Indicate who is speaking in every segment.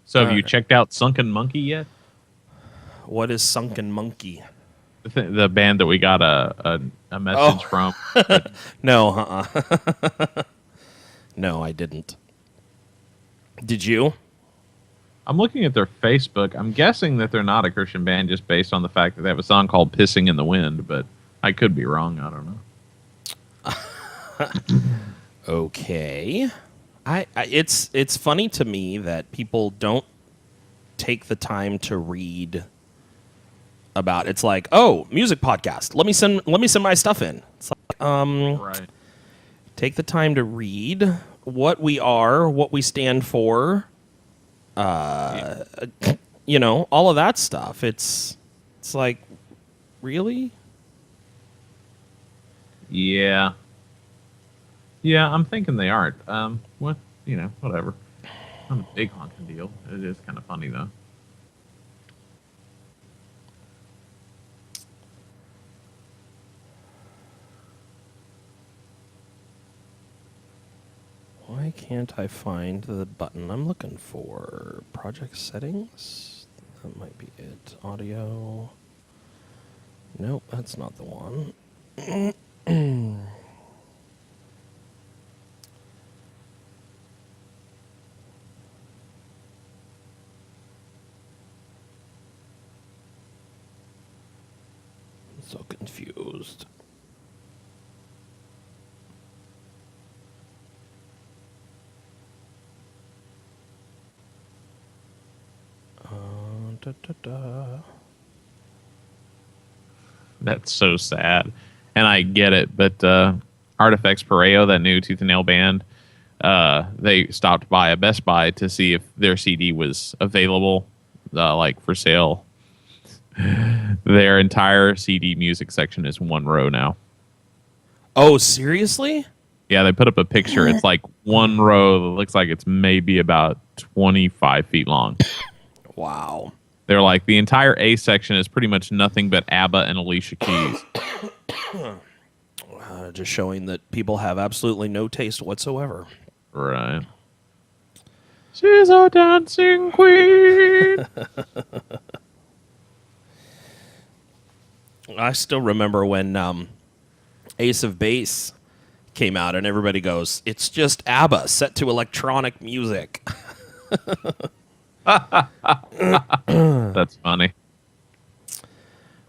Speaker 1: So have you checked out Sunken Monkey yet?
Speaker 2: What is Sunken Monkey?
Speaker 1: The band that we got a message from.
Speaker 2: No, No, I didn't. Did you?
Speaker 1: I'm looking at their Facebook. I'm guessing that they're not a Christian band just based on the fact that they have a song called Pissing in the Wind, but I could be wrong. I don't know.
Speaker 2: Okay. It's funny to me that people don't take the time to read about. It's like, oh, music podcast. Let me send my stuff in. It's like,
Speaker 1: Right.
Speaker 2: take the time to read what we are, what we stand for. You know, all of that stuff. It's like, really?
Speaker 1: Yeah. Yeah, I'm thinking they aren't. What? Whatever. Not a big honking deal. It is kind of funny though.
Speaker 2: Why can't I find the button I'm looking for? Project settings? That might be it. Audio. Nope, that's not the one. I'm so confused. Da, da, da.
Speaker 1: That's so sad. And I get it, but Artifacts Pareo, that new Tooth and Nail band, they stopped by a Best Buy to see if their CD was available, like for sale. Their entire CD music section is one row now.
Speaker 2: Oh, seriously?
Speaker 1: Yeah, they put up a picture. It's like one row that looks like it's maybe about 25 feet long.
Speaker 2: Wow.
Speaker 1: They're like, the entire A section is pretty much nothing but ABBA and Alicia Keys.
Speaker 2: Just showing that people have absolutely no taste whatsoever.
Speaker 1: Right. She's a dancing queen.
Speaker 2: I still remember when Ace of Base came out and everybody goes, it's just ABBA set to electronic music.
Speaker 1: That's funny.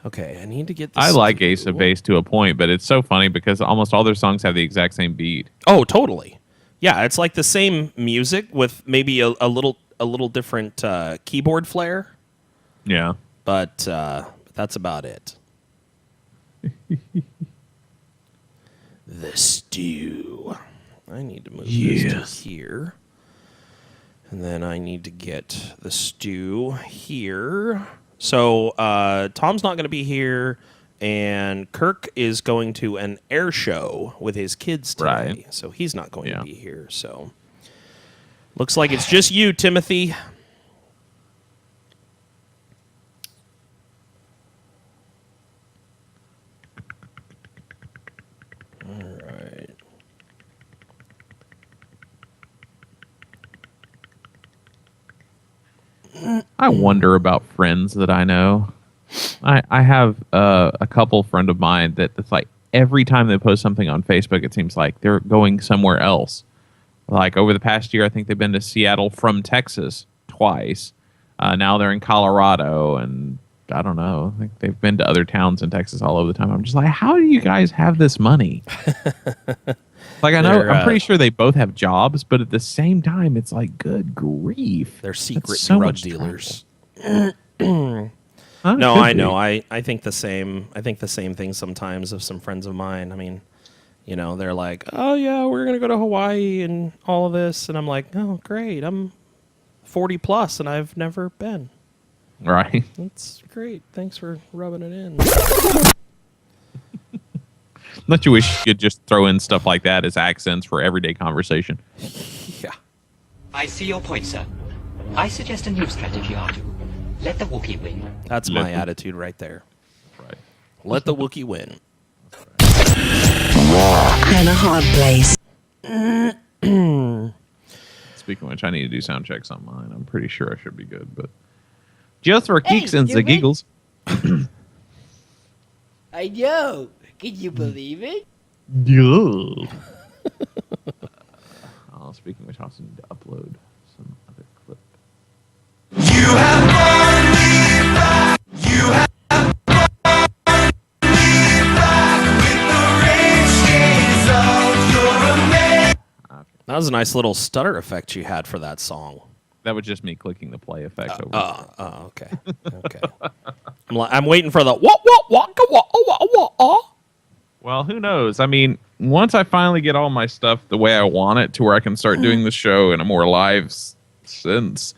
Speaker 2: Okay, I need to get this.
Speaker 1: I like Ace of Base to a point, but it's so funny because almost all their songs have the exact same beat.
Speaker 2: Oh, totally. Yeah, it's like the same music with maybe a little different keyboard flair.
Speaker 1: Yeah.
Speaker 2: But that's about it. The stew. I need to move this to here. And then I need to get the stew here. So Tom's not going to be here, and Kirk is going to an air show with his kids today.
Speaker 1: Right.
Speaker 2: So he's not going to be here. So looks like it's just you, Timothy. All right.
Speaker 1: I wonder about friends that I know. I have a couple friend of mine that it's like every time they post something on Facebook, it seems like they're going somewhere else. Like over the past year, I think they've been to Seattle from Texas twice. Now they're in Colorado, and I don't know. I think they've been to other towns in Texas all over the time. I'm just like, how do you guys have this money? Like, I know, I'm pretty sure they both have jobs, but at the same time, it's like, good grief.
Speaker 2: They're secret
Speaker 1: so
Speaker 2: drug
Speaker 1: much
Speaker 2: dealers.
Speaker 1: Huh?
Speaker 2: No,
Speaker 1: Could
Speaker 2: I
Speaker 1: be.
Speaker 2: know. I think the same. I think the same thing sometimes of some friends of mine. I mean, you know, they're like, "Oh yeah, we're gonna go to Hawaii and all of this," and I'm like, "Oh great, I'm 40 plus and I've never been.
Speaker 1: Right.
Speaker 2: That's great. Thanks for rubbing it in."
Speaker 1: Don't you wish you could just throw in stuff like that as accents for everyday conversation?
Speaker 2: Yeah.
Speaker 3: I see your point, sir. I suggest a new strategy, Artu. Let the Wookiee win.
Speaker 2: That's my attitude right there.
Speaker 1: Right.
Speaker 2: Let the Wookiee win.
Speaker 4: And a hard place.
Speaker 1: speaking of which, I need to do sound checks on mine. I'm pretty sure I should be good, but just for kicks and the giggles.
Speaker 4: I know. Can you believe it?
Speaker 1: Yeah. Speaking of which, I also need to upload some other clip.
Speaker 2: That was a nice little stutter effect you had for that song.
Speaker 1: That was just me clicking the play effect over.
Speaker 2: Okay. Okay. I'm waiting for the what.
Speaker 1: Well, who knows? I mean, once I finally get all my stuff the way I want it to where I can start doing the show in a more live sense,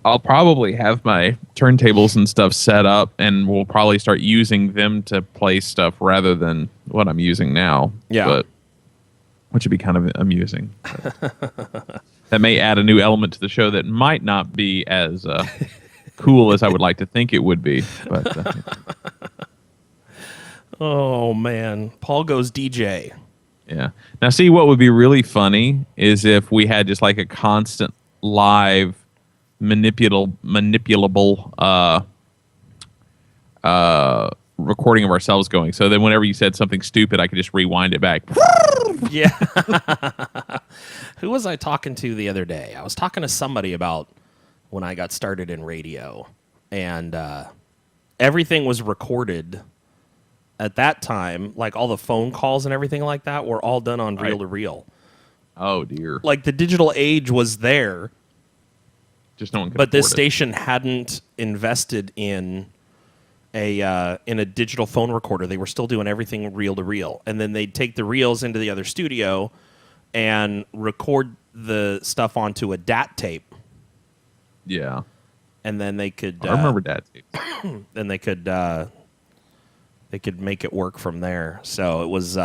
Speaker 1: I'll probably have my turntables and stuff set up, and we'll probably start using them to play stuff rather than what I'm using now.
Speaker 2: Yeah.
Speaker 1: But, which would be kind of amusing. That may add a new element to the show that might not be as cool as I would like to think it would be. But
Speaker 2: Oh, man. Paul goes DJ.
Speaker 1: yeah. Now, see, what would be really funny is if we had just like a constant live manipulable recording of ourselves going. So then whenever you said something stupid, I could just rewind it back.
Speaker 2: Yeah. Who was I talking to the other day? I was talking to somebody about when I got started in radio, and everything was recorded at that time. Like all the phone calls and everything like that were all done on reel to reel.
Speaker 1: Oh, dear.
Speaker 2: Like the digital age was there,
Speaker 1: Just no one could
Speaker 2: but this
Speaker 1: afford it.
Speaker 2: station hadn't invested in a digital phone recorder. They were still doing everything reel to reel, and then they'd take the reels into the other studio and record the stuff onto a DAT tape,
Speaker 1: Yeah.
Speaker 2: and then they could.
Speaker 1: I remember that.
Speaker 2: Then they could make it work from there. So it was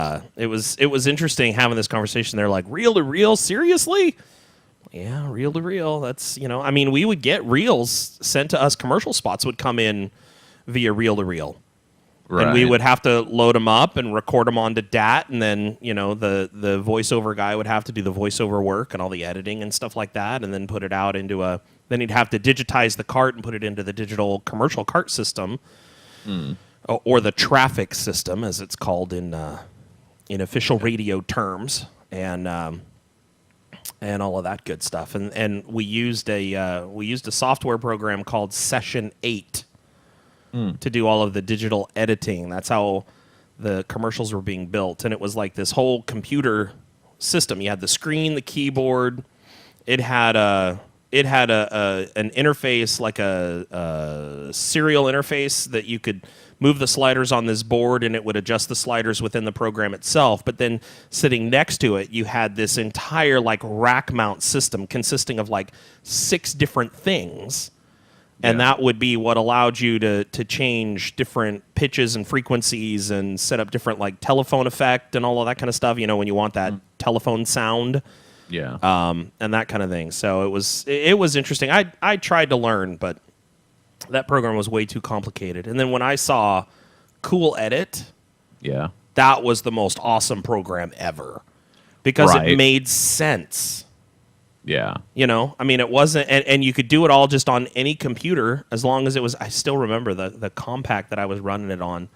Speaker 2: interesting having this conversation. They're like, reel to reel, seriously? Yeah, reel to reel. That's, I mean, we would get reels sent to us. Commercial spots would come in via reel to reel.
Speaker 1: Right.
Speaker 2: And we would have to load them up and record them onto DAT, and then the voiceover guy would have to do the voiceover work and all the editing and stuff like that, and then put it out into a. Then he'd have to digitize the cart and put it into the digital commercial cart system, or the traffic system, as it's called in official radio terms, and all of that good stuff. And we used a software program called Session 8. To do all of the digital editing. That's how the commercials were being built. And it was like this whole computer system. You had the screen, the keyboard. It had an interface, like a serial interface that you could move the sliders on this board, and it would adjust the sliders within the program itself. But then sitting next to it, you had this entire like rack mount system consisting of like 6 different things. And that would be what allowed you to change different pitches and frequencies and set up different like telephone effect and all of that kind of stuff, when you want that telephone sound.
Speaker 1: Yeah.
Speaker 2: And that kind of thing. So it was interesting. I tried to learn, but that program was way too complicated. And then when I saw Cool Edit,
Speaker 1: Yeah.
Speaker 2: that was the most awesome program ever because
Speaker 1: Right.
Speaker 2: it made sense.
Speaker 1: Yeah.
Speaker 2: I mean, it wasn't, and you could do it all just on any computer as long as it was. I still remember the compact that I was running it on.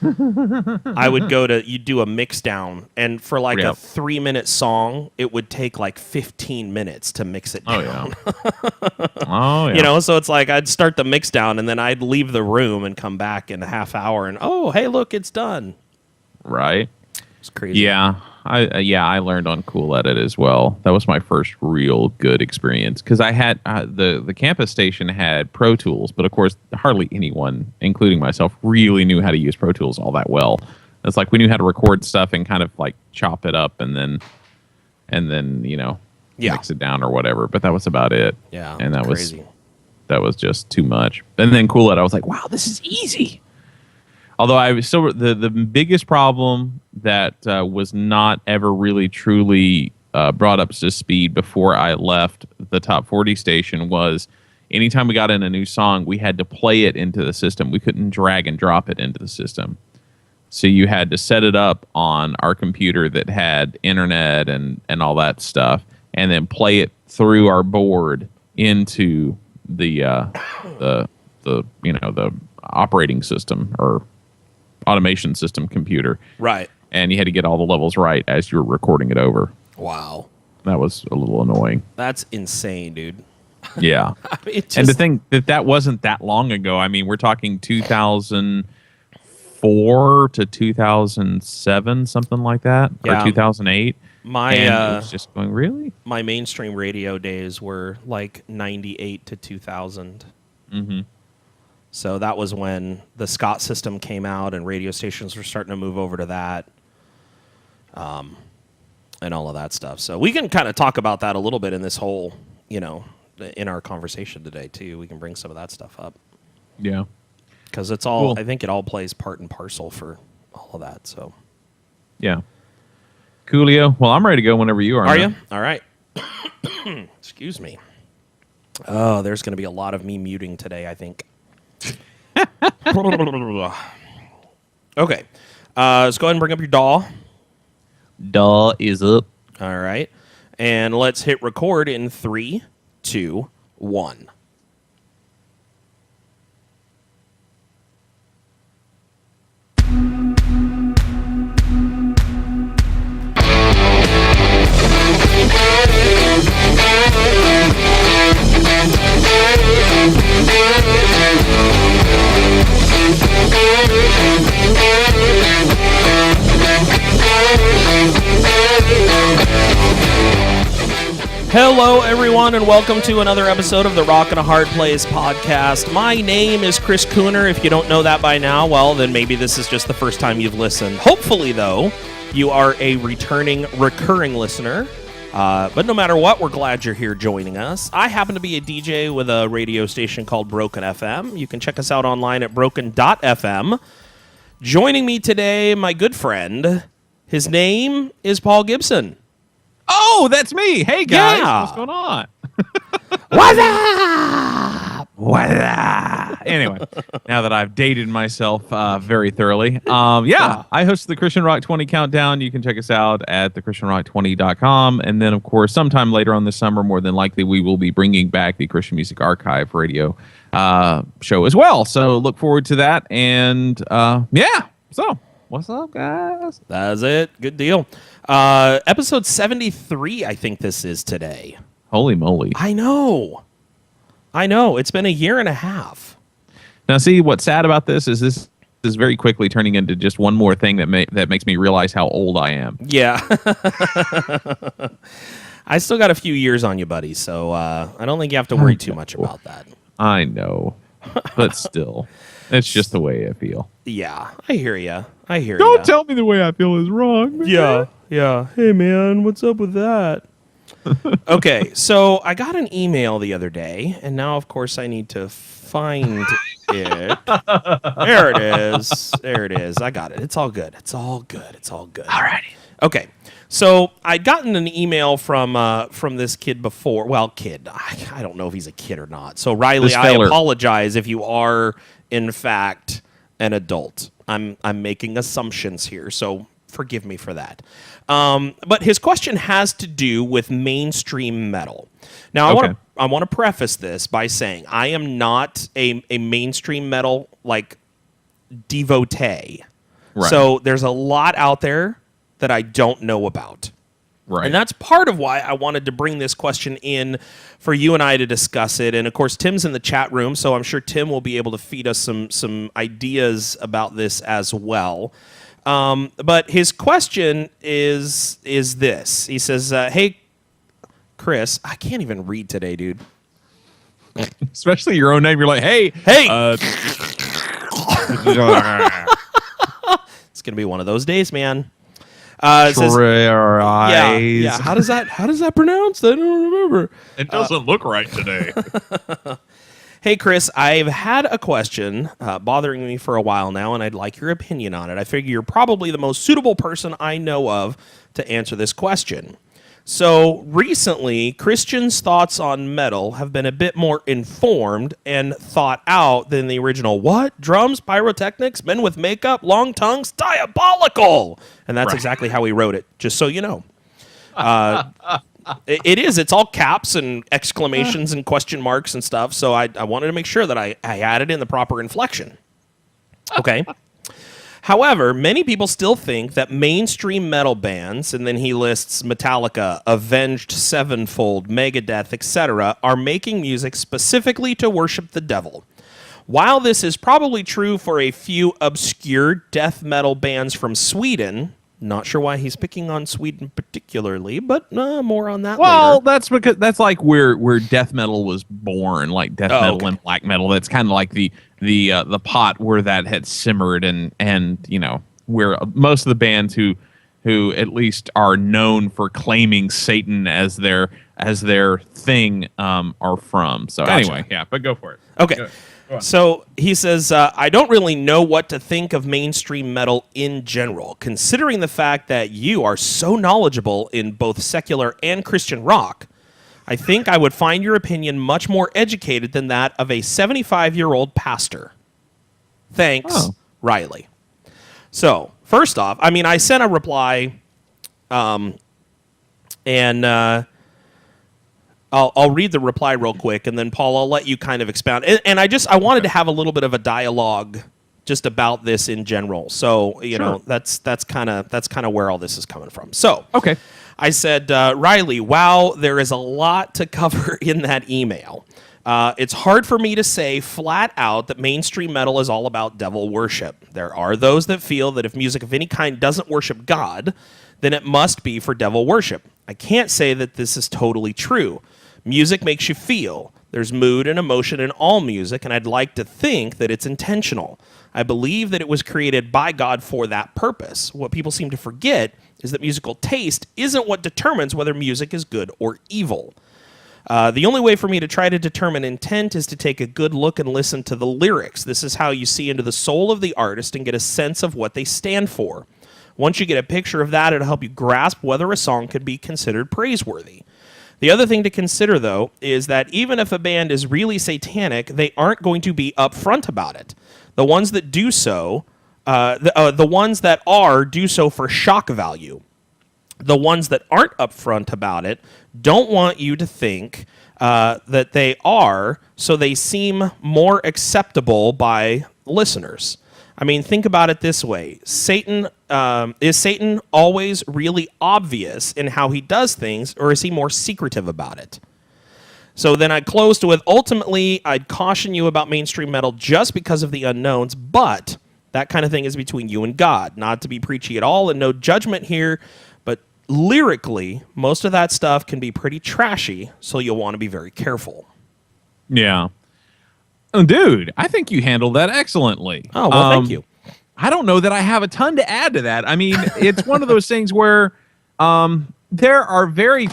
Speaker 2: I would you'd do a mix down, and for like a 3-minute song, it would take like 15 minutes to mix it
Speaker 1: Oh,
Speaker 2: down.
Speaker 1: yeah. Oh, yeah.
Speaker 2: So it's like I'd start the mix down, and then I'd leave the room and come back in a half hour, and oh, hey, look, it's done.
Speaker 1: Right.
Speaker 2: It's crazy.
Speaker 1: Yeah. I learned on Cool Edit as well. That was my first real good experience because I had the campus station had Pro Tools, but of course hardly anyone, including myself, really knew how to use Pro Tools all that well. It's like we knew how to record stuff and kind of like chop it up and then mix it down or whatever. But that was about it.
Speaker 2: Yeah,
Speaker 1: and that
Speaker 2: it's crazy.
Speaker 1: was just too much. And then Cool Edit, I was like, wow, this is easy. Although I was still the biggest problem that was not ever really truly brought up to speed before I left the Top 40 station was anytime we got in a new song, we had to play it into the system. We couldn't drag and drop it into the system. So you had to set it up on our computer that had internet and all that stuff, and then play it through our board into the the operating system or automation system computer.
Speaker 2: Right.
Speaker 1: And you had to get all the levels right as you were recording it over.
Speaker 2: Wow.
Speaker 1: That was a little annoying.
Speaker 2: That's insane, dude.
Speaker 1: Yeah.
Speaker 2: I mean, it
Speaker 1: And to
Speaker 2: just-
Speaker 1: think that wasn't that long ago. I mean, we're talking 2004 to 2007, something like that,
Speaker 2: Yeah.
Speaker 1: or 2008.
Speaker 2: My
Speaker 1: And it was just going, really?
Speaker 2: my mainstream radio days were like 98 to 2000.
Speaker 1: Mm-hmm.
Speaker 2: So that was when the Scott system came out and radio stations were starting to move over to that. And all of that stuff. So we can kind of talk about that a little bit in this whole, in our conversation today too. We can bring some of that stuff up
Speaker 1: Yeah.
Speaker 2: because it's all,
Speaker 1: Cool.
Speaker 2: I think it all plays part and parcel for all of that. So
Speaker 1: Yeah. Coolio. Well, I'm ready to go whenever you are.
Speaker 2: are
Speaker 1: man.
Speaker 2: you? All right. Excuse me. Oh, there's going to be a lot of me muting today, I think. Okay. Let's go ahead and bring up your DAW.
Speaker 1: Duh is up.
Speaker 2: All right. And let's hit record in 3, 2, 1. Hello, everyone, and welcome to another episode of the Rock and a Hard Place podcast. My name is Chris Cooner. If you don't know that by now, well, then maybe this is just the first time you've listened. Hopefully, though, you are a returning, recurring listener. But no matter what, we're glad you're here joining us. I happen to be a DJ with a radio station called Broken FM. You can check us out online at broken.fm. Joining me today, my good friend, his name is Paul Gibson.
Speaker 1: Oh, that's me. Hey, guys.
Speaker 2: Yeah.
Speaker 1: What's going on?
Speaker 2: What's up?
Speaker 1: What? Anyway, now that I've dated myself very thoroughly, I host the Christian Rock 20 Countdown. You can check us out at thechristianrock20.com. And then, of course, sometime later on this summer, more than likely, we will be bringing back the Christian Music Archive radio show as well. So look forward to that. And, so what's up, guys?
Speaker 2: That's it. Good deal. Episode 73, I think this is today.
Speaker 1: Holy moly.
Speaker 2: I know. It's been a year and a half.
Speaker 1: Now, see, what's sad about this is very quickly turning into just one more thing that makes me realize how old I am.
Speaker 2: Yeah. I still got a few years on you, buddy, so I don't think you have to worry too much about that.
Speaker 1: I know, but still, it's just the way I feel.
Speaker 2: Yeah, I hear you.
Speaker 1: Don't tell me the way I feel is wrong. Man.
Speaker 2: Yeah. Hey, man, what's up with that? Okay, so I got an email the other day, and now, of course, I need to find it. There it is. I got it. It's all good. Alrighty. Okay, so I'd gotten an email from this kid before. Well, kid. I don't know if he's a kid or not. So, Riley,
Speaker 1: This
Speaker 2: I
Speaker 1: feller.
Speaker 2: apologize if you are, in fact, an adult. I'm making assumptions here, so forgive me for that. But his question has to do with mainstream metal. Now,
Speaker 1: Okay.
Speaker 2: I want to preface this by saying I am not a mainstream metal devotee.
Speaker 1: Right.
Speaker 2: So there's a lot out there that I don't know about.
Speaker 1: Right.
Speaker 2: And that's part of why I wanted to bring this question in for you and I to discuss it. And of course, Tim's in the chat room, so I'm sure Tim will be able to feed us some ideas about this as well. But his question is this. He says, hey, Chris, I can't even read today, dude.
Speaker 1: Especially your own name. You're like, hey.
Speaker 2: It's going to be one of those days, man. It says, yeah. How does that pronounce? I don't remember.
Speaker 1: It doesn't look right today.
Speaker 2: Hey, Chris, I've had a question bothering me for a while now, and I'd like your opinion on it. I figure you're probably the most suitable person I know of to answer this question. So, recently, Christians' thoughts on metal have been a bit more informed and thought out than the original, what? Drums, pyrotechnics, men with makeup, long tongues, diabolical! And that's
Speaker 1: Right.
Speaker 2: exactly how he wrote it, just so you know. It is. It's all caps and exclamations and question marks and stuff. So I wanted to make sure that I added in the proper inflection. Okay. However, many people still think that mainstream metal bands, and then he lists Metallica, Avenged Sevenfold, Megadeth, etc., are making music specifically to worship the devil. While this is probably true for a few obscure death metal bands from Sweden, not sure why he's picking on Sweden particularly, but more on that
Speaker 1: Well,
Speaker 2: later.
Speaker 1: that's because that's like where death metal was born, like death metal
Speaker 2: okay.
Speaker 1: and black metal. That's kind of like the pot where that had simmered, and you know, where most of the bands who at least are known for claiming Satan as their thing are from. So
Speaker 2: Gotcha.
Speaker 1: anyway, yeah, but go for it.
Speaker 2: Okay.
Speaker 1: Go on.
Speaker 2: So he says, I don't really know what to think of mainstream metal in general, considering the fact that you are so knowledgeable in both secular and Christian rock. I think I would find your opinion much more educated than that of a 75-year-old pastor. Thanks,
Speaker 1: Oh.
Speaker 2: Riley. So, first off, I mean, I sent a reply, and I'll read the reply real quick, and then Paul, I'll let you kind of expound. And I wanted to have a little bit of a dialogue just about this in general. So you know, that's kind of where all this is coming from. So
Speaker 1: Okay.
Speaker 2: I said, Riley, wow, there is a lot to cover in that email. It's hard for me to say flat out that mainstream metal is all about devil worship. There are those that feel that if music of any kind doesn't worship God, then it must be for devil worship. I can't say that this is totally true. Music makes you feel. There's mood and emotion in all music, and I'd like to think that it's intentional. I believe that it was created by God for that purpose. What people seem to forget is that musical taste isn't what determines whether music is good or evil. The only way for me to try to determine intent is to take a good look and listen to the lyrics. This is how you see into the soul of the artist and get a sense of what they stand for. Once you get a picture of that, it'll help you grasp whether a song could be considered praiseworthy. The other thing to consider, though, is that even if a band is really satanic, they aren't going to be upfront about it. The ones that do so, the ones that are, do so for shock value. The ones that aren't upfront about it don't want you to think that they are, so they seem more acceptable by listeners. I mean, think about it this way. Is Satan always really obvious in how he does things, or is he more secretive about it? So then I closed with, ultimately, I'd caution you about mainstream metal just because of the unknowns, but that kind of thing is between you and God. Not to be preachy at all, and no judgment here, but lyrically, most of that stuff can be pretty trashy, so you'll want to be very careful.
Speaker 1: Yeah. Oh, dude, I think you handled that excellently.
Speaker 2: Oh, well, thank you.
Speaker 1: I don't know that I have a ton to add to that. I mean, it's one of those things where there are very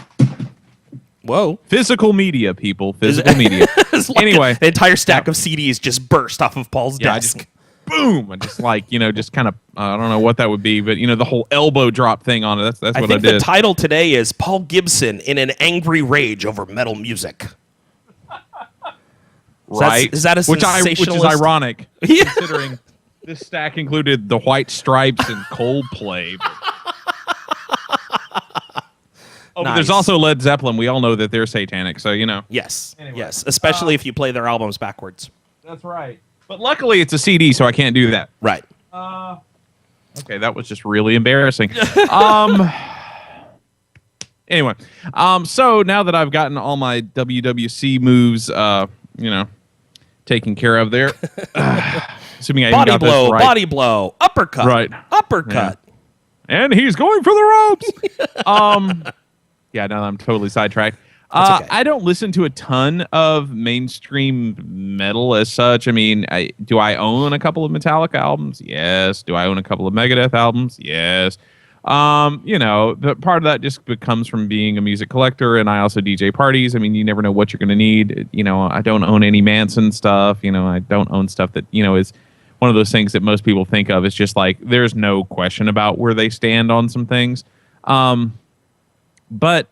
Speaker 2: Whoa.
Speaker 1: physical media, people. Physical media.
Speaker 2: It's like
Speaker 1: Anyway.
Speaker 2: an entire stack of CDs just burst off of Paul's
Speaker 1: Yeah,
Speaker 2: desk.
Speaker 1: just boom. And just like, you know, just kind of, I don't know what that would be, but, you know, the whole elbow drop thing on it. That's
Speaker 2: I
Speaker 1: what I
Speaker 2: think the
Speaker 1: did.
Speaker 2: title today is Paul Gibson in an angry rage over metal music.
Speaker 1: Right.
Speaker 2: Is that a
Speaker 1: which is
Speaker 2: sensationalist?
Speaker 1: ironic,
Speaker 2: Yeah.
Speaker 1: considering this stack included the White Stripes and Coldplay. But
Speaker 2: Nice.
Speaker 1: there's also Led Zeppelin. We all know that they're satanic, so you know.
Speaker 2: Yes.
Speaker 1: Anyway.
Speaker 2: Yes. Especially if you play their albums backwards.
Speaker 1: That's right. But luckily, it's a CD, so I can't do that.
Speaker 2: Right.
Speaker 1: Okay, that was just really embarrassing. Anyway, so now that I've gotten all my WWC moves, you know, taken care of there, assuming I even
Speaker 2: Body
Speaker 1: got
Speaker 2: blow,
Speaker 1: this right.
Speaker 2: body blow, uppercut.
Speaker 1: Right.
Speaker 2: Uppercut.
Speaker 1: And he's going for the ropes. Yeah, no, I'm totally sidetracked.
Speaker 2: That's okay.
Speaker 1: I don't listen to a ton of mainstream metal as such. I mean, do I own a couple of Metallica albums? Yes. Do I own a couple of Megadeth albums? Yes. You know, the part of that just comes from being a music collector, and I also DJ parties. I mean, you never know what you're going to need. You know, I don't own any Manson stuff. You know, I don't own stuff that, you know, is one of those things that most people think of as just like, there's no question about where they stand on some things. But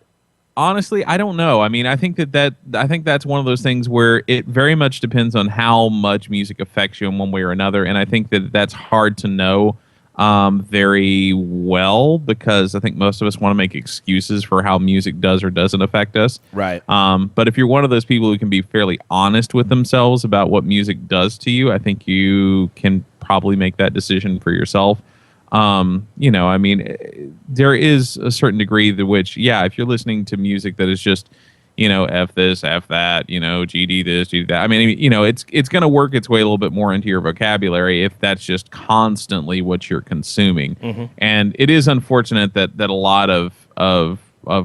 Speaker 1: honestly, I don't know. I mean, I think I think that's one of those things where it very much depends on how much music affects you in one way or another, and I think that that's hard to know very well, because I think most of us want to make excuses for how music does or doesn't affect us.
Speaker 2: Right.
Speaker 1: But if you're one of those people who can be fairly honest with themselves about what music does to you, I think you can probably make that decision for yourself. I mean, there is a certain degree to which, yeah, if you're listening to music that is just, F this, F that, GD this, GD that. I mean, it's going to work its way a little bit more into your vocabulary if that's just constantly what you're consuming.
Speaker 2: Mm-hmm.
Speaker 1: And it is unfortunate that a lot of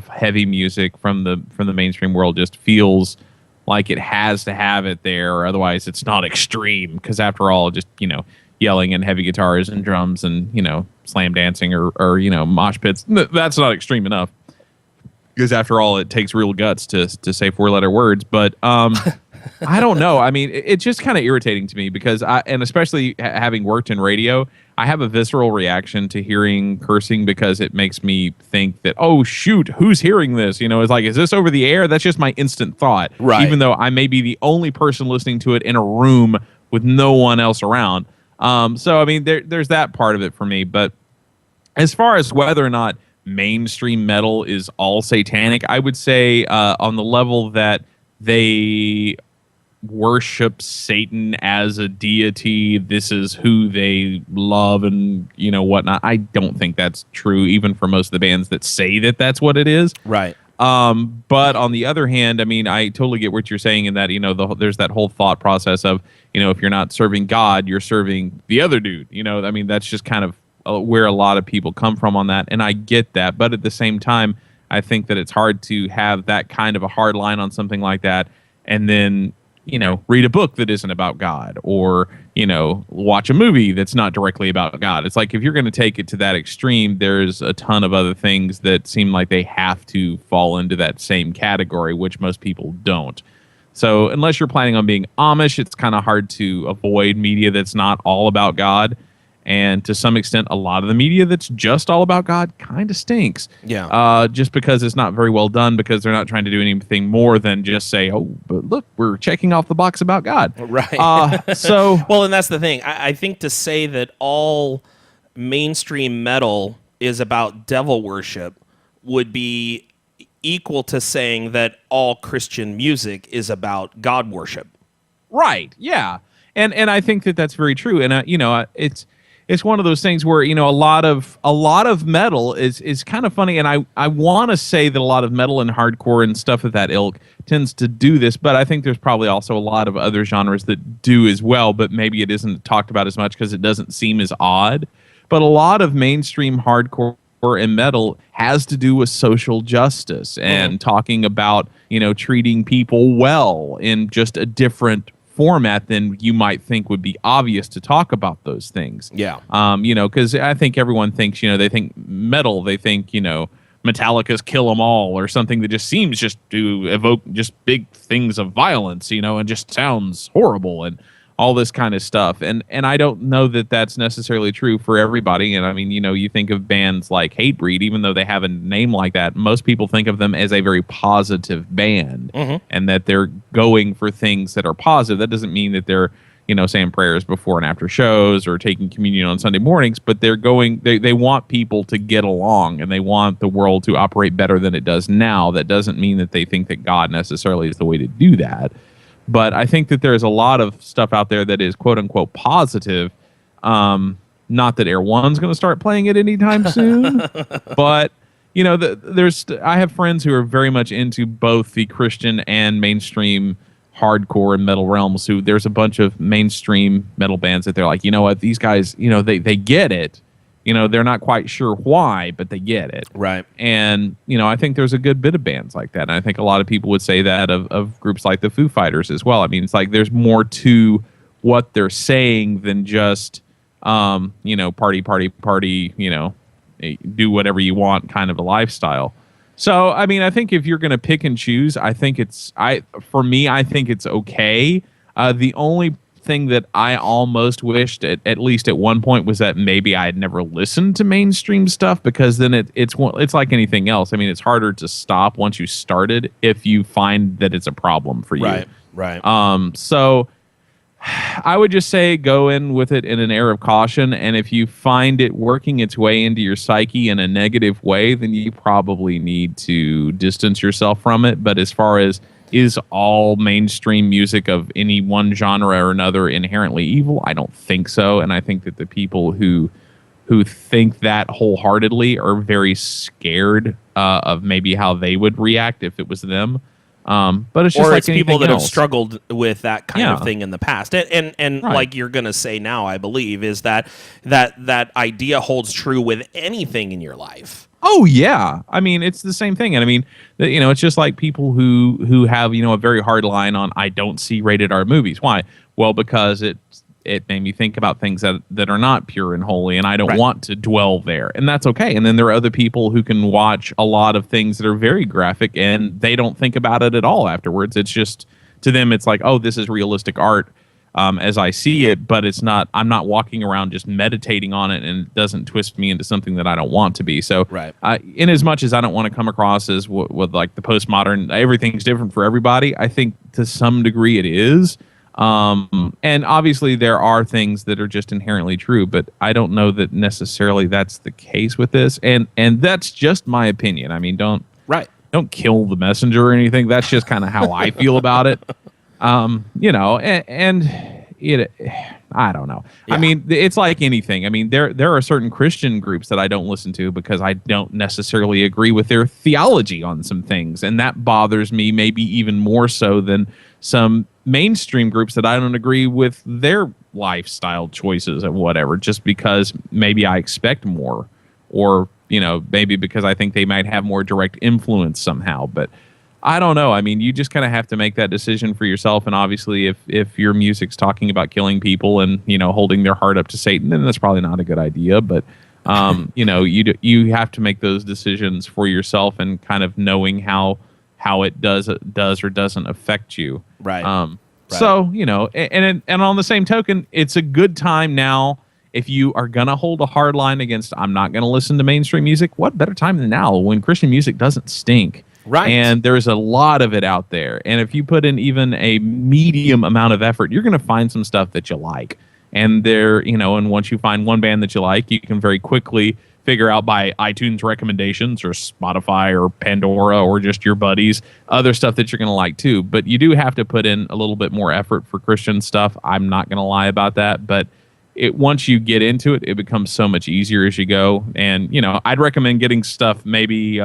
Speaker 1: heavy music from the mainstream world just feels like it has to have it there, or otherwise it's not extreme. Because after all, just yelling and heavy guitars and drums and slam dancing or mosh pits, that's not extreme enough. Because after all, it takes real guts to say 4-letter words. But I don't know. I mean, it's just kind of irritating to me because and especially having worked in radio, I have a visceral reaction to hearing cursing because it makes me think that, oh, shoot, who's hearing this? It's like, is this over the air? That's just my instant thought.
Speaker 2: Right.
Speaker 1: Even though I may be the only person listening to it in a room with no one else around. So, I mean, there's that part of it for me. But as far as whether or not mainstream metal is all satanic, I would say on the level that they worship Satan as a deity, this is who they love and whatnot. I don't think that's true, even for most of the bands that say that that's what it is.
Speaker 2: Right.
Speaker 1: But on the other hand, I mean, I totally get what you're saying in that, there's that whole thought process of, if you're not serving God, you're serving the other dude. I mean, that's just kind of where a lot of people come from on that. And I get that. But at the same time, I think that it's hard to have that kind of a hard line on something like that and then, read a book that isn't about God or, watch a movie that's not directly about God. It's like if you're going to take it to that extreme, there's a ton of other things that seem like they have to fall into that same category, which most people don't. So unless you're planning on being Amish, it's kind of hard to avoid media that's not all about God. And to some extent, a lot of the media that's just all about God kind of stinks.
Speaker 2: Yeah.
Speaker 1: Just because it's not very well done, because they're not trying to do anything more than just say, oh, but look, we're checking off the box about God.
Speaker 2: Right. Well, and that's the thing. I think to say that all mainstream metal is about devil worship would be equal to saying that all Christian music is about God worship.
Speaker 1: Right. Yeah. And I think that that's very true. And it's one of those things where a lot of metal is kind of funny, and I want to say that a lot of metal and hardcore and stuff of that ilk tends to do this, but I think there's probably also a lot of other genres that do as well, but maybe it isn't talked about as much because it doesn't seem as odd. But a lot of mainstream hardcore and metal has to do with social justice and talking about treating people well in just a different format than you might think would be obvious to talk about those things.
Speaker 2: Yeah.
Speaker 1: Because I think everyone thinks, they think metal, they think, Metallica's Kill 'Em All or something that just seems just to evoke just big things of violence, and just sounds horrible and all this kind of stuff. And I don't know that that's necessarily true for everybody. And I mean, you think of bands like Hatebreed, even though they have a name like that, most people think of them as a very positive band and that they're going for things that are positive. That doesn't mean that they're, saying prayers before and after shows or taking communion on Sunday mornings, but they're they want people to get along and they want the world to operate better than it does now. That doesn't mean that they think that God necessarily is the way to do that. But I think that there's a lot of stuff out there that is quote unquote positive. Not that Air One's going to start playing it anytime soon, but I have friends who are very much into both the Christian and mainstream hardcore and metal realms. Who there's a bunch of mainstream metal bands that they're like, what, these guys, they get it. They're not quite sure why, but they get it.
Speaker 2: Right.
Speaker 1: And, I think there's a good bit of bands like that. And I think a lot of people would say that of groups like the Foo Fighters as well. I mean, it's like there's more to what they're saying than just, party, do whatever you want kind of a lifestyle. So, I mean, I think if you're going to pick and choose, I think I think it's okay. The only thing that I almost wished at least at one point was that maybe I had never listened to mainstream stuff, because then it's like anything else. I mean, it's harder to stop once you started if you find that it's a problem for you.
Speaker 2: Right.
Speaker 1: So I would just say go in with it in an air of caution, and if you find it working its way into your psyche in a negative way, then you probably need to distance yourself from it. But as far as is all mainstream music of any one genre or another inherently evil, I don't think so. And I think that the people who think that wholeheartedly are very scared of maybe how they would react if it was them. But it's just
Speaker 2: or
Speaker 1: like
Speaker 2: it's people that
Speaker 1: else.
Speaker 2: have struggled with that kind of
Speaker 1: Yeah.
Speaker 2: thing in the past, and
Speaker 1: Right.
Speaker 2: like you're gonna say now, I believe is that idea holds true with anything in your life.
Speaker 1: Oh yeah, I mean it's the same thing, and I mean it's just like people who have a very hard line on I don't see rated R movies. Why? Well, because it made me think about things that are not pure and holy, and I don't
Speaker 2: Right.
Speaker 1: want to dwell there, and that's okay. And then there are other people who can watch a lot of things that are very graphic, and they don't think about it at all afterwards. It's just to them, it's like, oh, this is realistic art as I see it, but it's not. I'm not walking around just meditating on it, and it doesn't twist me into something that I don't want to be. So,
Speaker 2: Right.
Speaker 1: In as much as I don't want to come across as with like the postmodern, everything's different for everybody. I think to some degree it is. And obviously there are things that are just inherently true, but I don't know that necessarily that's the case with this. And that's just my opinion. I mean, don't kill the messenger or anything. That's just kind of how I feel about it. I don't know.
Speaker 2: Yeah.
Speaker 1: I mean, it's like anything. I mean, there are certain Christian groups that I don't listen to because I don't necessarily agree with their theology on some things, and that bothers me maybe even more so than some mainstream groups that I don't agree with their lifestyle choices and whatever, just because maybe I expect more, or maybe because I think they might have more direct influence somehow. But I don't know. I mean, you just kind of have to make that decision for yourself. And obviously, if your music's talking about killing people and holding their heart up to Satan, then that's probably not a good idea. But you have to make those decisions for yourself and kind of knowing how it does or doesn't affect you.
Speaker 2: Right.
Speaker 1: Right. So and on the same token, it's a good time now. If you are gonna hold a hard line against, I'm not gonna listen to mainstream music. What better time than now when Christian music doesn't stink?
Speaker 2: Right.
Speaker 1: And there's a lot of it out there. And if you put in even a medium amount of effort, you're going to find some stuff that you like. And and once you find one band that you like, you can very quickly figure out by iTunes recommendations or Spotify or Pandora or just your buddies, other stuff that you're going to like too. But you do have to put in a little bit more effort for Christian stuff. I'm not going to lie about that. But once you get into it, it becomes so much easier as you go. And, I'd recommend getting stuff maybe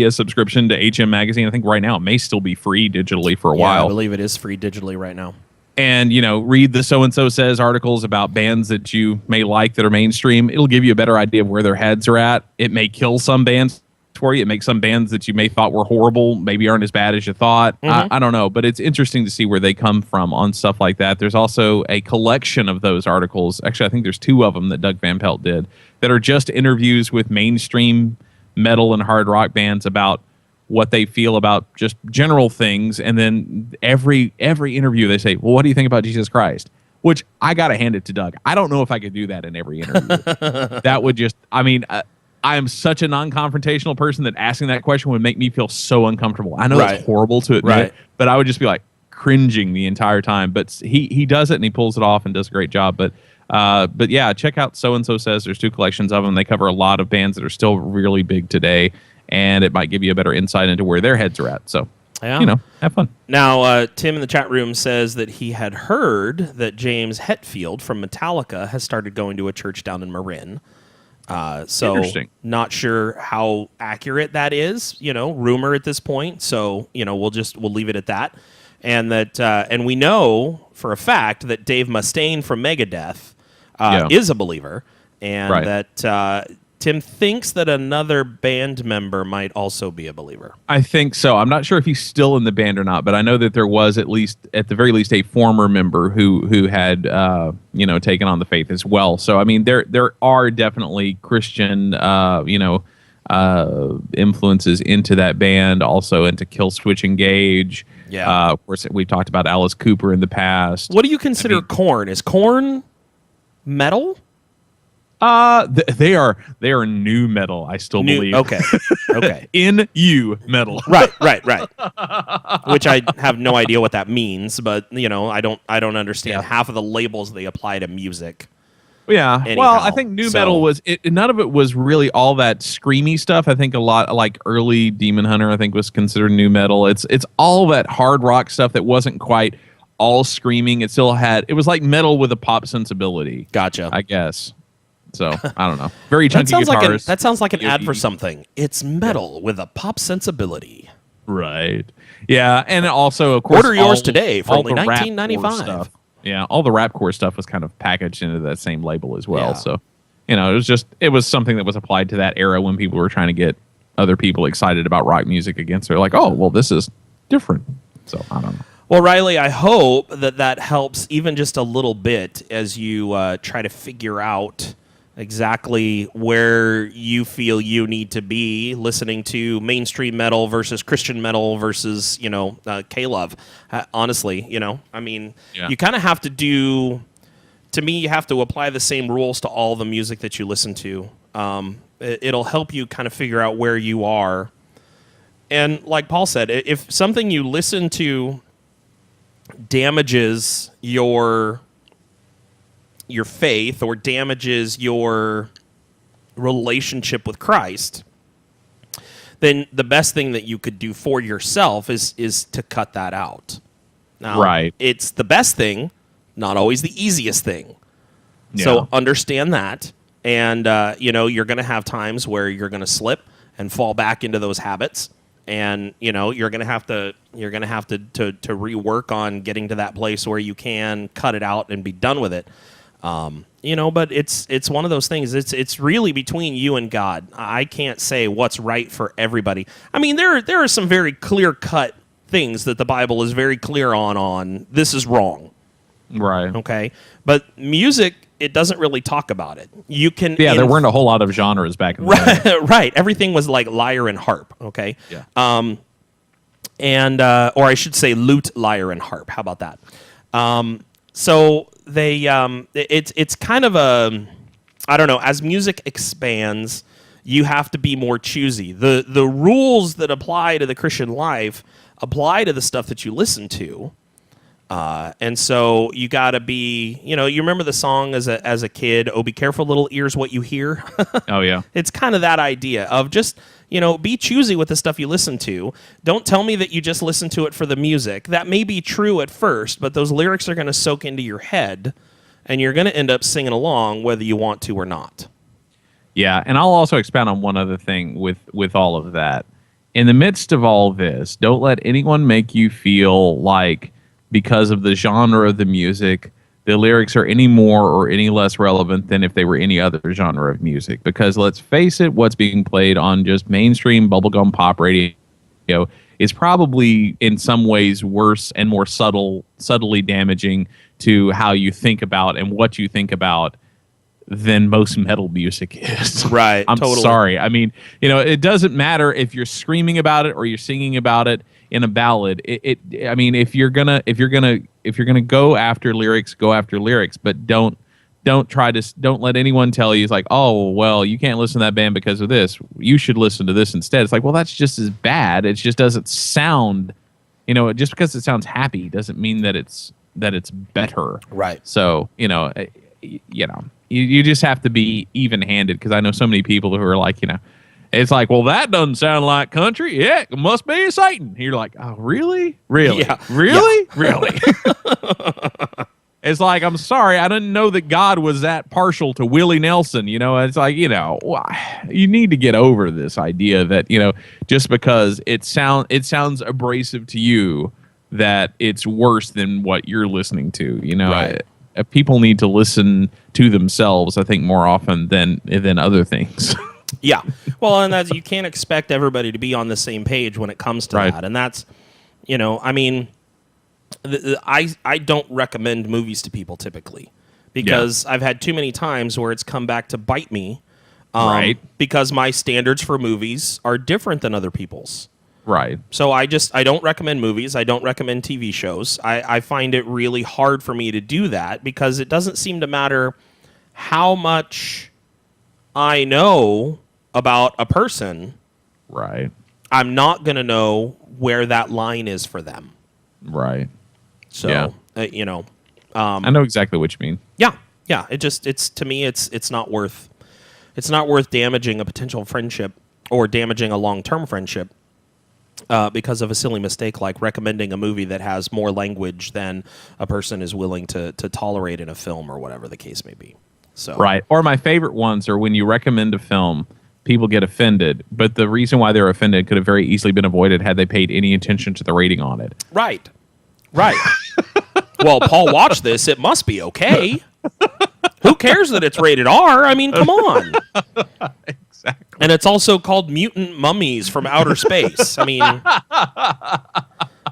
Speaker 1: a subscription to HM Magazine. I think right now it may still be free digitally for a while.
Speaker 2: I believe it is free digitally right now.
Speaker 1: And, read the So-and-So Says articles about bands that you may like that are mainstream. It'll give you a better idea of where their heads are at. It may kill some bands for you. It makes some bands that you may thought were horrible maybe aren't as bad as you thought. I don't know. But it's interesting to see where they come from on stuff like that. There's also a collection of those articles. Actually, I think there's 2 of them that Doug Van Pelt did that are just interviews with mainstream metal and hard rock bands about what they feel about just general things. And then every interview they say, well, what do you think about Jesus Christ? Which I got to hand it to Doug. I don't know if I could do that in every interview. That would just, I am such a non-confrontational person that asking that question would make me feel so uncomfortable. I know it's horrible to admit, but I would just be like cringing the entire time. But he does it and he pulls it off and does a great job. But yeah, check out So-and-So Says. There's 2 collections of them. They cover a lot of bands that are still really big today, and it might give you a better insight into where their heads are at. So, have fun.
Speaker 2: Now, Tim in the chat room says that he had heard that James Hetfield from Metallica has started going to a church down in Marin. So
Speaker 1: Interesting.
Speaker 2: Not sure how accurate that is, rumor at this point. So, we'll leave it at that. And that, and we know for a fact that Dave Mustaine from Megadeth is a believer, and that Tim thinks that another band member might also be a believer.
Speaker 1: I think so. I'm not sure if he's still in the band or not, but I know that there was at the very least, a former member who had taken on the faith as well. So I mean, there are definitely Christian influences into that band, also into Killswitch Engage.
Speaker 2: Yeah.
Speaker 1: Of course, we've talked about Alice Cooper in the past.
Speaker 2: What do you consider Korn? Is Korn metal?
Speaker 1: They are new metal. I still believe.
Speaker 2: Okay, okay.
Speaker 1: NU metal.
Speaker 2: Right. Which I have no idea what that means, but I don't understand half of the labels they apply to music.
Speaker 1: Yeah.
Speaker 2: Anyhow,
Speaker 1: well, I think new metal was none of it was really all that screamy stuff. I think a lot like early Demon Hunter, I think, was considered new metal. It's all that hard rock stuff that wasn't quite all screaming. It still had. It was like metal with a pop sensibility.
Speaker 2: Gotcha.
Speaker 1: I guess. So I don't know. Very chunky guitars.
Speaker 2: That sounds like an ad for something. It's metal with a pop sensibility.
Speaker 1: Right. Yeah, and also, of course,
Speaker 2: order yours today for only
Speaker 1: the
Speaker 2: $19.95.
Speaker 1: stuff. Yeah, all the rapcore stuff was kind of packaged into that same label as well.
Speaker 2: Yeah.
Speaker 1: So, it was something that was applied to that era when people were trying to get other people excited about rock music against. They're like, oh, well, this is different. So I don't know.
Speaker 2: Well, Riley, I hope that helps even just a little bit as you try to figure out exactly where you feel you need to be listening to mainstream metal versus Christian metal versus, K-Love. Honestly, I mean, you kind of have to to me, you have to apply the same rules to all the music that you listen to. It'll help you kind of figure out where you are. And like Paul said, if something you listen to damages your faith or damages your relationship with Christ, then the best thing that you could do for yourself is to cut that out. Now,
Speaker 1: right.
Speaker 2: It's the best thing, not always the easiest thing.
Speaker 1: Yeah.
Speaker 2: So understand that. And, you're going to have times where you're going to slip and fall back into those habits. And, you're going to have to rework on getting to that place where you can cut it out and be done with it. But it's one of those things. It's really between you and God. I can't say what's right for everybody. I mean, there are some very clear-cut things that the Bible is very clear on this is wrong.
Speaker 1: Right.
Speaker 2: Okay. But music, it doesn't really talk about it. You can
Speaker 1: there weren't a whole lot of genres back in the day.
Speaker 2: Right. Everything was like lyre and harp, okay?
Speaker 1: Yeah.
Speaker 2: Or I should say lute, lyre, and harp. How about that? So they it's kind of I don't know, as music expands, you have to be more choosy. The rules that apply to the Christian life apply to the stuff that you listen to. And so you got to be, you remember the song as a kid, "Oh, be careful, little ears, what you hear."
Speaker 1: Oh yeah.
Speaker 2: It's kind of that idea of just, be choosy with the stuff you listen to. Don't tell me that you just listen to it for the music. That may be true at first, but those lyrics are going to soak into your head, and you're going to end up singing along whether you want to or not.
Speaker 1: Yeah, and I'll also expound on one other thing with all of that. In the midst of all this, don't let anyone make you feel like because of the genre of the music, the lyrics are any more or any less relevant than if they were any other genre of music. Because let's face it, what's being played on just mainstream bubblegum pop radio is probably in some ways worse and more subtly damaging to how you think about and what you think about than most metal music is.
Speaker 2: Right.
Speaker 1: I'm
Speaker 2: totally.
Speaker 1: sorry. I mean, it doesn't matter if you're screaming about it or you're singing about it in a ballad. I mean, if you're gonna go after lyrics, but don't let anyone tell you it's like, oh, well, you can't listen to that band because of this. You should listen to this instead. It's like, well, that's just as bad. It just doesn't sound, just because it sounds happy doesn't mean that it's better.
Speaker 2: Right.
Speaker 1: So, you just have to be even-handed, because I know so many people who are like, it's like, well, that doesn't sound like country. Yeah, it must be Satan. You're like, oh, really? Really?
Speaker 2: Yeah.
Speaker 1: Really? Yeah. Really? It's like, I'm sorry, I didn't know that God was that partial to Willie Nelson. It's like, you need to get over this idea that, just because it sounds abrasive to you, that it's worse than what you're listening to.
Speaker 2: Right.
Speaker 1: People need to listen to themselves, I think, more often than other things.
Speaker 2: Yeah. Well, and you can't expect everybody to be on the same page when it comes to that. And that's, I mean, I don't recommend movies to people typically, because I've had too many times where it's come back to bite me. Right. Because my standards for movies are different than other people's.
Speaker 1: Right.
Speaker 2: So I don't recommend movies. I don't recommend TV shows. I find it really hard for me to do that, because it doesn't seem to matter how much I know about a person,
Speaker 1: Right.
Speaker 2: I'm not going to know where that line is for them.
Speaker 1: Right.
Speaker 2: So,
Speaker 1: Yeah.
Speaker 2: you know,
Speaker 1: I know exactly what you mean.
Speaker 2: yeah. It's to me, it's not worth damaging a potential friendship or damaging a long-term friendship because of a silly mistake like recommending a movie that has more language than a person is willing to tolerate in a film or whatever the case may be. So,
Speaker 1: Right. Or my favorite ones are when you recommend a film, people get offended, but the reason why they're offended could have very easily been avoided had they paid any attention to the rating on it.
Speaker 2: Right. Well, Paul watched this. It must be okay. Who cares that it's rated R? I mean, come on.
Speaker 1: Exactly.
Speaker 2: And it's also called Mutant Mummies from Outer Space. I mean,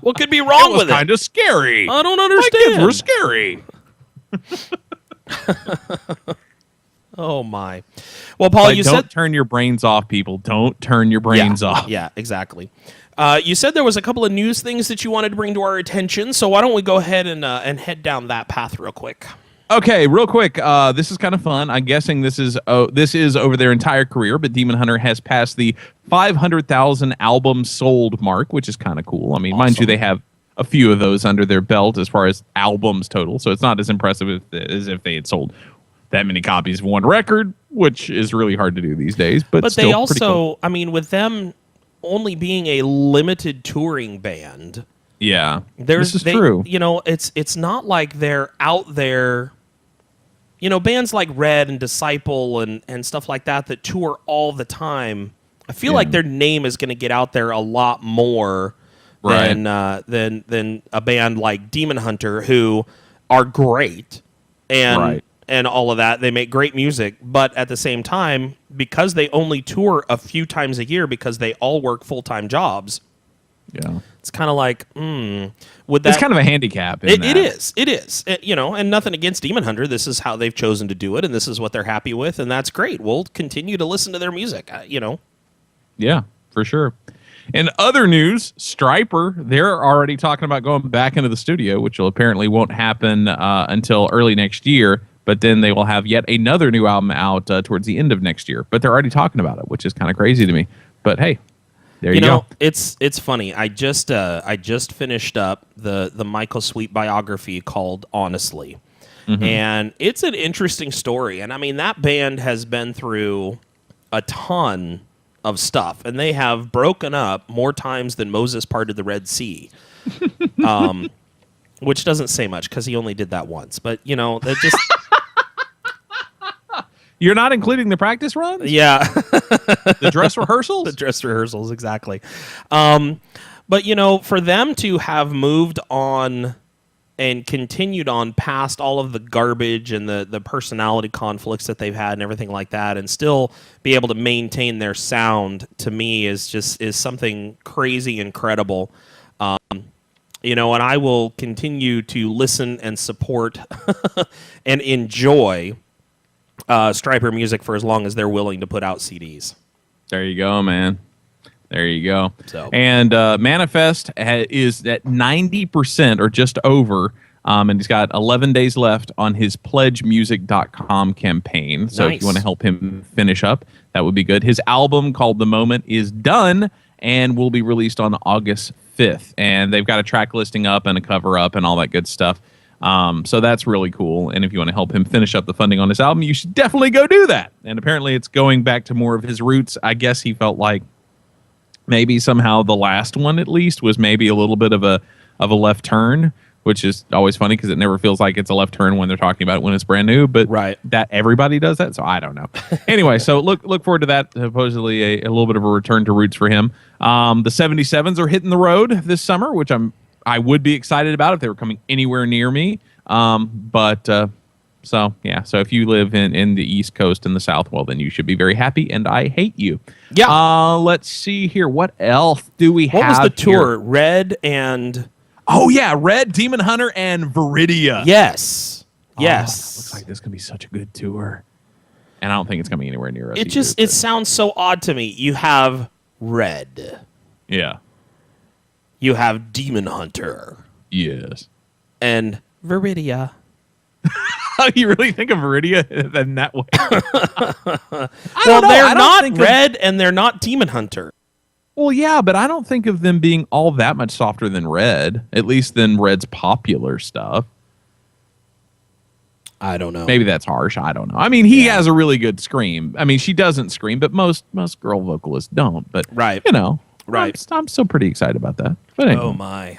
Speaker 2: what could be wrong with it?
Speaker 1: Kind of scary.
Speaker 2: I don't
Speaker 1: My kids
Speaker 2: understand.
Speaker 1: were scary.
Speaker 2: Oh my. Well, Paul,
Speaker 1: Like,
Speaker 2: you
Speaker 1: don't
Speaker 2: said
Speaker 1: turn your brains off, people. Don't turn your brains off.
Speaker 2: Yeah, exactly. You said there was a couple of news things that you wanted to bring to our attention, so why don't we go ahead and head down that path real quick?
Speaker 1: Okay, real quick. This is kind of fun. I'm guessing this is over their entire career, but Demon Hunter has passed the 500,000 albums sold mark, which is kind of cool. I mean, mind you, they have a few of those under their belt as far as albums total, so it's not as impressive as if they had sold that many copies of one record, which is really hard to do these days. But
Speaker 2: they
Speaker 1: still
Speaker 2: also,
Speaker 1: pretty cool.
Speaker 2: I mean, with them only being a limited touring band,
Speaker 1: Yeah,
Speaker 2: this
Speaker 1: is true.
Speaker 2: You know, it's not like they're out there. You know, bands like Red and Disciple and stuff like that tour all the time. I feel like their name is going to get out there a lot more than a band like Demon Hunter, who are great and all of that. They make great music, but at the same time, because they only tour a few times a year because they all work full-time jobs.
Speaker 1: Yeah,
Speaker 2: It's kind of like, would that?
Speaker 1: it's kind of a handicap.
Speaker 2: It is. You know, and nothing against Demon Hunter. This is how they've chosen to do it, and this is what they're happy with, and that's great. We'll continue to listen to their music. You know.
Speaker 1: Yeah, for sure. In other news, Stryper, they're already talking about going back into the studio, which will apparently won't happen until early next year. But then they will have yet another new album out towards the end of next year. But they're already talking about it, which is kind of crazy to me. But hey, there you
Speaker 2: know,
Speaker 1: go.
Speaker 2: it's funny. I just finished up the Michael Sweet biography called Honestly, and it's an interesting story. And I mean, that band has been through a ton of stuff, and they have broken up more times than Moses parted the Red Sea. Which doesn't say much because he only did that once. But you know, that just
Speaker 1: You're not including the practice runs?
Speaker 2: yeah.
Speaker 1: The dress rehearsals?
Speaker 2: The dress rehearsals, exactly. But, you know, for them to have moved on and continued on past all of the garbage and the personality conflicts that they've had and everything like that, and still be able to maintain their sound, to me, is something crazy incredible. You know, and I will continue to listen and support and enjoy Stryper music for as long as they're willing to put out CDs.
Speaker 1: There you go, man. There you go.
Speaker 2: So.
Speaker 1: And Manifest is at 90% or just over, and he's got 11 days left on his pledgemusic.com campaign. So
Speaker 2: Nice.
Speaker 1: if you want to help him finish up, that would be good. His album called The Moment is done and will be released on August 5th. And they've got a track listing up and a cover up and all that good stuff. So that's really cool. And if you want to help him finish up the funding on his album, you should definitely go do that. And apparently it's going back to more of his roots. I guess he felt like maybe somehow the last one at least was maybe a little bit of a left turn, which is always funny because it never feels like it's a left turn when they're talking about it when it's brand new. But
Speaker 2: Right.
Speaker 1: that everybody does that, so I don't know. Anyway, so look forward to that. Supposedly a little bit of a return to roots for him. The 77s are hitting the road this summer, which I would be excited about if they were coming anywhere near me. So if you live in the East Coast and the South, well, then you should be very happy, and I hate you.
Speaker 2: Yeah.
Speaker 1: Let's see here. What else do we have?
Speaker 2: What was the tour?
Speaker 1: here?
Speaker 2: Red and...
Speaker 1: Oh, yeah. Red, Demon Hunter, and Viridia.
Speaker 2: Yes.
Speaker 1: Oh,
Speaker 2: Yes.
Speaker 1: looks like this could be such a good tour. And I don't think it's coming anywhere near us.
Speaker 2: It sounds so odd to me. You have Red.
Speaker 1: Yeah.
Speaker 2: You have Demon Hunter.
Speaker 1: Yes.
Speaker 2: And Viridia.
Speaker 1: You really think of Viridia in that way?
Speaker 2: Well, they're not
Speaker 1: think
Speaker 2: Red and they're not Demon Hunter.
Speaker 1: Well, yeah, but I don't think of them being all that much softer than Red, at least than Red's popular stuff.
Speaker 2: I don't know.
Speaker 1: Maybe that's harsh. I don't know. I mean, he has a really good scream. I mean, she doesn't scream, but most girl vocalists don't. But,
Speaker 2: Right.
Speaker 1: you know,
Speaker 2: Right.
Speaker 1: I'm still pretty excited about that. But anyway.
Speaker 2: Oh, my.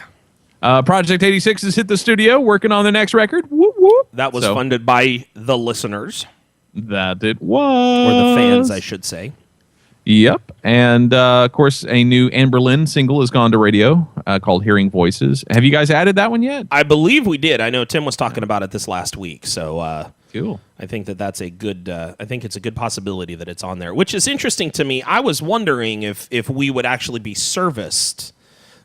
Speaker 1: Project 86 has hit the studio working on the next record. Whoop, whoop.
Speaker 2: That was funded by the listeners,
Speaker 1: That it was.
Speaker 2: or the fans, I should say.
Speaker 1: Yep. And, of course, a new Anberlin single has gone to radio called Hearing Voices. Have you guys added that one yet?
Speaker 2: I believe we did. I know Tim was talking about it this last week, so
Speaker 1: Cool.
Speaker 2: I think that's a good. I think it's a good possibility that it's on there, which is interesting to me. I was wondering if we would actually be serviced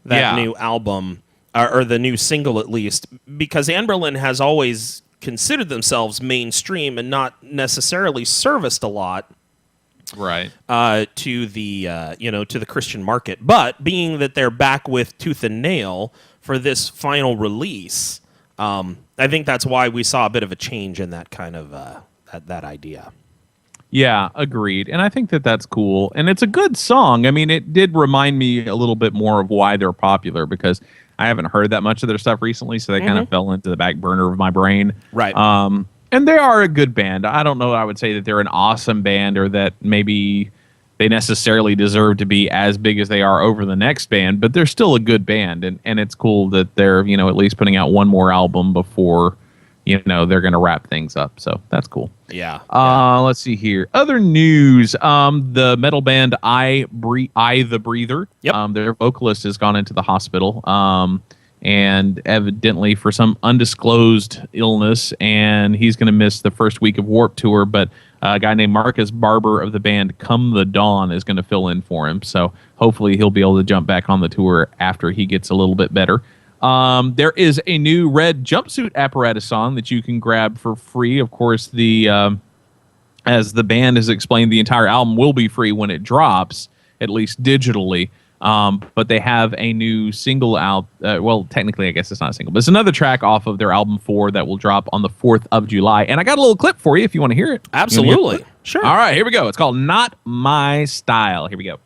Speaker 2: that new album or the new single at least, because Anberlin has always considered themselves mainstream and not necessarily serviced a lot.
Speaker 1: Right.
Speaker 2: To the to the Christian market, but being that they're back with Tooth and Nail for this final release, I think that's why we saw a bit of a change in that kind of that idea.
Speaker 1: Yeah, agreed. And I think that's cool. And it's a good song. I mean, it did remind me a little bit more of why they're popular, because I haven't heard that much of their stuff recently, so they kind of fell into the back burner of my brain.
Speaker 2: Right.
Speaker 1: And they are a good band. I don't know. I would say that they're an awesome band, or that maybe they necessarily deserve to be as big as they are over the next band, but they're still a good band. And it's cool that they're, at least putting out one more album before, they're going to wrap things up. So that's cool.
Speaker 2: Yeah.
Speaker 1: Let's see here. Other news. The metal band I the Breather.
Speaker 2: Yep.
Speaker 1: Their vocalist has gone into the hospital. And evidently for some undisclosed illness, and he's going to miss the first week of Warped Tour, but a guy named Marcus Barber of the band Come the Dawn is going to fill in for him, so hopefully he'll be able to jump back on the tour after he gets a little bit better. There is a new red jumpsuit apparatus song that you can grab for free. Of course, as the band has explained, the entire album will be free when it drops, at least digitally. But they have a new single out. Well, technically, I guess it's not a single, but it's another track off of their album 4 that will drop on the 4th of July. And I got a little clip for you if you want to hear it.
Speaker 2: Absolutely. Sure.
Speaker 1: All right, here we go. It's called Not My Style. Here we go.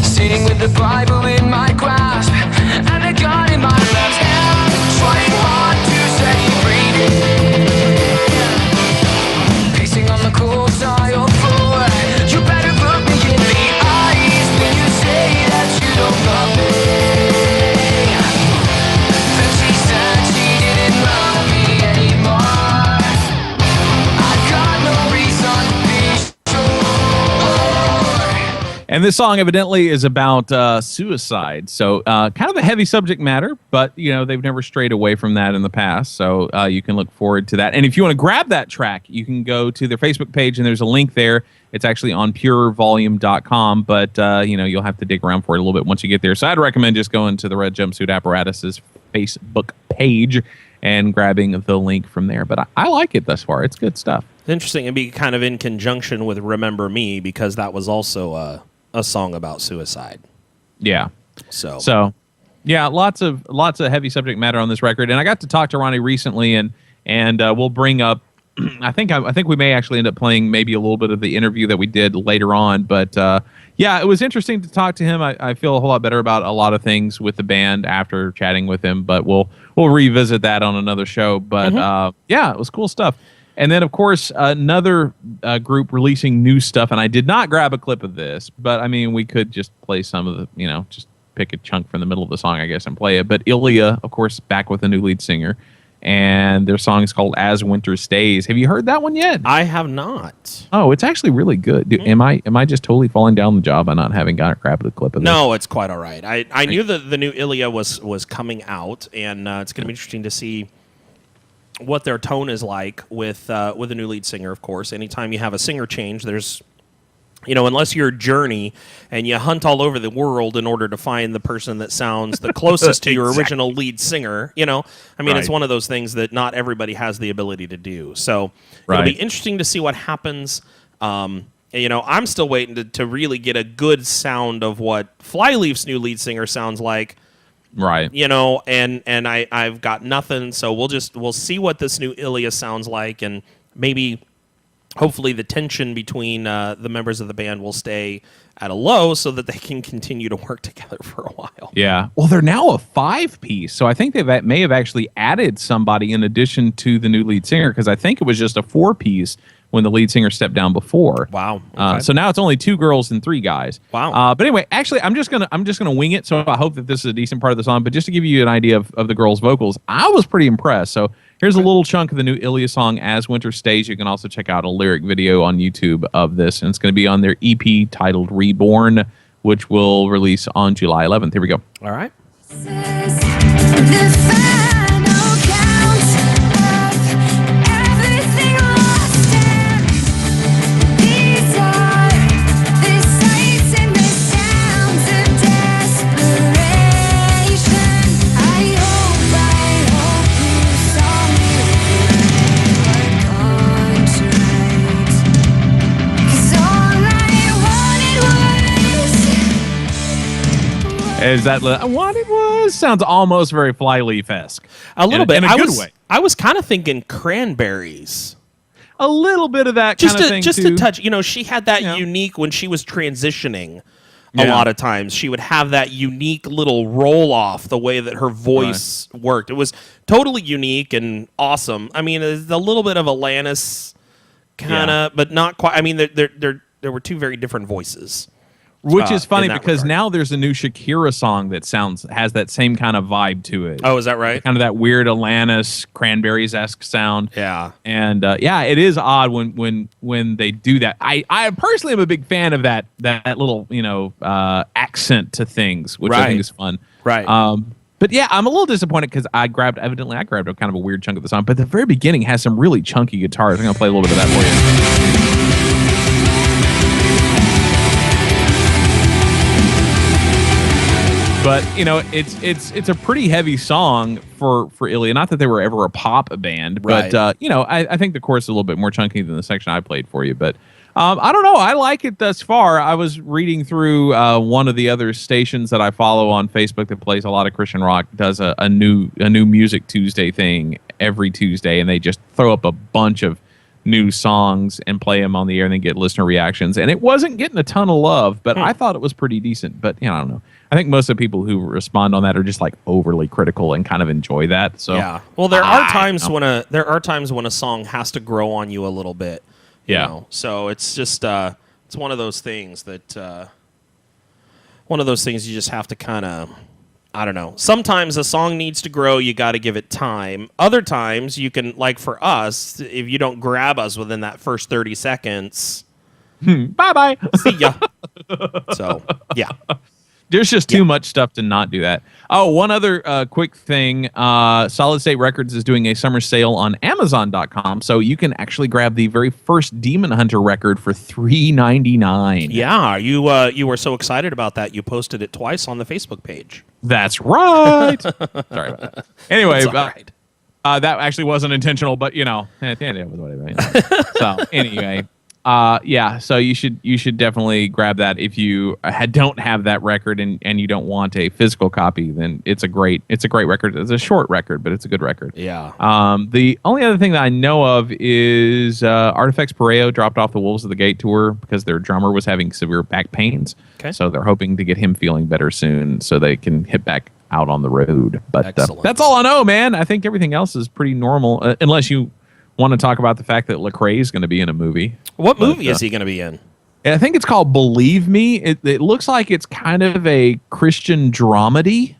Speaker 5: Sitting with the Bible in my grasp and a gun in my left hand, trying hard to say breathing. Pacing on the cold tile floor, you better look me in the eyes when you say that you don't love me. Then she said she didn't love me anymore. I've got no reason to be sure.
Speaker 1: And this song evidently is about suicide. So kind of a heavy subject matter, but, they've never strayed away from that in the past. So you can look forward to that. And if you want to grab that track, you can go to their Facebook page, and there's a link there. It's actually on purevolume.com, but, you'll have to dig around for it a little bit once you get there. So I'd recommend just going to the Red Jumpsuit Apparatus's Facebook page and grabbing the link from there. But I like it thus far. It's good stuff.
Speaker 2: It's interesting. It'd be kind of in conjunction with Remember Me, because that was also a song about suicide.
Speaker 1: Yeah.
Speaker 2: So
Speaker 1: yeah, lots of heavy subject matter on this record. And I got to talk to Ronnie recently, and we'll bring up. I think we may actually end up playing maybe a little bit of the interview that we did later on. But yeah, it was interesting to talk to him. I feel a whole lot better about a lot of things with the band after chatting with him. But we'll revisit that on another show. But yeah, it was cool stuff. And then, of course, another group releasing new stuff. And I did not grab a clip of this, but I mean, we could just play some of the, just pick a chunk from the middle of the song, I guess, and play it. But Ilya, of course, back with a new lead singer. And their song is called As Winter Stays. Have you heard that one yet?
Speaker 2: I have not.
Speaker 1: Oh, it's actually really good. Dude, am I just totally falling down the job by not having grabbed the clip of this?
Speaker 2: No, it's quite all right. I knew that the new Ilya was coming out, and it's going to be interesting to see what their tone is like with a new lead singer. Of course, anytime you have a singer change, there's, unless you're Journey and you hunt all over the world in order to find the person that sounds the closest to your original lead singer, it's one of those things that not everybody has the ability to do. So it'll be interesting to see what happens. I'm still waiting to really get a good sound of what Flyleaf's new lead singer sounds like.
Speaker 1: Right.
Speaker 2: You know, and I've got nothing, so we'll see what this new Ilya sounds like, and maybe hopefully the tension between the members of the band will stay at a low so that they can continue to work together for a while.
Speaker 1: Yeah. Well, they're now a 5-piece, so I think they may have actually added somebody in addition to the new lead singer, because I think it was just a 4-piece when the lead singer stepped down before.
Speaker 2: Wow. Okay.
Speaker 1: So now it's only 2 girls and 3 guys.
Speaker 2: Wow.
Speaker 1: But anyway, actually, I'm just gonna wing it. So I hope that this is a decent part of the song. But just to give you an idea of the girls' vocals, I was pretty impressed. So here's a little chunk of the new Ilya song, "As Winter Stays." You can also check out a lyric video on YouTube of this, and it's going to be on their EP titled "Reborn," which will release on July 11th. Here we go.
Speaker 2: All right.
Speaker 5: The final count of everything lost, and these are the sights and the sounds of desperation. I hope you saw me contrite, 'cause all I wanted was
Speaker 1: Is that what it was? Sounds almost very Flyleaf-esque.
Speaker 2: A little bit.
Speaker 1: In a good way.
Speaker 2: I was kind of thinking Cranberries.
Speaker 1: A little bit of that
Speaker 2: Just
Speaker 1: kind of thing
Speaker 2: just
Speaker 1: too.
Speaker 2: a touch. You know, she had that
Speaker 1: Yeah.
Speaker 2: unique when she was transitioning. A
Speaker 1: Yeah.
Speaker 2: lot of times, she would have that unique little roll off. The way that her voice worked, it was totally unique and awesome. I mean, there's a little bit of Alanis, kind of, but not quite. I mean, there were two very different voices.
Speaker 1: Which is funny
Speaker 2: in that
Speaker 1: because
Speaker 2: regard.
Speaker 1: now there's a new Shakira song that has that same kind of vibe to it.
Speaker 2: Oh, is that right?
Speaker 1: Kind of that weird Alanis Cranberries-esque sound.
Speaker 2: Yeah.
Speaker 1: And yeah, it is odd when they do that. I personally am a big fan of that little accent to things, which I
Speaker 2: Right.
Speaker 1: think is fun.
Speaker 2: Right.
Speaker 1: But yeah, I'm a little disappointed because I grabbed a kind of a weird chunk of the song. But the very beginning has some really chunky guitars. I'm gonna play a little bit of that for you. But it's a pretty heavy song for Ilya. Not that they were ever a pop band, but
Speaker 2: Right.
Speaker 1: I think the chorus is a little bit more chunky than the section I played for you. But I don't know. I like it thus far. I was reading through one of the other stations that I follow on Facebook that plays a lot of Christian rock. Does a new Music Tuesday thing every Tuesday, and they just throw up a bunch of new songs and play them on the air and then get listener reactions. And it wasn't getting a ton of love, but I thought it was pretty decent. But I don't know. I think most of the people who respond on that are just like overly critical and kind of enjoy that. So
Speaker 2: Yeah. Well, there are times when a song has to grow on you a little bit. You
Speaker 1: Yeah.
Speaker 2: know? So it's just it's one of those things that you just have to kind of, I don't know. Sometimes a song needs to grow, you got to give it time. Other times you can, like for us, if you don't grab us within that first 30 seconds,
Speaker 1: bye.
Speaker 2: see ya. So, yeah.
Speaker 1: There's just too much stuff to not do that. Oh, one other quick thing. Solid State Records is doing a summer sale on Amazon.com, so you can actually grab the very first Demon Hunter record for $3.99.
Speaker 2: Yeah, you were so excited about that. You posted it twice on the Facebook page.
Speaker 1: That's right. Sorry about that. Anyway,
Speaker 2: It's all right.
Speaker 1: that actually wasn't intentional, but at the end it was whatever. So anyway, yeah. So you should definitely grab that if you don't have that record and you don't want a physical copy. Then it's a great record. It's a short record, but it's a good record.
Speaker 2: Yeah.
Speaker 1: The only other thing that I know of is Artifacts Pareo dropped off the Wolves of the Gate tour because their drummer was having severe back pains.
Speaker 2: Okay.
Speaker 1: So they're hoping to get him feeling better soon so they can hit back out on the road. But
Speaker 2: Excellent.
Speaker 1: that's all I know, man. I think everything else is pretty normal, unless you want to talk about the fact that Lecrae is going to be in a movie.
Speaker 2: What movie is he going to be in?
Speaker 1: I think it's called Believe Me. It looks like it's kind of a Christian dramedy,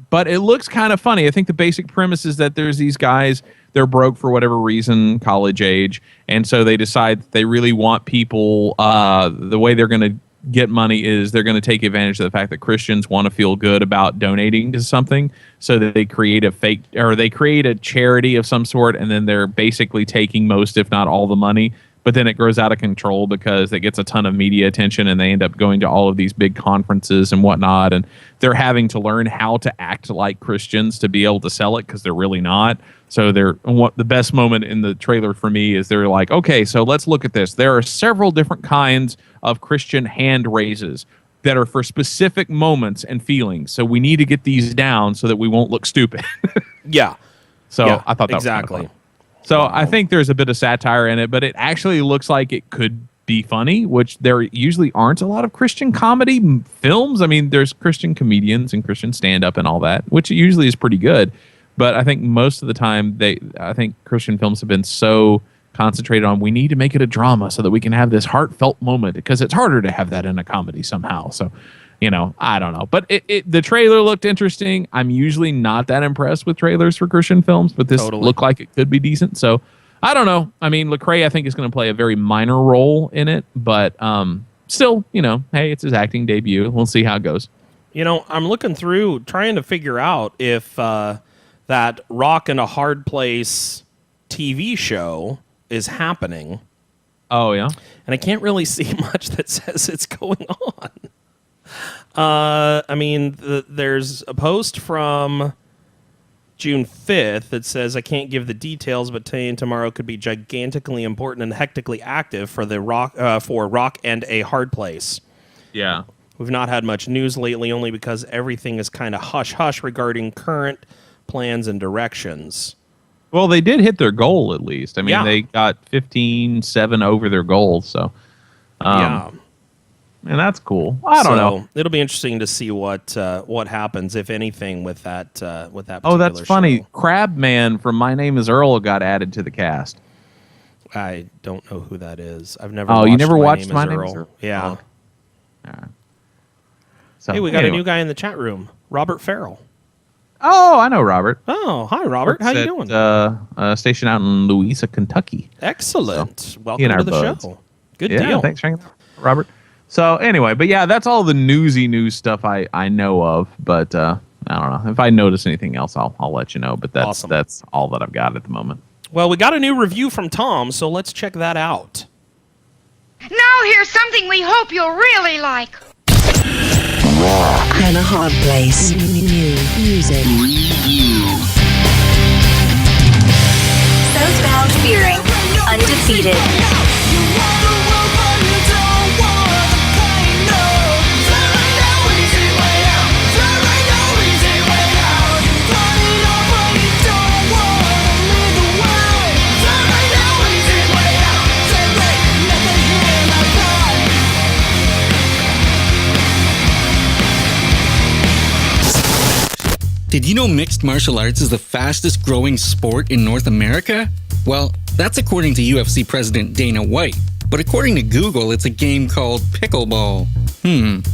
Speaker 1: but it looks kind of funny. I think the basic premise is that there's these guys, they're broke for whatever reason, college age, and so they decide that they really want people, the way they're going to get money is they're going to take advantage of the fact that Christians want to feel good about donating to something, so that they create a charity of some sort, and then they're basically taking most, if not all, the money. But then it grows out of control because it gets a ton of media attention, and they end up going to all of these big conferences and whatnot, and they're having to learn how to act like Christians to be able to sell it because they're really not. So the best moment in the trailer for me is they're like, okay, so let's look at this. There are several different kinds of Christian hand raises. that are for specific moments and feelings. So we need to get these down so that we won't look stupid.
Speaker 2: Yeah.
Speaker 1: So
Speaker 2: Yeah,
Speaker 1: I thought that
Speaker 2: exactly.
Speaker 1: was kind of fun. So I think there's a bit of satire in it, but it actually looks like it could be funny, which there usually aren't a lot of Christian comedy films. I mean, there's Christian comedians and Christian stand-up and all that, which usually is pretty good. But I think most of the time, I think Christian films have been so concentrated on we need to make it a drama so that we can have this heartfelt moment, because it's harder to have that in a comedy somehow. So, I don't know. But the trailer looked interesting. I'm usually not that impressed with trailers for Christian films, but this looked like it could be decent. So I don't know. I mean, Lecrae, I think, is going to play a very minor role in it, but still, hey, it's his acting debut. We'll see how it goes.
Speaker 2: I'm looking through trying to figure out if that Rock and a Hard Place TV show is happening.
Speaker 1: Oh, yeah?
Speaker 2: And I can't really see much that says it's going on. I mean, there's a post from June 5th that says, I can't give the details, but today and tomorrow could be gigantically important and hectically active for Rock and a Hard Place.
Speaker 1: Yeah.
Speaker 2: We've not had much news lately, only because everything is kind of hush-hush regarding current plans and directions.
Speaker 1: Well, they did hit their goal, at least. I mean,
Speaker 2: Yeah.
Speaker 1: they got 15-7 over their goal, so...
Speaker 2: Yeah.
Speaker 1: And that's cool. I don't know.
Speaker 2: It'll be interesting to see what happens, if anything, with that particular
Speaker 1: Oh, that's funny.
Speaker 2: show.
Speaker 1: Crabman from My Name is Earl got added to the cast.
Speaker 2: I don't know who that is. I've never.
Speaker 1: Oh, you never watched
Speaker 2: My
Speaker 1: My
Speaker 2: Name
Speaker 1: Name
Speaker 2: is
Speaker 1: is
Speaker 2: Earl.
Speaker 1: Earl?
Speaker 2: Yeah.
Speaker 1: So,
Speaker 2: Hey, we got
Speaker 1: anyway.
Speaker 2: a new guy in the chat room, Robert Farrell.
Speaker 1: Oh, I know Robert.
Speaker 2: Oh, hi, Robert. How you doing?
Speaker 1: Stationed out in Louisa, Kentucky.
Speaker 2: Excellent.
Speaker 1: he
Speaker 2: Welcome
Speaker 1: and
Speaker 2: to
Speaker 1: our
Speaker 2: the
Speaker 1: buds.
Speaker 2: show. Good
Speaker 1: Yeah,
Speaker 2: deal.
Speaker 1: thanks for hanging out, Robert. So anyway, but yeah, that's all the newsy news stuff I know of. But I don't know if I notice anything else, I'll let you know. But
Speaker 2: Awesome.
Speaker 1: that's all that I've got at the moment.
Speaker 2: Well, we got a new review from Tom, so let's check that out.
Speaker 6: Now here's something we hope you'll really like.
Speaker 7: And a Hard Place. New music.
Speaker 8: Southbound Fearing, undefeated.
Speaker 9: Did you know mixed martial arts is the fastest growing sport in North America? Well, that's according to UFC president Dana White. But according to Google, it's a game called pickleball.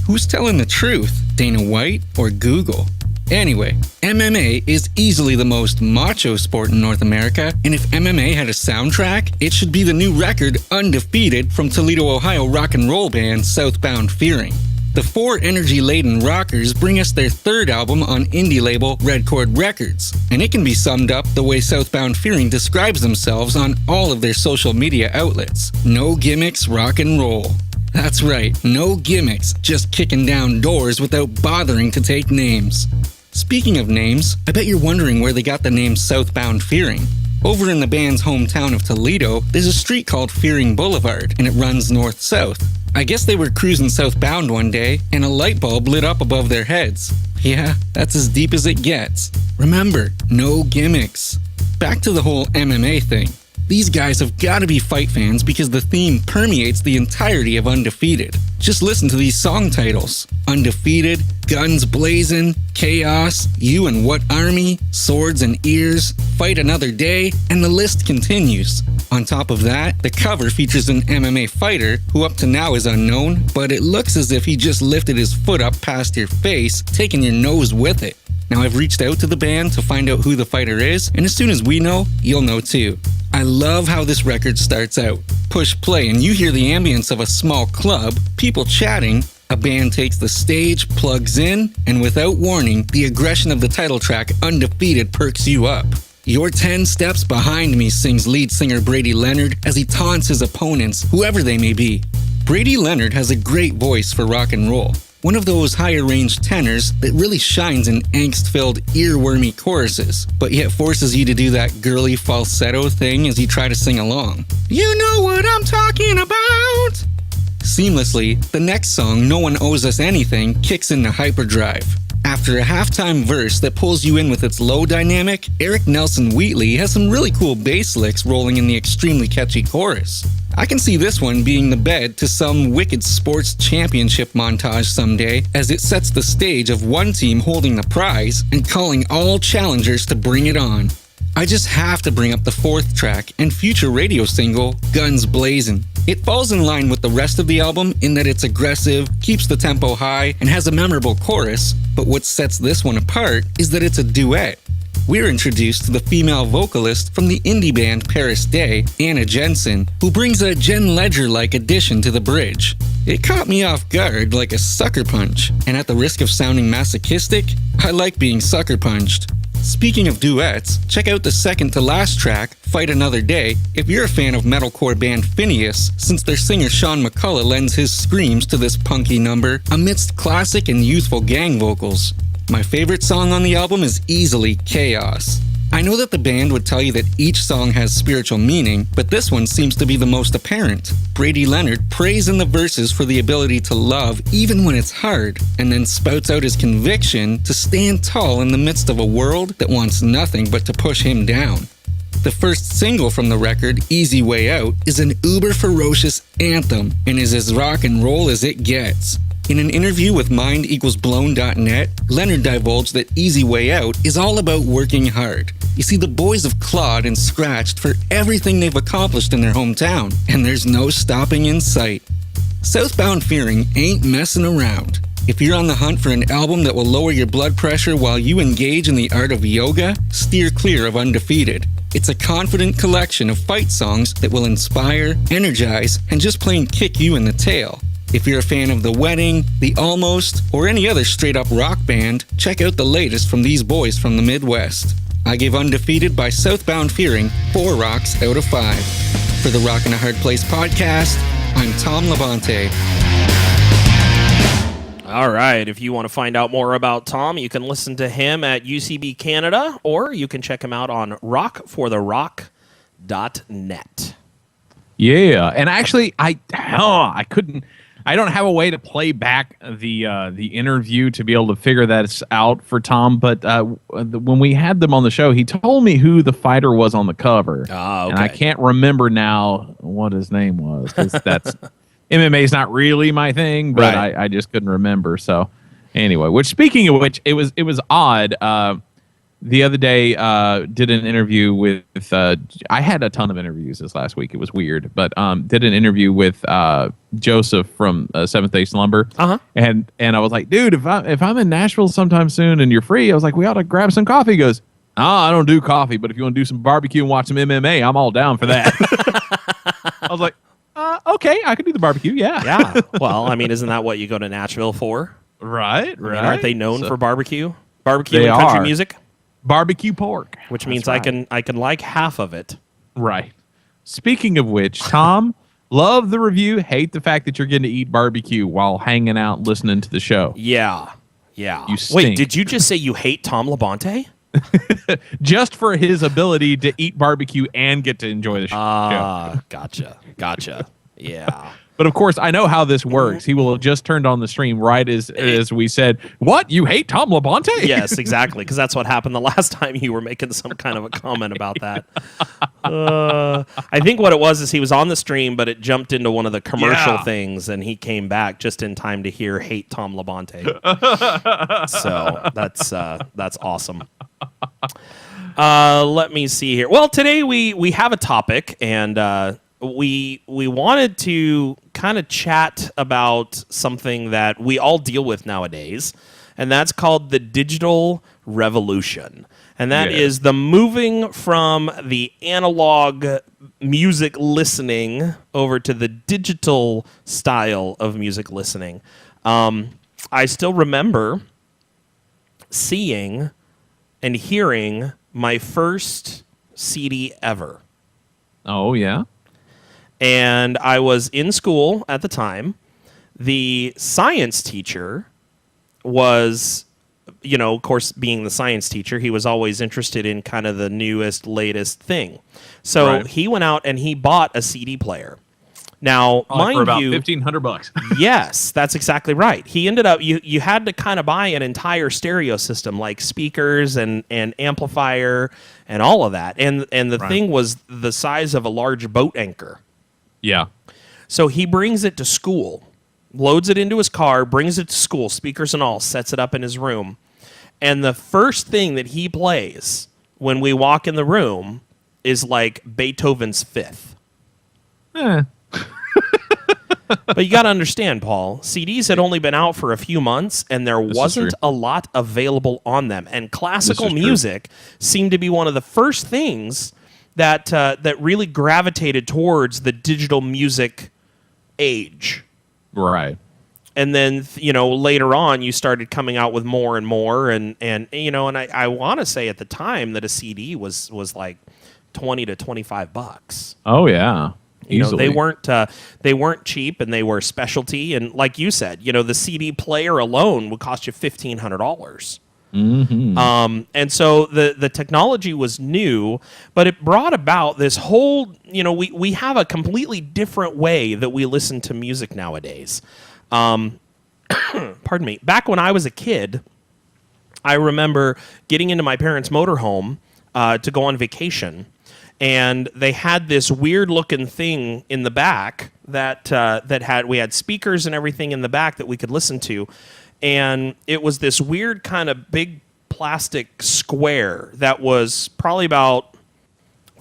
Speaker 9: Who's telling the truth? Dana White or Google? Anyway, MMA is easily the most macho sport in North America, and if MMA had a soundtrack, it should be the new record Undefeated from Toledo, Ohio rock and roll band Southbound Fearing. The four energy-laden rockers bring us their third album on indie label Red Chord Records, and it can be summed up the way Southbound Fearing describes themselves on all of their social media outlets. No gimmicks, rock and roll. That's right, no gimmicks, just kicking down doors without bothering to take names. Speaking of names, I bet you're wondering where they got the name Southbound Fearing. Over in the band's hometown of Toledo, there's a street called Fearing Boulevard, and it runs north-south. I guess they were cruising southbound one day, and a light bulb lit up above their heads. Yeah, that's as deep as it gets. Remember, no gimmicks. Back to the whole MMA thing. These guys have got to be fight fans because the theme permeates the entirety of Undefeated. Just listen to these song titles. Undefeated, Guns Blazing, Chaos, You and What Army, Swords and Ears, Fight Another Day, and the list continues. On top of that, the cover features an MMA fighter who up to now is unknown, but it looks as if he just lifted his foot up past your face, taking your nose with it. Now, I've reached out to the band to find out who the fighter is, and as soon as we know, you'll know too. I love how this record starts out. Push play and you hear the ambience of a small club, people chatting, a band takes the stage, plugs in, and without warning, the aggression of the title track Undefeated perks you up. You're 10 steps behind me, sings lead singer Brady Leonard as he taunts his opponents, whoever they may be. Brady Leonard has a great voice for rock and roll. One of those higher range tenors that really shines in angst-filled, earwormy choruses, but yet forces you to do that girly falsetto thing as you try to sing along. You know what I'm talking about! Seamlessly, the next song, No One Owes Us Anything, kicks into hyperdrive. After a halftime verse that pulls you in with its low dynamic, Eric Nelson Wheatley has some really cool bass licks rolling in the extremely catchy chorus. I can see this one being the bed to some wicked sports championship montage someday, as it sets the stage of one team holding the prize and calling all challengers to bring it on. I just have to bring up the fourth track and future radio single, Guns Blazin'. It falls in line with the rest of the album in that it's aggressive, keeps the tempo high, and has a memorable chorus, but what sets this one apart is that it's a duet. We're introduced to the female vocalist from the indie band Paris Day, Anna Jensen, who brings a Jen Ledger-like addition to the bridge. It caught me off guard like a sucker punch, and at the risk of sounding masochistic, I like being sucker punched. Speaking of duets, check out the second to last track, Fight Another Day, if you're a fan of metalcore band Phineas, since their singer Sean McCullough lends his screams to this punky number amidst classic and youthful gang vocals. My favorite song on the album is easily Chaos. I know that the band would tell you that each song has spiritual meaning, but this one seems to be the most apparent. Brady Leonard prays in the verses for the ability to love even when it's hard, and then spouts out his conviction to stand tall in the midst of a world that wants nothing but to push him down. The first single from the record, Easy Way Out, is an uber ferocious anthem and is as rock and roll as it gets. In an interview with MindEqualsBlown.net, Leonard divulged that Easy Way Out is all about working hard. You see, the boys have clawed and scratched for everything they've accomplished in their hometown, and there's no stopping in sight. Southbound Fearing ain't messing around. If you're on the hunt for an album that will lower your blood pressure while you engage in the art of yoga, steer clear of Undefeated. It's a confident collection of fight songs that will inspire, energize, and just plain kick you in the tail. If you're a fan of The Wedding, The Almost, or any other straight-up rock band, check out the latest from these boys from the Midwest. I give Undefeated by Southbound Fearing 4 rocks out of 5. For the Rock in a Hard Place podcast, I'm Tom Labonte.
Speaker 2: All right. If you want to find out more about Tom, you can listen to him at UCB Canada, or you can check him out on rockfortherock.net.
Speaker 1: Yeah, and actually, I don't have a way to play back the interview to be able to figure that out for Tom. But when we had them on the show, he told me who the fighter was on the cover,
Speaker 2: okay.
Speaker 1: And I can't remember now what his name was, because that's MMA is not really my thing, but
Speaker 2: right.
Speaker 1: I just couldn't remember. So anyway, speaking of which, it was odd. The other day, did an interview with. I had a ton of interviews this last week. It was weird, but did an interview with Joseph from Seventh Day Slumber. And I was like, dude, if I'm in Nashville sometime soon and you're free, I was like, we ought to grab some coffee. He goes, I don't do coffee, but if you want to do some barbecue and watch some MMA, I'm all down for that. I was like, okay, I can do the barbecue. Yeah.
Speaker 2: Yeah. Well, I mean, isn't that what you go to Nashville for?
Speaker 1: Right.
Speaker 2: I mean, aren't they known for barbecue? Barbecue and country music?
Speaker 1: Barbecue pork,
Speaker 2: which means I can like half of it.
Speaker 1: Right. Speaking of which, Tom, love the review. Hate the fact that you're getting to eat barbecue while hanging out and listening to the show.
Speaker 2: Yeah.
Speaker 1: You stink.
Speaker 2: Wait, did you just say you hate Tom Labonte?
Speaker 1: Just for his ability to eat barbecue and get to enjoy the show.
Speaker 2: Gotcha. Yeah.
Speaker 1: But of course, I know how this works. He will have just turned on the stream right as we said, what? You hate Tom Labonte?
Speaker 2: Yes, exactly. Because that's what happened the last time you were making some kind of a comment about that. I think what it was is he was on the stream, but it jumped into one of the commercial things, and he came back just in time to hear hate Tom Labonte. So that's awesome. Let me see here. Well, today we have a topic, and we wanted to kind of chat about something that we all deal with nowadays, and that's called the digital revolution. And that is the moving from the analog music listening over to the digital style of music listening. I still remember seeing and hearing my first CD ever.
Speaker 1: Oh, yeah?
Speaker 2: And I was in school at the time. The science teacher was, of course, being the science teacher, he was always interested in kind of the newest, latest thing. So he went out and he bought a CD player. Now,
Speaker 1: Probably
Speaker 2: mind
Speaker 1: for about
Speaker 2: you,
Speaker 1: $1,500.
Speaker 2: yes, that's exactly right. He ended up you had to kind of buy an entire stereo system, like speakers and amplifier and all of that. And the thing was the size of a large boat anchor.
Speaker 1: Yeah.
Speaker 2: So he brings it to school, loads it into his car, brings it to school, speakers and all, sets it up in his room. And the first thing that he plays when we walk in the room is like Beethoven's Fifth. But you got to understand, Paul, CDs had only been out for a few months, and there wasn't a lot available on them. And classical music seemed to be one of the first things that that really gravitated towards the digital music age.
Speaker 1: Right.
Speaker 2: And then, later on, you started coming out with more and more. And I want to say at the time that a CD was like $20 to $25.
Speaker 1: Oh, yeah.
Speaker 2: They weren't cheap, and they were specialty. And like you said, the CD player alone would cost you $1,500.
Speaker 1: Mm-hmm.
Speaker 2: And so the technology was new, but it brought about this whole, we have a completely different way that we listen to music nowadays. Pardon me. Back when I was a kid, I remember getting into my parents' motorhome to go on vacation. And they had this weird looking thing in the back that we had speakers and everything in the back that we could listen to. And it was this weird kind of big plastic square that was probably about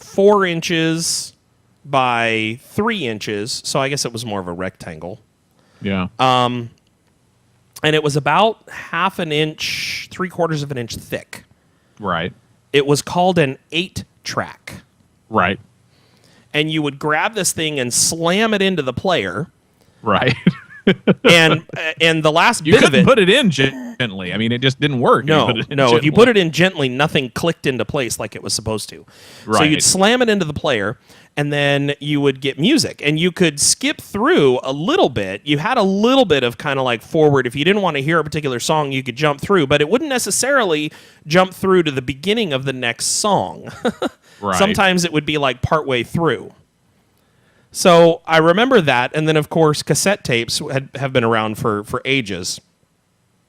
Speaker 2: 4 inches by 3 inches. So I guess it was more of a rectangle.
Speaker 1: Yeah.
Speaker 2: And it was about 1/2 an inch, 3/4 of an inch thick.
Speaker 1: Right.
Speaker 2: It was called an 8-track.
Speaker 1: Right.
Speaker 2: And you would grab this thing and slam it into the player.
Speaker 1: Right.
Speaker 2: and the last
Speaker 1: you
Speaker 2: bit of
Speaker 1: couldn't
Speaker 2: it,
Speaker 1: put it in gently. I mean, it just didn't work.
Speaker 2: No. If you put it in gently, nothing clicked into place like it was supposed to.
Speaker 1: Right.
Speaker 2: So you'd slam it into the player, and then you would get music. And you could skip through a little bit. You had a little bit of kind of like forward. If you didn't want to hear a particular song, you could jump through, but it wouldn't necessarily jump through to the beginning of the next song.
Speaker 1: Right.
Speaker 2: Sometimes it would be like partway through. So I remember that, and then of course cassette tapes have been around for ages.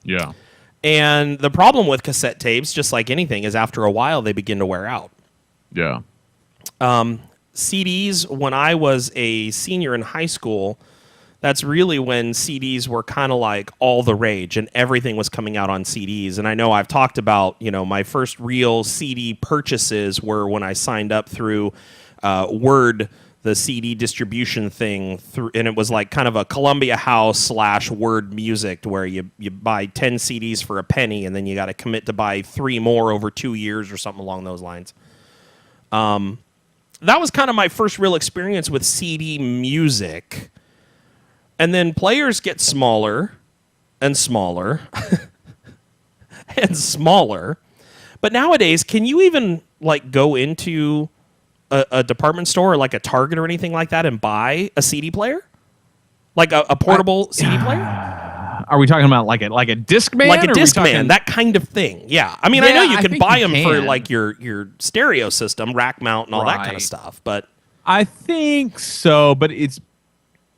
Speaker 1: Yeah.
Speaker 2: And the problem with cassette tapes, just like anything, is after a while they begin to wear out.
Speaker 1: Yeah.
Speaker 2: CDs, when I was a senior in high school, that's really when CDs were kind of like all the rage and everything was coming out on CDs. And I know I've talked about, my first real CD purchases were when I signed up through Word, the CD distribution thing, and it was like kind of a Columbia House / Word Music, where you buy 10 CDs for a penny, and then you got to commit to buy 3 more over 2 years or something along those lines. That was kind of my first real experience with CD music. And then players get smaller and smaller and smaller. But nowadays, can you even like go into a department store or like a Target or anything like that and buy a CD player? Like a portable CD player?
Speaker 1: Are we talking about like a Discman?
Speaker 2: Like a Discman, that kind of thing. Yeah. I mean, I know you can buy them for like your stereo system, rack mount and all that kind of stuff, but
Speaker 1: I think so, but it's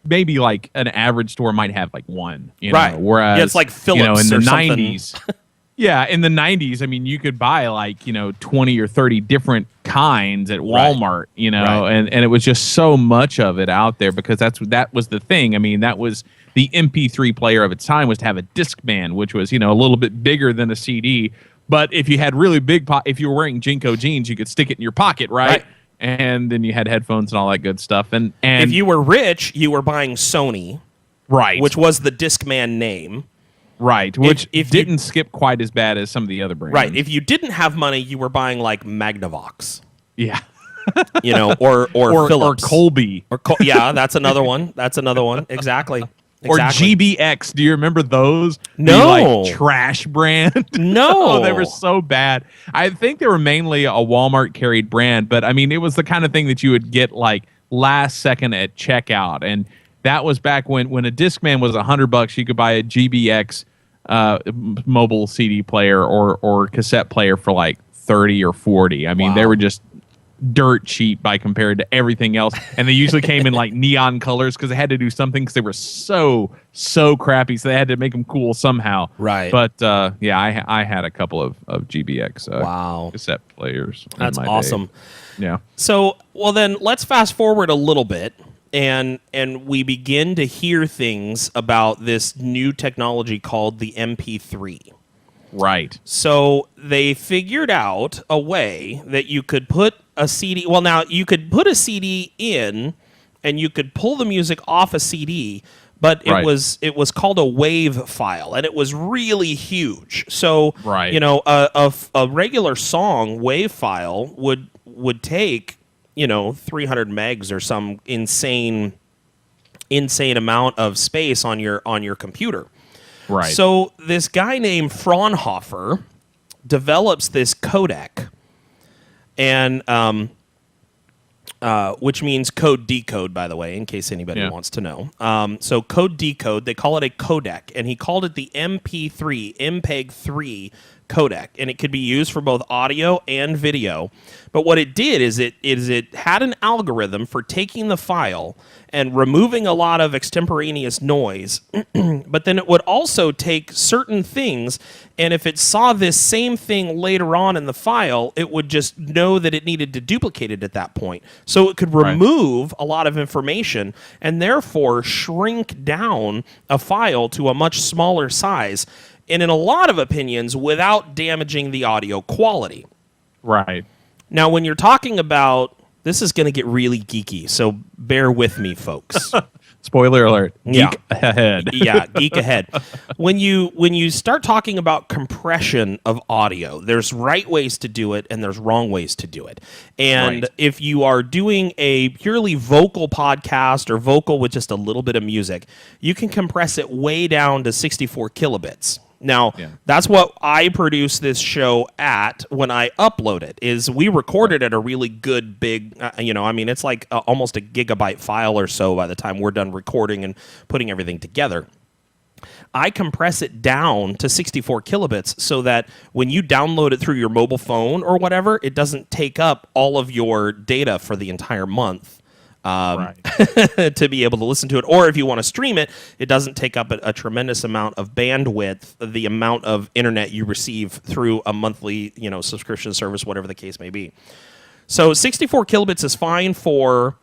Speaker 1: maybe like an average store might have like one,
Speaker 2: right?
Speaker 1: Whereas
Speaker 2: it's like Philips
Speaker 1: in the
Speaker 2: or
Speaker 1: 90s. Yeah, in the 90s, I mean, you could buy like, 20 or 30 different kinds at Walmart, and it was just so much of it out there because that was the thing. I mean, that was the MP3 player of its time, was to have a Discman, which was, a little bit bigger than a CD. But if you had really big, if you were wearing Jinko jeans, you could stick it in your pocket, right? And then you had headphones and all that good stuff. And
Speaker 2: if you were rich, you were buying Sony,
Speaker 1: right? Which
Speaker 2: was the Discman name.
Speaker 1: Right, which if didn't skip quite as bad as some of the other brands.
Speaker 2: Right, if you didn't have money, you were buying like Magnavox.
Speaker 1: Yeah.
Speaker 2: Or Philips.
Speaker 1: Or Colby.
Speaker 2: Yeah, that's another one. Exactly.
Speaker 1: Or GBX. Do you remember those?
Speaker 2: No.
Speaker 1: The, like, trash brand?
Speaker 2: No.
Speaker 1: Oh, they were so bad. I think they were mainly a Walmart carried brand, but I mean, it was the kind of thing that you would get like last second at checkout. And that was back when a Discman was $100. You could buy a GBX mobile CD player or cassette player for like 30 or 40. I mean, they were just dirt cheap by compared to everything else. And they usually came in like neon colors because they had to do something because they were so crappy. So they had to make them cool somehow.
Speaker 2: Right.
Speaker 1: But yeah, I had a couple of GBX
Speaker 2: Wow.
Speaker 1: cassette players. in
Speaker 2: That's
Speaker 1: my day.
Speaker 2: awesome.
Speaker 1: Yeah.
Speaker 2: So, well, then let's fast forward a little bit, and we begin to hear things about this new technology called the MP3.
Speaker 1: Right.
Speaker 2: So they figured out a way that you could put a CD. Well, now you could put a CD in, and you could pull the music off a CD, but it
Speaker 1: Right.
Speaker 2: was called a WAV file, and it was really huge. So,
Speaker 1: Right.
Speaker 2: you know, a regular song WAV file would take 300 megs or some insane amount of space on your computer.
Speaker 1: Right.
Speaker 2: So this guy named Fraunhofer develops this codec, and which means code decode, by the way, in case anybody wants to know. So code decode, they call it a codec, and he called it the MP3, MPEG-3 codec, and it could be used for both audio and video. But what it did is it had an algorithm for taking the file and removing a lot of extemporaneous noise, but then it would also take certain things, and if it saw this same thing later on in the file, it would just know that it needed to duplicate it at that point. So it could remove a lot of information and therefore shrink down a file to a much smaller size, and in a lot of opinions, without damaging the audio quality.
Speaker 1: Right.
Speaker 2: Now, when you're talking about, this is going to get really geeky, so bear with me, folks.
Speaker 1: Spoiler alert.
Speaker 2: Yeah.
Speaker 1: Geek ahead.
Speaker 2: Yeah, geek ahead. When you start talking about compression of audio, there's right ways to do it and there's wrong ways to do it. And
Speaker 1: Right.
Speaker 2: if you are doing a purely vocal podcast or vocal with just a little bit of music, you can compress it way down to 64 kilobits. Now, that's what I produce this show at when I upload it, is we record it at a really good big, it's like almost a gigabyte file or so by the time we're done recording and putting everything together. I compress it down to 64 kilobits so that when you download it through your mobile phone or whatever, it doesn't take up all of your data for the entire month. To be able to listen to it, or if you want to stream it, it doesn't take up a tremendous amount of bandwidth, the amount of internet you receive through a monthly, subscription service, whatever the case may be. So 64 kilobits is fine for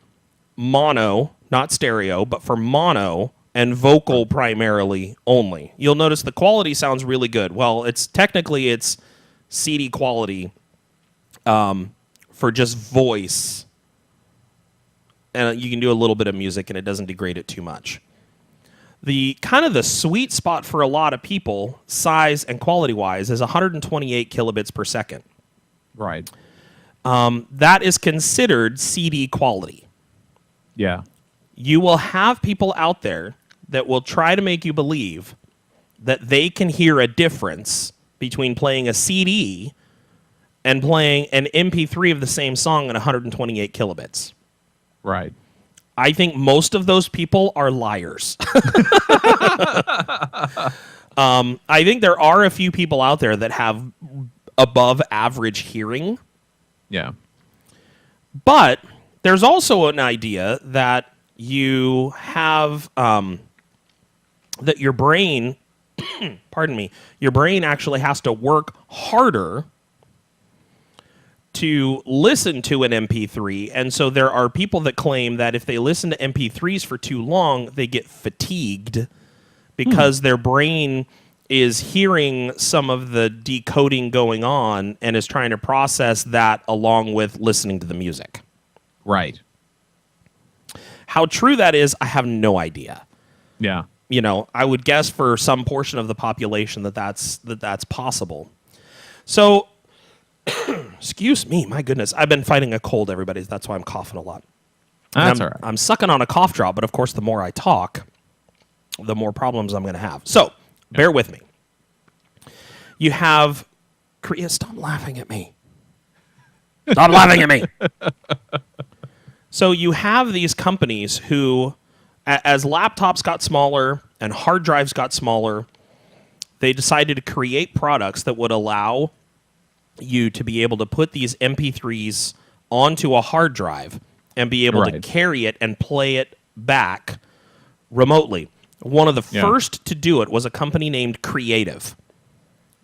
Speaker 2: mono, not stereo, but for mono and vocal primarily only. You'll notice the quality sounds really good. Well, it's CD quality for just voice. And you can do a little bit of music, and it doesn't degrade it too much. The kind of the sweet spot for a lot of people, size and quality-wise, is 128 kilobits per second.
Speaker 1: Right.
Speaker 2: That is considered CD quality.
Speaker 1: Yeah.
Speaker 2: You will have people out there that will try to make you believe that they can hear a difference between playing a CD and playing an MP3 of the same song at 128 kilobits.
Speaker 1: Right.
Speaker 2: I think most of those people are liars. I think there are a few people out there that have above average hearing.
Speaker 1: Yeah.
Speaker 2: But there's also an idea that you have, that your brain, pardon me, your brain actually has to work harder to listen to an MP3, and so there are people that claim that if they listen to MP3s for too long, they get fatigued because their brain is hearing some of the decoding going on and is trying to process that along with listening to the music.
Speaker 1: Right.
Speaker 2: How true that is, I have no idea.
Speaker 1: Yeah.
Speaker 2: I would guess for some portion of the population that's possible. So, excuse me, my goodness. I've been fighting a cold, everybody. That's why I'm coughing a lot.
Speaker 1: That's all right.
Speaker 2: I'm sucking on a cough drop, but of course, the more I talk, the more problems I'm going to have. So, bear with me. You have... Stop laughing at me. Stop laughing at me. So, you have these companies who, as laptops got smaller and hard drives got smaller, they decided to create products that would allow you to be able to put these MP3s onto a hard drive and be able to
Speaker 1: Right.
Speaker 2: carry it and play it back remotely. One of the
Speaker 1: Yeah.
Speaker 2: first to do it was a company named Creative.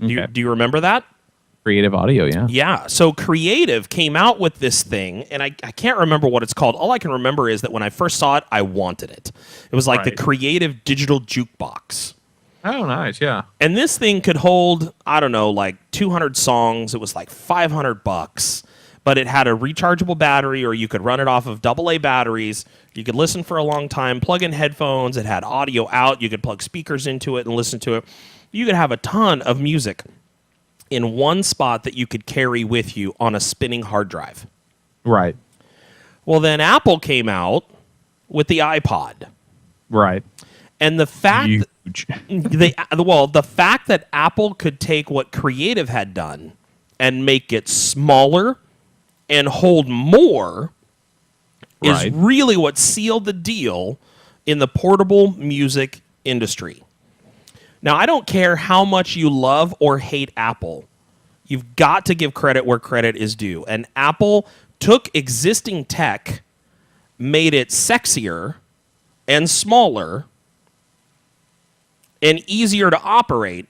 Speaker 1: Okay.
Speaker 2: Do you remember that?
Speaker 1: Creative Audio, yeah.
Speaker 2: Yeah. So Creative came out with this thing, and I can't remember what it's called. All I can remember is that when I first saw it, I wanted it. It was like the
Speaker 1: Right.
Speaker 2: Creative Digital Jukebox.
Speaker 1: Oh, nice, yeah.
Speaker 2: And this thing could hold, I don't know, like 200 songs. It was like $500, but it had a rechargeable battery, or you could run it off of AA batteries. You could listen for a long time, plug in headphones. It had audio out. You could plug speakers into it and listen to it. You could have a ton of music in one spot that you could carry with you on a spinning hard drive.
Speaker 1: Right,
Speaker 2: Well, then Apple came out with the iPod.
Speaker 1: right.
Speaker 2: And the fact
Speaker 1: Huge.
Speaker 2: the fact that Apple could take what Creative had done and make it smaller and hold more
Speaker 1: Right.
Speaker 2: is really what sealed the deal in the portable music industry. Now, I don't care how much you love or hate Apple. You've got to give credit where credit is due. And Apple took existing tech, made it sexier and smaller and easier to operate.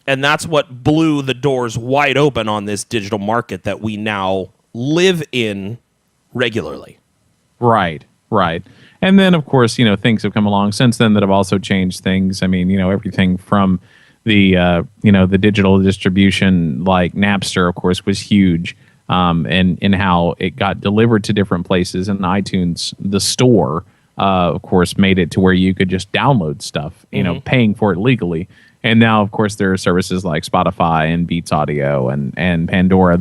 Speaker 2: And that's what blew the doors wide open on this digital market that we now live in regularly.
Speaker 1: Right, right. And then, of course, things have come along since then that have also changed things. I mean, everything from the digital distribution, like Napster, of course, was huge, and how it got delivered to different places. And iTunes, the store, of course, made it to where you could just download stuff, paying for it legally. And now, of course, there are services like Spotify and Beats Audio and Pandora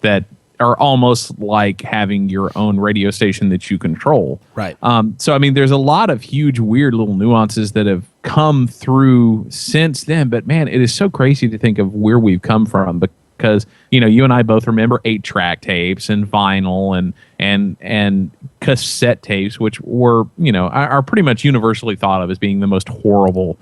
Speaker 1: that are almost like having your own radio station that you control.
Speaker 2: Right.
Speaker 1: So, I mean, there's a lot of huge, weird little nuances that have come through since then. But, man, it is so crazy to think of where we've come from because, you and I both remember 8-track tapes and vinyl and cassette tapes, which were, are pretty much universally thought of as being the most horrible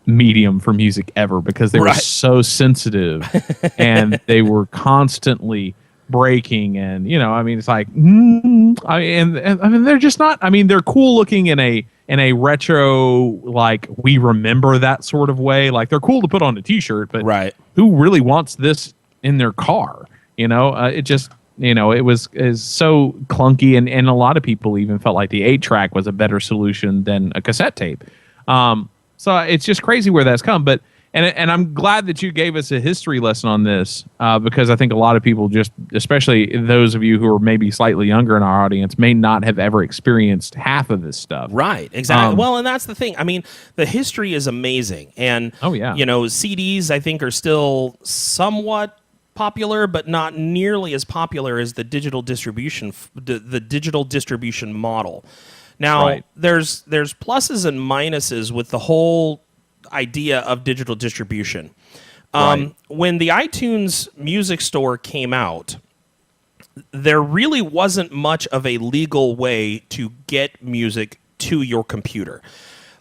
Speaker 1: medium for music ever because they were so sensitive and they were constantly breaking, and it's like they're just not. I mean, they're cool looking in a retro, like, we remember that sort of way. Like, they're cool to put on a t-shirt, but who really wants this in their car? It just is so clunky, and a lot of people even felt like the 8-track was a better solution than a cassette tape. So it's just crazy where that's come, but. And I'm glad that you gave us a history lesson on this because I think a lot of people, just especially those of you who are maybe slightly younger in our audience, may not have ever experienced half of this stuff.
Speaker 2: Right, exactly. Well, and that's the thing. I mean, the history is amazing. And, CDs, I think, are still somewhat popular, but not nearly as popular as the digital distribution, the digital distribution model. Now, there's pluses and minuses with the whole idea of digital distribution. When the iTunes Music Store came out, there really wasn't much of a legal way to get music to your computer.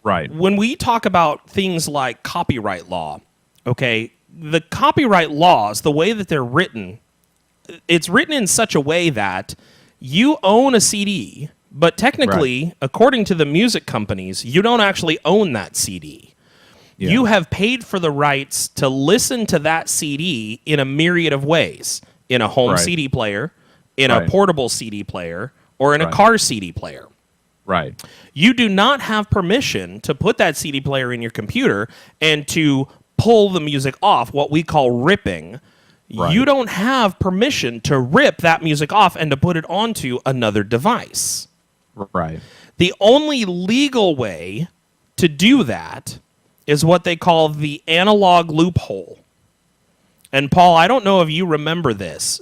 Speaker 1: Right.
Speaker 2: When we talk about things like copyright law, okay, the copyright laws, the way that they're written, it's written in such a way that you own a CD, but technically, according to the music companies, you don't actually own that CD. Yeah. You have paid for the rights to listen to that CD in a myriad of ways. In a home CD player, in a portable CD player, or in a car CD player.
Speaker 1: Right.
Speaker 2: You do not have permission to put that CD player in your computer and to pull the music off, what we call ripping. You don't have permission to rip that music off and to put it onto another device.
Speaker 1: Right.
Speaker 2: The only legal way to do that is what they call the analog loophole. And Paul, I don't know if you remember this.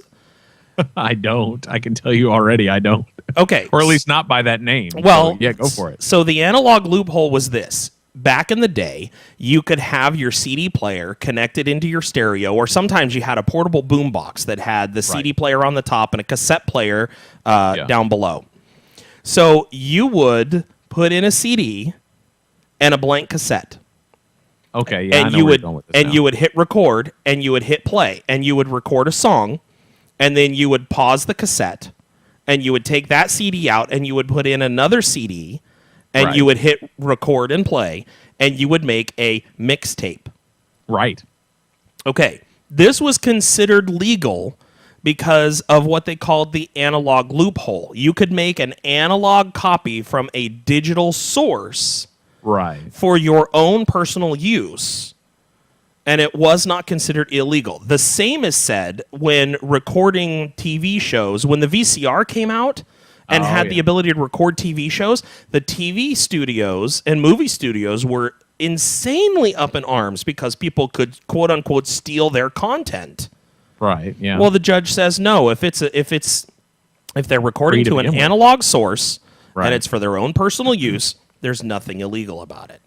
Speaker 1: I don't. I can tell you already I don't.
Speaker 2: Okay.
Speaker 1: Or at least not by that name.
Speaker 2: Well,
Speaker 1: so, yeah, go for it.
Speaker 2: So the analog loophole was this. Back in the day, you could have your CD player connected into your stereo, or sometimes you had a portable boombox that had the CD player on the top and a cassette player down below. So you would put in a CD and a blank cassette.
Speaker 1: Okay, yeah,
Speaker 2: and
Speaker 1: I know
Speaker 2: you
Speaker 1: where
Speaker 2: would
Speaker 1: you're going with this now.
Speaker 2: you would hit record and you would hit play and you would record a song and then you would pause the cassette, and you would take that CD out, and you would put in another CD, and
Speaker 1: Right.
Speaker 2: you would hit record and play, and you would make a mixtape.
Speaker 1: Right.
Speaker 2: Okay, this was considered legal because of what they called the analog loophole. You could make an analog copy from a digital source
Speaker 1: Right.
Speaker 2: for your own personal use, and it was not considered illegal. The same is said when recording TV shows. When the VCR came out and
Speaker 1: Oh,
Speaker 2: had the
Speaker 1: yeah.
Speaker 2: ability to record TV shows, the TV studios and movie studios were insanely up in arms because people could quote unquote steal their content.
Speaker 1: Right. Yeah.
Speaker 2: Well, the judge says no. If they're recording
Speaker 1: Free to
Speaker 2: to an
Speaker 1: begin with.
Speaker 2: analog source
Speaker 1: Right.
Speaker 2: and it's for their own personal use, there's nothing illegal about it.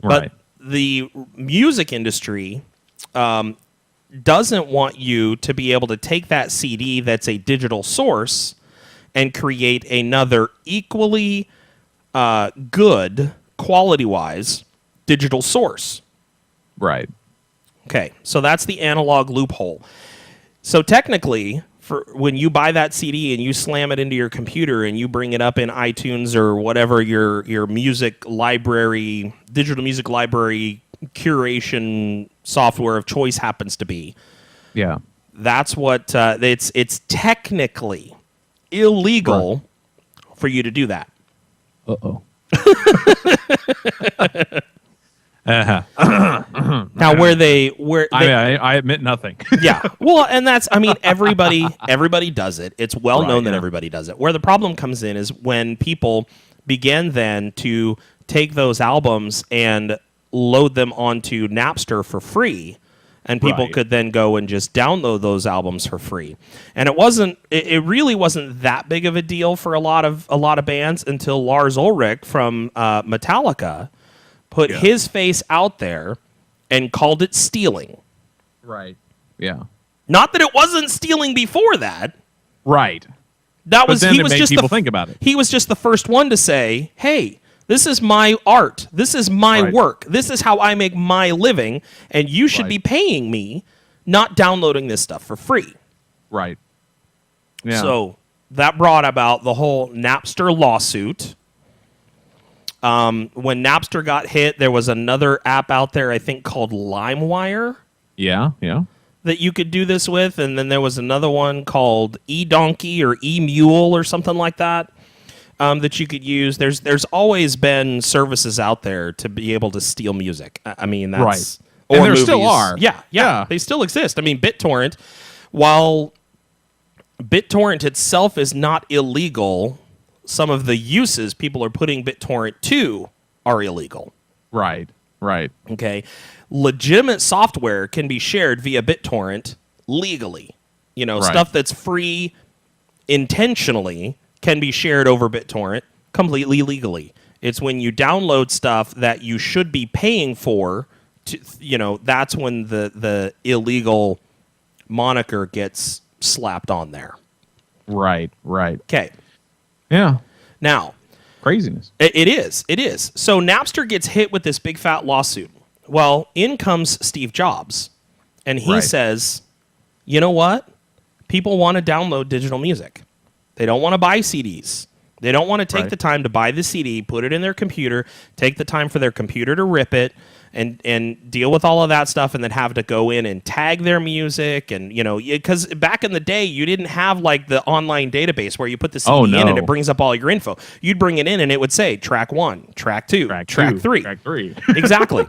Speaker 1: Right.
Speaker 2: But the music industry doesn't want you to be able to take that CD that's a digital source and create another equally good, quality-wise, digital source.
Speaker 1: Right.
Speaker 2: Okay, so that's the analog loophole. So technically, for when you buy that CD and you slam it into your computer and you bring it up in iTunes or whatever your music library, digital music library curation software of choice happens to be,
Speaker 1: Yeah.
Speaker 2: that's what it's technically illegal for you to do that.
Speaker 1: Uh-oh.
Speaker 2: Now, where they
Speaker 1: I admit nothing.
Speaker 2: yeah. Well, and that's, I mean, everybody does it. It's well known that
Speaker 1: yeah.
Speaker 2: everybody does it. Where the problem comes in is when people begin then to take those albums and load them onto Napster for free, and people
Speaker 1: Right.
Speaker 2: could then go and just download those albums for free. And it really wasn't that big of a deal for a lot of bands until Lars Ulrich from Metallica put his face out there and called it stealing.
Speaker 1: Right. Yeah.
Speaker 2: Not that it wasn't stealing before that.
Speaker 1: Right.
Speaker 2: That
Speaker 1: But
Speaker 2: was
Speaker 1: then
Speaker 2: he
Speaker 1: it
Speaker 2: was
Speaker 1: made
Speaker 2: just
Speaker 1: people think about it.
Speaker 2: He was just the first one to say, "Hey, this is my art. This is my
Speaker 1: Right.
Speaker 2: work. This is how I make my living, and you should
Speaker 1: Right.
Speaker 2: be paying me, not downloading this stuff for free."
Speaker 1: Right. Yeah.
Speaker 2: So that brought about the whole Napster lawsuit. When Napster got hit, there was another app out there, I think, called LimeWire
Speaker 1: yeah. Yeah.
Speaker 2: that you could do this with, and then there was another one called eDonkey or eMule or something like that that you could use. There's always been services out there to be able to steal music. I mean, that's
Speaker 1: Right.
Speaker 2: or
Speaker 1: And there
Speaker 2: movies.
Speaker 1: still are.
Speaker 2: Yeah,
Speaker 1: Yeah.
Speaker 2: they still exist. I mean, BitTorrent, while BitTorrent itself is not illegal, some of the uses people are putting BitTorrent to are illegal.
Speaker 1: Right. Right.
Speaker 2: Okay, legitimate software can be shared via BitTorrent legally. You know,
Speaker 1: Right.
Speaker 2: stuff that's free intentionally can be shared over BitTorrent completely legally. It's when you download stuff that you should be paying for, that's when the illegal moniker gets slapped on there.
Speaker 1: Right. Right.
Speaker 2: Okay,
Speaker 1: Yeah.
Speaker 2: now
Speaker 1: Craziness.
Speaker 2: It is. So Napster gets hit with this big fat lawsuit. Well, in comes Steve Jobs, and he
Speaker 1: Right.
Speaker 2: says, you know what? People want to download digital music. They don't want to buy CDs. They don't want to take
Speaker 1: Right.
Speaker 2: the time to buy the CD, put it in their computer, take the time for their computer to rip it, and deal with all of that stuff, and then have to go in and tag their music. And, because back in the day, you didn't have like the online database where you put the CD
Speaker 1: Oh,
Speaker 2: in and
Speaker 1: no.
Speaker 2: it brings up all your info. You'd bring it in and it would say track 1, track 2, track
Speaker 1: two,
Speaker 2: 3.
Speaker 1: Track 3.
Speaker 2: Exactly.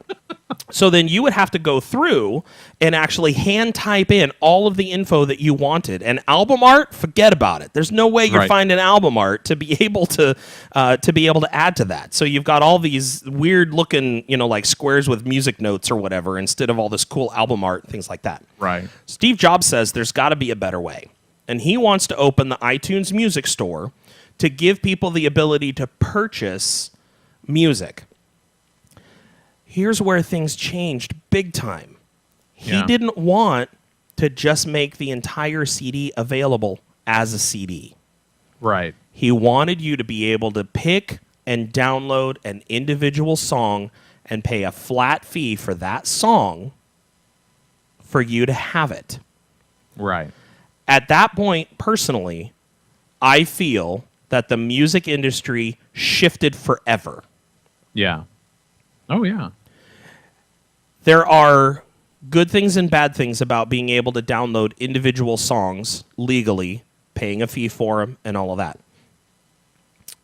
Speaker 2: So then you would have to go through and actually hand type in all of the info that you wanted. And album art, forget about it. There's no way you're
Speaker 1: Right.
Speaker 2: finding album art to be able to add to that. So you've got all these weird looking, like squares with music notes or whatever, instead of all this cool album art and things like that.
Speaker 1: Right.
Speaker 2: Steve Jobs says there's got to be a better way. And he wants to open the iTunes Music Store to give people the ability to purchase music. Here's where things changed big time. He
Speaker 1: Yeah.
Speaker 2: didn't want to just make the entire CD available as a CD.
Speaker 1: Right.
Speaker 2: He wanted you to be able to pick and download an individual song and pay a flat fee for that song for you to have it.
Speaker 1: Right.
Speaker 2: At that point, personally, I feel that the music industry shifted forever.
Speaker 1: Yeah. Oh, yeah.
Speaker 2: There are good things and bad things about being able to download individual songs legally, paying a fee for them, and all of that.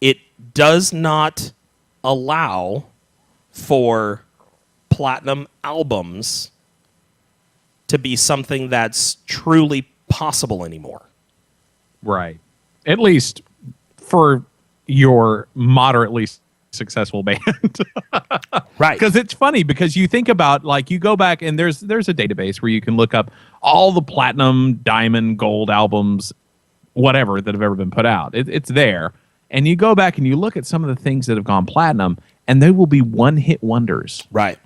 Speaker 2: It does not allow for platinum albums to be something that's truly possible anymore.
Speaker 1: Right. At least for your moderately successful band.
Speaker 2: Right.
Speaker 1: Because it's funny because you think about, like, you go back and there's a database where you can look up all the platinum, diamond, gold albums, whatever, that have ever been put out. It's there. And you go back and you look at some of the things that have gone platinum, and they will be one-hit wonders.
Speaker 2: Right.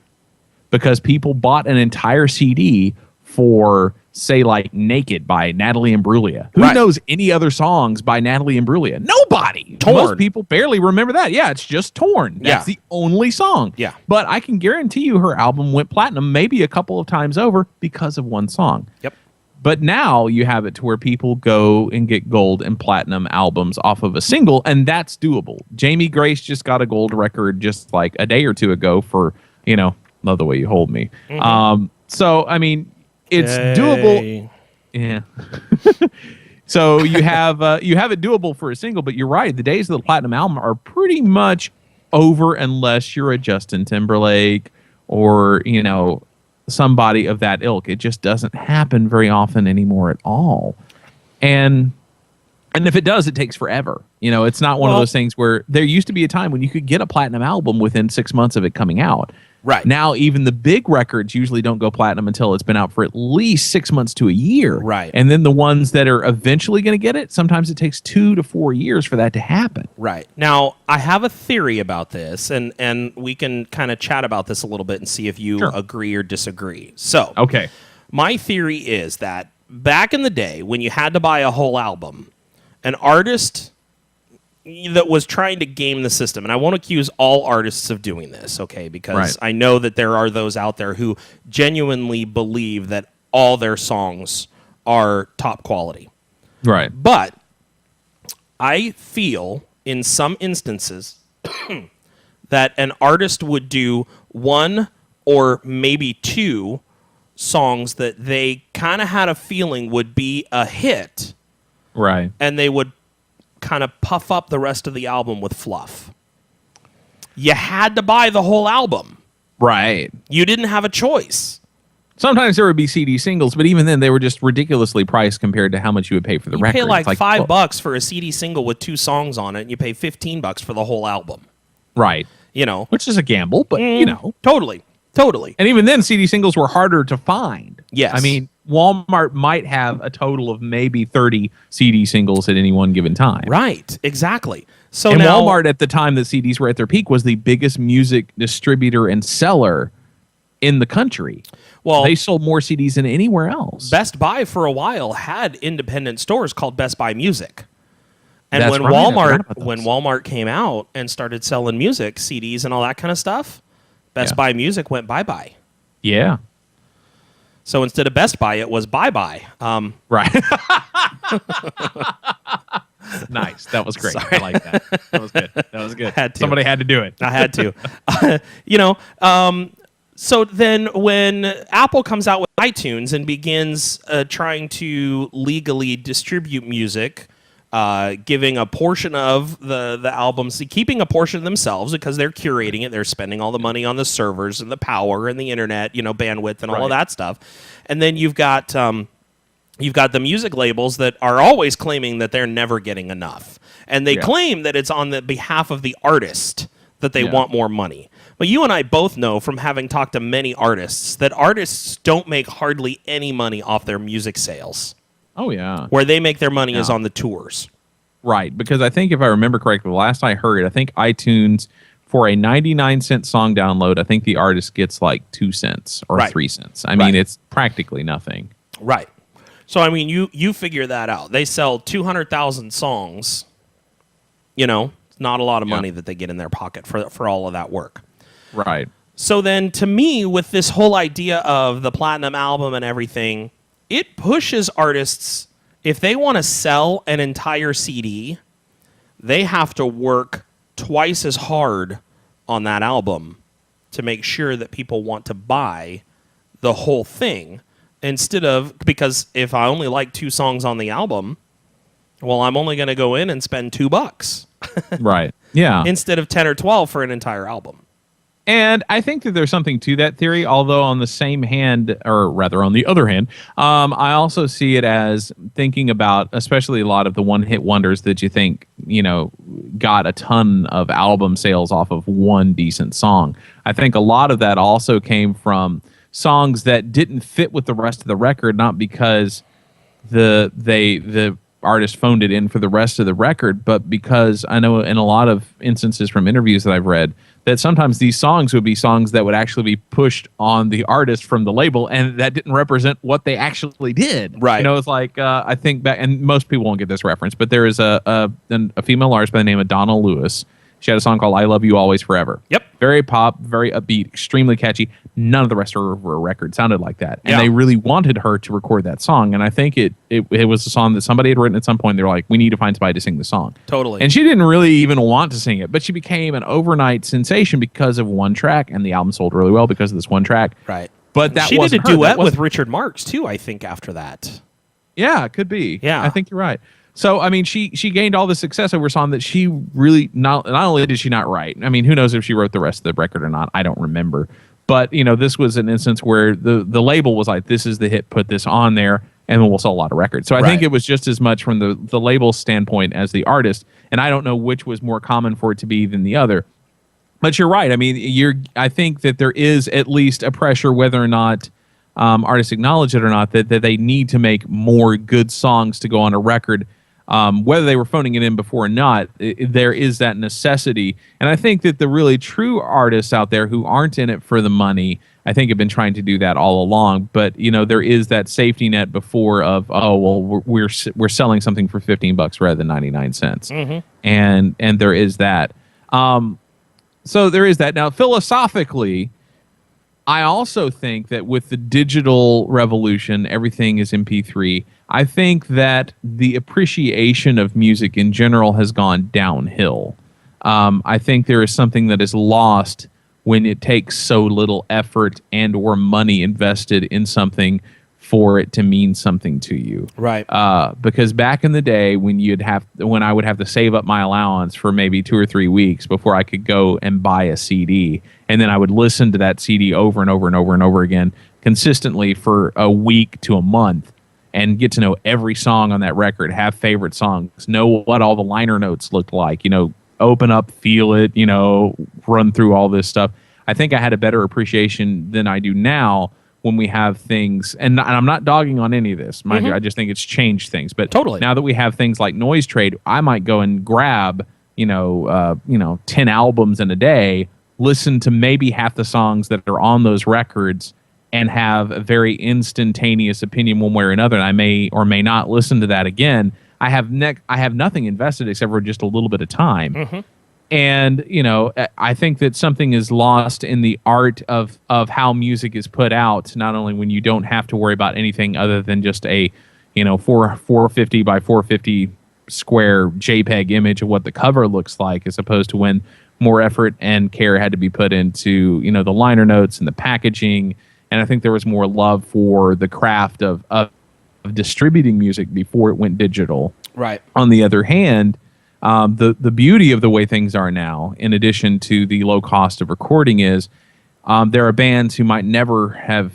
Speaker 1: Because people bought an entire CD for, say, like Naked by Natalie Imbruglia. Who
Speaker 2: Right.
Speaker 1: knows any other songs by Natalie Imbruglia? Nobody.
Speaker 2: Torn.
Speaker 1: Most people barely remember that. Yeah, it's just Torn. That's
Speaker 2: Yeah.
Speaker 1: the only song.
Speaker 2: Yeah.
Speaker 1: But I can guarantee you her album went platinum maybe a couple of times over because of one song.
Speaker 2: Yep.
Speaker 1: But now you have it to where people go and get gold and platinum albums off of a single, and that's doable. Jamie Grace just got a gold record just like a day or two ago for, Love the Way You Hold Me. So, I mean, it's doable. Yeah. So you have it doable for a single, but you're right. The days of the platinum album are pretty much over unless you're a Justin Timberlake or, somebody of that ilk. It just doesn't happen very often anymore at all. And if it does, it takes forever. It's not one of those things where there used to be a time when you could get a platinum album within 6 months of it coming out.
Speaker 2: Right.
Speaker 1: Now, even the big records usually don't go platinum until it's been out for at least 6 months to a year.
Speaker 2: Right.
Speaker 1: And then the ones that are eventually going to get it, sometimes it takes 2 to 4 years for that to happen.
Speaker 2: Right. Now, I have a theory about this, and we can kind of chat about this a little bit and see if you agree or disagree. So,
Speaker 1: Okay.
Speaker 2: my theory is that back in the day when you had to buy a whole album, an artist that was trying to game the system, and I won't accuse all artists of doing this, okay, because I know that there are those out there who genuinely believe that all their songs are top quality.
Speaker 1: Right.
Speaker 2: But I feel in some instances that an artist would do one or maybe two songs that they kind of had a feeling would be a hit,
Speaker 1: Right.
Speaker 2: and they would kind of puff up the rest of the album with fluff. You had to buy the whole album.
Speaker 1: Right.
Speaker 2: You didn't have a choice.
Speaker 1: Sometimes there would be CD singles, but even then they were just ridiculously priced compared to how much you would pay for the
Speaker 2: You
Speaker 1: record.
Speaker 2: pay like
Speaker 1: It's
Speaker 2: $5 for a CD single with 2 songs on it, and you pay $15 for the whole album.
Speaker 1: Right.
Speaker 2: Which
Speaker 1: is a gamble, but
Speaker 2: totally.
Speaker 1: And even then, CD singles were harder to find.
Speaker 2: Yes.
Speaker 1: I mean, Walmart might have a total of maybe 30 CD singles at any one given time.
Speaker 2: Right, exactly. So
Speaker 1: And
Speaker 2: now,
Speaker 1: Walmart, at the time that CDs were at their peak, was the biggest music distributor and seller in the country.
Speaker 2: well,
Speaker 1: They sold more CDs than anywhere else.
Speaker 2: Best Buy for a while had independent stores called Best Buy Music. And
Speaker 1: That's
Speaker 2: when
Speaker 1: right, I forgot about
Speaker 2: when
Speaker 1: those.
Speaker 2: Walmart came out and started selling music, CDs and all that kind of stuff, Best
Speaker 1: Yeah.
Speaker 2: Buy Music went bye-bye.
Speaker 1: Yeah.
Speaker 2: So instead of Best Buy, it was bye-bye.
Speaker 1: Right. Nice. That was great. I like that. That was good. That was good.
Speaker 2: Had to.
Speaker 1: Somebody had to do it.
Speaker 2: I had to. So then when Apple comes out with iTunes and begins trying to legally distribute music, giving a portion of the albums, keeping a portion themselves because they're curating it, they're spending all the money on the servers and the power and the internet, bandwidth and all of
Speaker 1: Right.
Speaker 2: that stuff. And then you've got the music labels that are always claiming that they're never getting enough. And they
Speaker 1: Yeah.
Speaker 2: claim that it's on the behalf of the artist that they
Speaker 1: Yeah.
Speaker 2: want more money. But you and I both know from having talked to many artists that artists don't make hardly any money off their music sales.
Speaker 1: Oh, yeah.
Speaker 2: Where they make their money is
Speaker 1: Yeah.
Speaker 2: on the tours.
Speaker 1: Right. Because I think if I remember correctly, the last I heard, I think iTunes, for a 99-cent song download, I think the artist gets like 2 cents or
Speaker 2: Right.
Speaker 1: 3 cents. I mean,
Speaker 2: Right.
Speaker 1: it's practically nothing.
Speaker 2: Right. So, I mean, you figure that out. They sell 200,000 songs. It's not a lot of
Speaker 1: Yeah.
Speaker 2: money that they get in their pocket for all of that work.
Speaker 1: Right.
Speaker 2: So then, to me, with this whole idea of the platinum album and everything, it pushes artists If they want to sell an entire CD, they have to work twice as hard on that album to make sure that people want to buy the whole thing, instead of, because if I only like 2 songs on the album, well, I'm only going to go in and spend $2
Speaker 1: Right. Yeah.
Speaker 2: instead of 10 or 12 for an entire album.
Speaker 1: And I think that there's something to that theory, although on the same hand, or rather on the other hand, I also see it as thinking about, especially a lot of the one-hit wonders that you think, got a ton of album sales off of one decent song. I think a lot of that also came from songs that didn't fit with the rest of the record, not because the artist phoned it in for the rest of the record, but because I know in a lot of instances from interviews that I've read that sometimes these songs would be songs that would actually be pushed on the artist from the label, and that didn't represent what they actually did.
Speaker 2: Right.
Speaker 1: It's like, I think back, and most people won't get this reference, but there is a female artist by the name of Donna Lewis. She had a song called I Love You Always Forever.
Speaker 2: Yep.
Speaker 1: Very pop, very upbeat, extremely catchy. None of the rest of her record sounded like that. And
Speaker 2: Yeah.
Speaker 1: they really wanted her to record that song. And I think it was a song that somebody had written at some point. They were like, we need to find somebody to sing the song.
Speaker 2: Totally.
Speaker 1: And she didn't really even want to sing it, but she became an overnight sensation because of one track, and the album sold really well because of this one track.
Speaker 2: Right.
Speaker 1: But that
Speaker 2: she did a
Speaker 1: wasn't her. That
Speaker 2: duet with
Speaker 1: wasn't-
Speaker 2: Richard Marx, too, I think, after that.
Speaker 1: Yeah, it could be.
Speaker 2: Yeah.
Speaker 1: I think you're right. So, I mean, she gained all this success over a song that she really not only did she not write. I mean, who knows if she wrote the rest of the record or not? I don't remember. But, this was an instance where the label was like, this is the hit, put this on there, and we'll sell a lot of records. So I think
Speaker 2: Right.
Speaker 1: it was just as much from the label standpoint as the artist. And I don't know which was more common for it to be than the other. But you're right. I mean, I think that there is at least a pressure, whether or not artists acknowledge it or not, that they need to make more good songs to go on a record. Whether they were phoning it in before or not, there is that necessity. And I think that the really true artists out there who aren't in it for the money, I think have been trying to do that all along. But, there is that safety net before of, oh, well, we're selling something for $15 rather than 99 cents.
Speaker 2: Mm-hmm.
Speaker 1: And there is that. So there is that. Now, philosophically, I also think that with the digital revolution, everything is MP3. I think that the appreciation of music in general has gone downhill. I think there is something that is lost when it takes so little effort and or money invested in something for it to mean something to you.
Speaker 2: Right.
Speaker 1: Because back in the day when I would have to save up my allowance for maybe 2 or 3 weeks before I could go and buy a CD, and then I would listen to that CD over and over and over and over again consistently for a week to a month and get to know every song on that record, have favorite songs, know what all the liner notes looked like, open up, feel it, run through all this stuff. I think I had a better appreciation than I do now when we have things, and I'm not dogging on any of this, mind you, I just think it's changed things. But
Speaker 2: Totally.
Speaker 1: now that we have things like Noise Trade, I might go and grab, 10 albums in a day, listen to maybe half the songs that are on those records, and have a very instantaneous opinion one way or another. And I may or may not listen to that again. I have nothing invested except for just a little bit of time.
Speaker 2: Mm-hmm.
Speaker 1: And, I think that something is lost in the art of how music is put out, not only when you don't have to worry about anything other than just a, 450 by 450 square JPEG image of what the cover looks like, as opposed to when more effort and care had to be put into, the liner notes and the packaging. And I think there was more love for the craft of distributing music before it went digital.
Speaker 2: Right.
Speaker 1: On the other hand, the beauty of the way things are now, in addition to the low cost of recording, is there are bands who might never have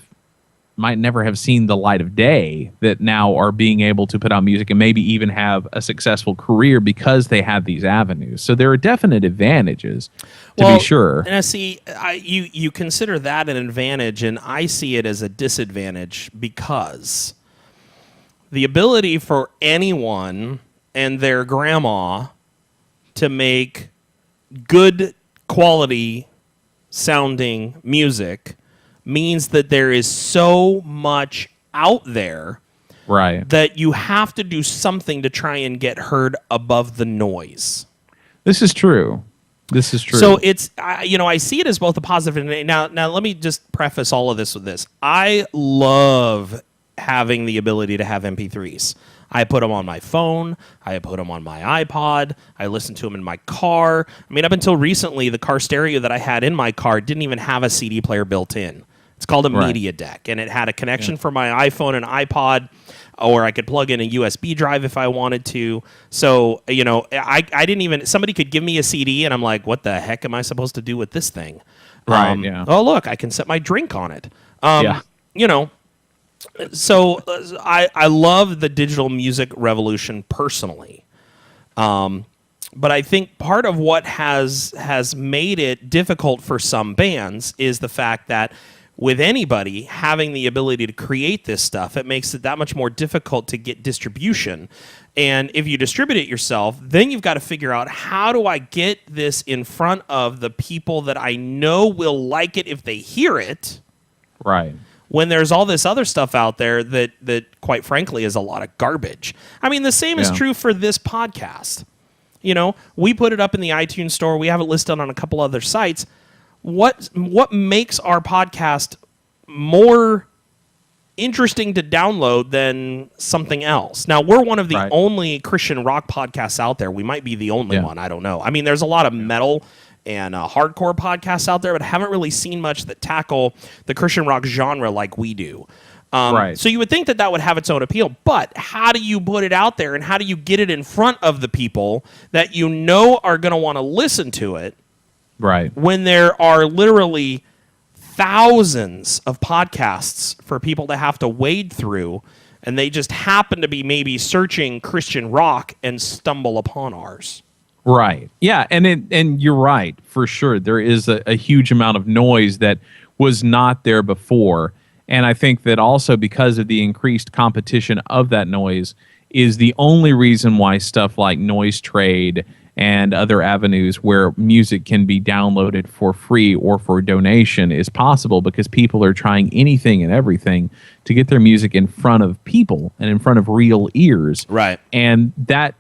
Speaker 1: seen the light of day that now are being able to put out music and maybe even have a successful career because they have these avenues. So there are definite advantages, to be sure.
Speaker 2: And I see, you consider that an advantage, and I see it as a disadvantage, because the ability for anyone and their grandma to make good quality sounding music means that there is so much out there,
Speaker 1: right,
Speaker 2: that you have to do something to try and get heard above the noise.
Speaker 1: This is true.
Speaker 2: So it's, I see it as both a positive and a negative. Now let me just preface all of this with this. I love having the ability to have MP3s. I put them on my phone. I put them on my iPod. I listen to them in my car. I mean, up until recently, the car stereo that I had in my car didn't even have a CD player built in. It's called a media deck, and it had a connection for my iPhone and iPod, or I could plug in a USB drive if I wanted to. So, you know, I didn't even, somebody could give me a CD, and I'm like, what the heck am I supposed to do with this thing?
Speaker 1: Right, yeah.
Speaker 2: Oh, look, I can set my drink on it.
Speaker 1: Yeah.
Speaker 2: You know, so I love the digital music revolution personally. But I think part of what has made it difficult for some bands is the fact that with anybody having the ability to create this stuff, it makes it that much more difficult to get distribution. And if you distribute it yourself, then you've got to figure out, how do I get this in front of the people that I know will like it if they hear it?
Speaker 1: Right.
Speaker 2: When there's all this other stuff out there that quite frankly is a lot of garbage. I mean, the same is true for this podcast. You know, we put it up in the iTunes store. We have it listed on a couple other sites. What makes our podcast more interesting to download than something else? Now, we're one of the only Christian rock podcasts out there. We might be the only one. I don't know. I mean, there's a lot of metal and hardcore podcasts out there, but I haven't really seen much that tackle the Christian rock genre like we do. So you would think that would have its own appeal, but how do you put it out there, and how do you get it in front of the people that you know are going to want to listen to it?
Speaker 1: Right.
Speaker 2: When there are literally thousands of podcasts for people to have to wade through, and they just happen to be maybe searching Christian rock and stumble upon ours.
Speaker 1: Right. Yeah, and you're right, for sure. There is a huge amount of noise that was not there before. And I think that also because of the increased competition of that noise is the only reason why stuff like Noise Trade and other avenues where music can be downloaded for free or for donation is possible, because people are trying anything and everything to get their music in front of people and in front of real ears.
Speaker 2: Right.
Speaker 1: And that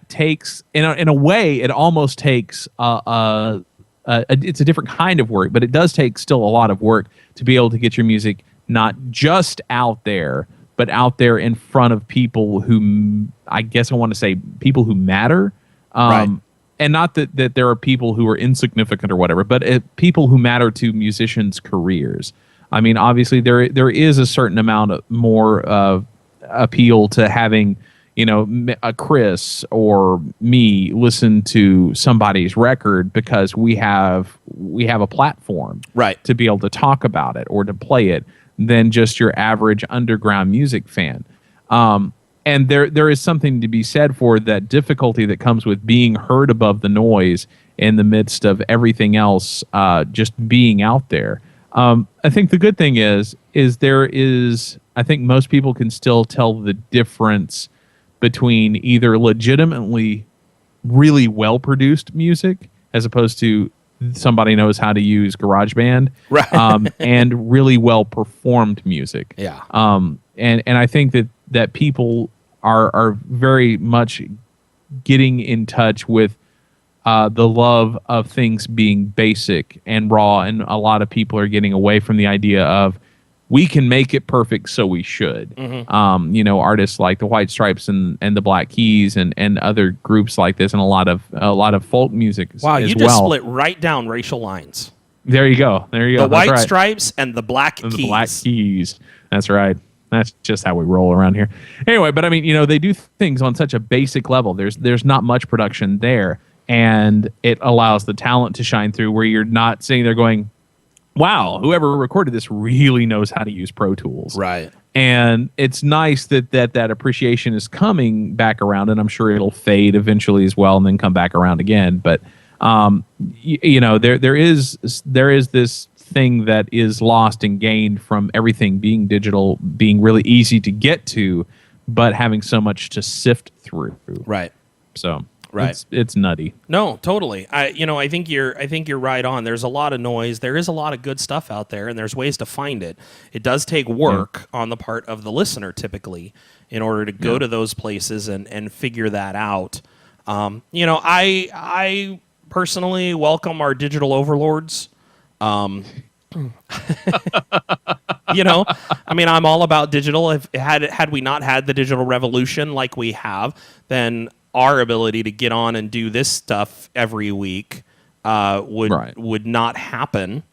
Speaker 1: takes, in a way, it almost takes it's a different kind of work, but it does take still a lot of work to be able to get your music not just out there, but out there in front of people who, I guess I want to say, people who matter.
Speaker 2: Right.
Speaker 1: And not that there are people who are insignificant or whatever, but people who matter to musicians' careers. I mean, obviously there is a certain amount of more appeal to having, you know, a Chris or me listen to somebody's record because we have a platform,
Speaker 2: right,
Speaker 1: to be able to talk about it or to play it, than just your average underground music fan. And there is something to be said for that difficulty that comes with being heard above the noise in the midst of everything else just being out there. I think the good thing is I think most people can still tell the difference between either legitimately really well-produced music as opposed to somebody knows how to use GarageBand,
Speaker 2: right,
Speaker 1: and really well-performed music.
Speaker 2: Yeah.
Speaker 1: And I think that people are very much getting in touch with the love of things being basic and raw, and a lot of people are getting away from the idea of we can make it perfect, so we should.
Speaker 2: Mm-hmm.
Speaker 1: You know, artists like the White Stripes and the Black Keys and other groups like this, and a lot of folk music.
Speaker 2: Wow,
Speaker 1: as
Speaker 2: you just
Speaker 1: well.
Speaker 2: split right down racial lines.
Speaker 1: There you go.
Speaker 2: The White Stripes and the Black Keys.
Speaker 1: The Black Keys. That's right. That's just how we roll around here. Anyway, but I mean, you know, they do things on such a basic level. There's not much production there, and it allows the talent to shine through where you're not sitting there going, wow, whoever recorded this really knows how to use Pro Tools.
Speaker 2: Right.
Speaker 1: And it's nice that appreciation is coming back around, and I'm sure it'll fade eventually as well and then come back around again. But, you know, there is this thing that is lost and gained from everything being digital, being really easy to get to, but having so much to sift through.
Speaker 2: Right.
Speaker 1: So
Speaker 2: right.
Speaker 1: It's nutty. I
Speaker 2: totally. I think you're right on. There's a lot of noise. There is a lot of good stuff out there, and there's ways to find it. It does take work on the part of the listener typically in order to go to those places and figure that out. You know, I personally welcome our digital overlords. You know, I mean, I'm all about digital. If had we not had the digital revolution like we have, then our ability to get on and do this stuff every week would not happen.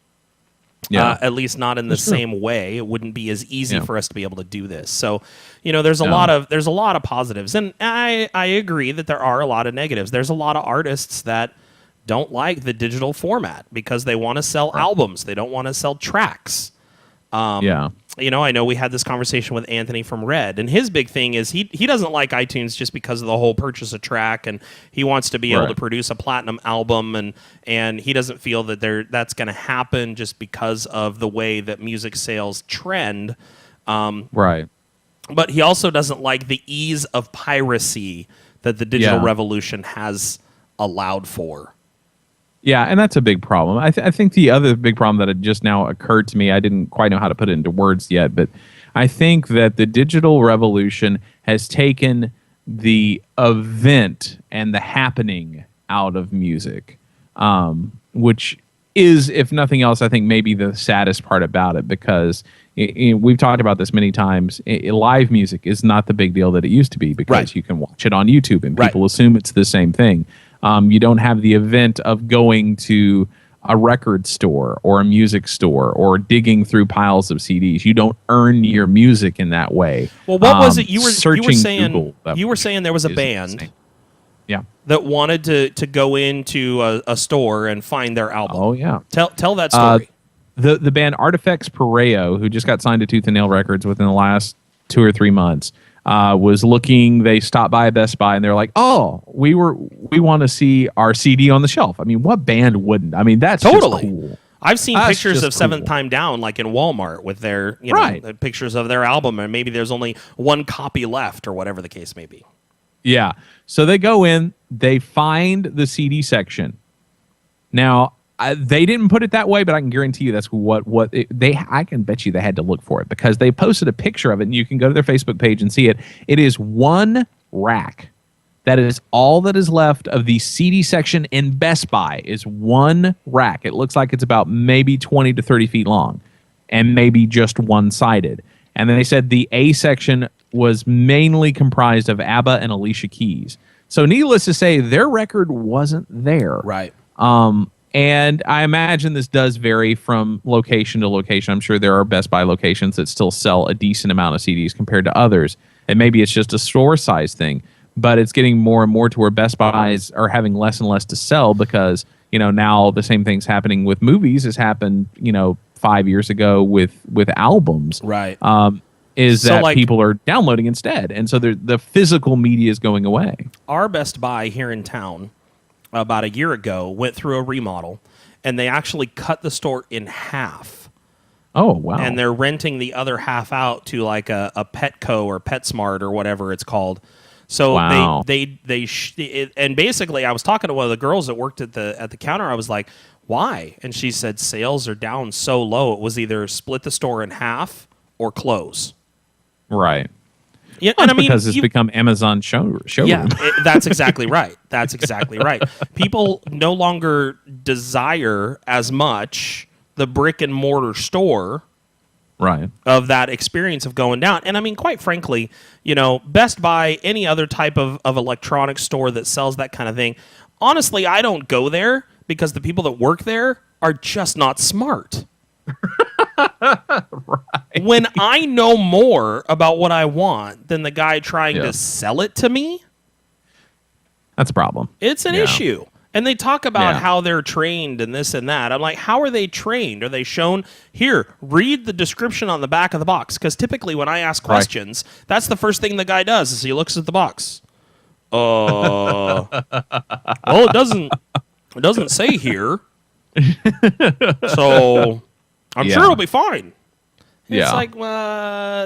Speaker 1: Yeah.
Speaker 2: At least not in the same way. It wouldn't be as easy for us to be able to do this. So, you know, there's a lot of positives, and I agree that there are a lot of negatives. There's a lot of artists that don't like the digital format because they want to sell albums. They don't want to sell tracks. You know, I know we had this conversation with Anthony from Red, and his big thing is he doesn't like iTunes just because of the whole purchase a track, and he wants to be able to produce a platinum album, and he doesn't feel that that's going to happen just because of the way that music sales trend.
Speaker 1: Right.
Speaker 2: But he also doesn't like the ease of piracy that the digital revolution has allowed for.
Speaker 1: Yeah, and that's a big problem. I think the other big problem that had just now occurred to me, I didn't quite know how to put it into words yet, but I think that the digital revolution has taken the event and the happening out of music, which is, if nothing else, I think maybe the saddest part about it, because we've talked about this many times. Live music is not the big deal that it used to be, because you can watch it on YouTube and people assume it's the same thing. You don't have the event of going to a record store or a music store or digging through piles of CDs. You don't earn your music in that way.
Speaker 2: Well, what was it you were saying?
Speaker 1: Google,
Speaker 2: you were saying there was a band
Speaker 1: yeah,
Speaker 2: that wanted to go into a store and find their album.
Speaker 1: Oh, yeah.
Speaker 2: Tell that story.
Speaker 1: The band Artifex Pareo, who just got signed to Tooth and Nail Records within the last 2 or 3 months, was looking. They stopped by Best Buy and they're like, "Oh, we want to see our CD on the shelf." I mean, what band wouldn't? I mean, that's
Speaker 2: totally
Speaker 1: just cool.
Speaker 2: I've seen pictures of Seventh Time Down, like in Walmart, with their the pictures of their album, and maybe there's only one copy left, or whatever the case may be.
Speaker 1: Yeah. So they go in, they find the CD section. Now, they didn't put it that way, but I can guarantee you that's I can bet you they had to look for it, because they posted a picture of it, and you can go to their Facebook page and see it. It is one rack. That is all that is left of the CD section in Best Buy, is one rack. It looks like it's about maybe 20 to 30 feet long and maybe just one-sided. And then they said the A section was mainly comprised of ABBA and Alicia Keys. So needless to say, their record wasn't there.
Speaker 2: Right.
Speaker 1: And I imagine this does vary from location to location. I'm sure there are Best Buy locations that still sell a decent amount of CDs compared to others. And maybe it's just a store size thing. But it's getting more and more to where Best Buys are having less and less to sell, because, now the same thing's happening with movies as happened, 5 years ago with albums.
Speaker 2: Right.
Speaker 1: People are downloading instead. And so the physical media is going away.
Speaker 2: Our Best Buy here in town, about a year ago, went through a remodel, and they actually cut the store in half.
Speaker 1: Oh, wow.
Speaker 2: And they're renting the other half out to like a Petco or PetSmart or whatever it's called. So
Speaker 1: wow.
Speaker 2: And basically I was talking to one of the girls that worked at the counter. I was like, why? And she said sales are down so low, it was either split the store in half or close.
Speaker 1: Right.
Speaker 2: Yeah,
Speaker 1: well, and because it's become Amazon showroom.
Speaker 2: Yeah, that's exactly right. That's exactly right. People no longer desire as much the brick and mortar store,
Speaker 1: right,
Speaker 2: of that experience of going down. And I mean, quite frankly, Best Buy, any other type of electronics store that sells that kind of thing, honestly, I don't go there because the people that work there are just not smart.
Speaker 1: Right.
Speaker 2: When I know more about what I want than the guy trying to sell it to me,
Speaker 1: that's a problem.
Speaker 2: It's an issue. And they talk about how they're trained and this and that. I'm like, how are they trained? Are they shown, here, read the description on the back of the box? Because typically when I ask questions, that's the first thing the guy does is he looks at the box. Well, it doesn't say here. So I'm sure it'll be fine. It's like,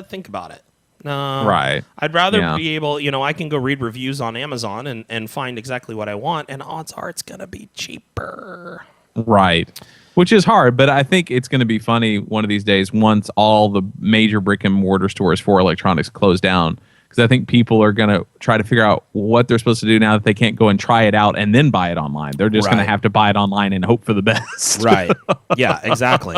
Speaker 2: think about it. No,
Speaker 1: right.
Speaker 2: I'd rather be able, I can go read reviews on Amazon and find exactly what I want, and odds are it's going to be cheaper.
Speaker 1: Right. Which is hard, but I think it's going to be funny one of these days once all the major brick and mortar stores for electronics close down, because I think people are going to try to figure out what they're supposed to do now that they can't go and try it out and then buy it online. They're just going to have to buy it online and hope for the best.
Speaker 2: Right. Yeah, exactly.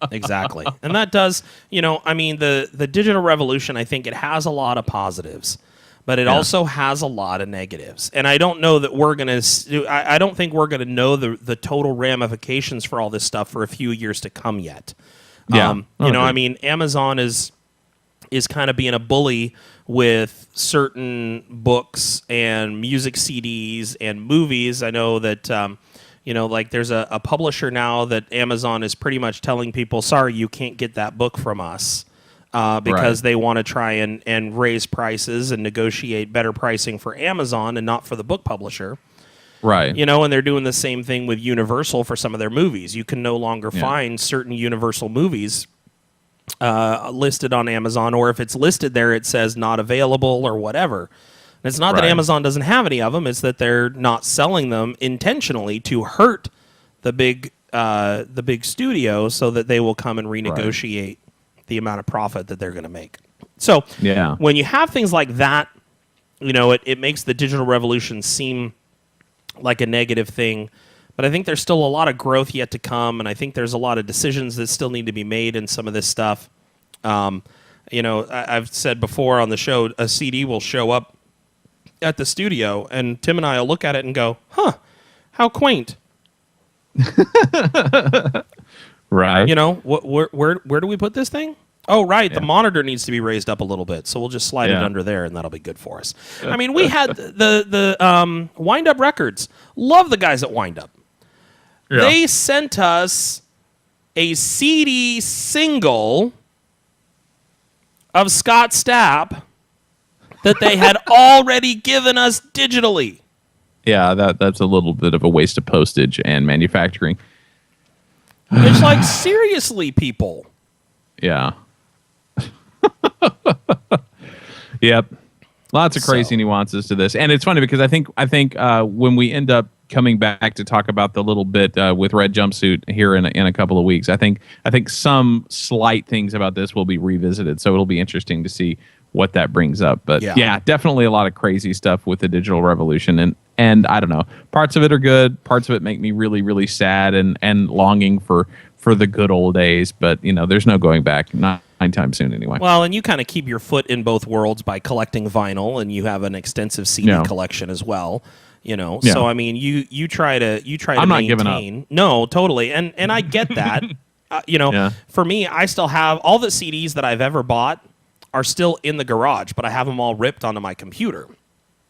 Speaker 2: Exactly. And that does, I mean, the digital revolution, I think it has a lot of positives, but it also has a lot of negatives. And I don't know that we're going to, I don't think we're going to know the total ramifications for all this stuff for a few years to come yet.
Speaker 1: Yeah.
Speaker 2: I mean, Amazon is kind of being a bully with certain books and music CDs and movies. I know that, like there's a publisher now that Amazon is pretty much telling people, sorry, you can't get that book from us because they want to try and raise prices and negotiate better pricing for Amazon and not for the book publisher.
Speaker 1: Right.
Speaker 2: And they're doing the same thing with Universal for some of their movies. You can no longer find certain Universal movies listed on Amazon, or if it's listed there, it says not available or whatever. And it's not that Amazon doesn't have any of them; it's that they're not selling them intentionally to hurt the big studio, so that they will come and renegotiate the amount of profit that they're going to make. So, when you have things like that, it makes the digital revolution seem like a negative thing. But I think there's still a lot of growth yet to come, and I think there's a lot of decisions that still need to be made in some of this stuff. I've said before on the show, a CD will show up at the studio, and Tim and I will look at it and go, huh, how quaint.
Speaker 1: Right.
Speaker 2: Where do we put this thing? Oh, right, the monitor needs to be raised up a little bit, so we'll just slide it under there, and that'll be good for us. I mean, we had the Wind Up Records. Love the guys at Wind Up. Yeah. They sent us a CD single of Scott Stapp that they had already given us digitally.
Speaker 1: Yeah, that's a little bit of a waste of postage and manufacturing.
Speaker 2: It's like, seriously, people.
Speaker 1: Yeah. Yep. Lots of crazy nuances to this. And it's funny because I think when we end up coming back to talk about the little bit with Red Jumpsuit here in a couple of weeks, I think some slight things about this will be revisited. So it'll be interesting to see what that brings up. But yeah, definitely a lot of crazy stuff with the digital revolution. And I don't know, parts of it are good. Parts of it make me really, really sad and longing for the good old days. But, there's no going back. Not anytime soon anyway.
Speaker 2: Well, and you kind of keep your foot in both worlds by collecting vinyl, and you have an extensive CD collection as well. So I mean, you try to
Speaker 1: I'm not
Speaker 2: maintain.
Speaker 1: giving up.
Speaker 2: No, totally, and I get that. For me, I still have all the CDs that I've ever bought are still in the garage, but I have them all ripped onto my computer.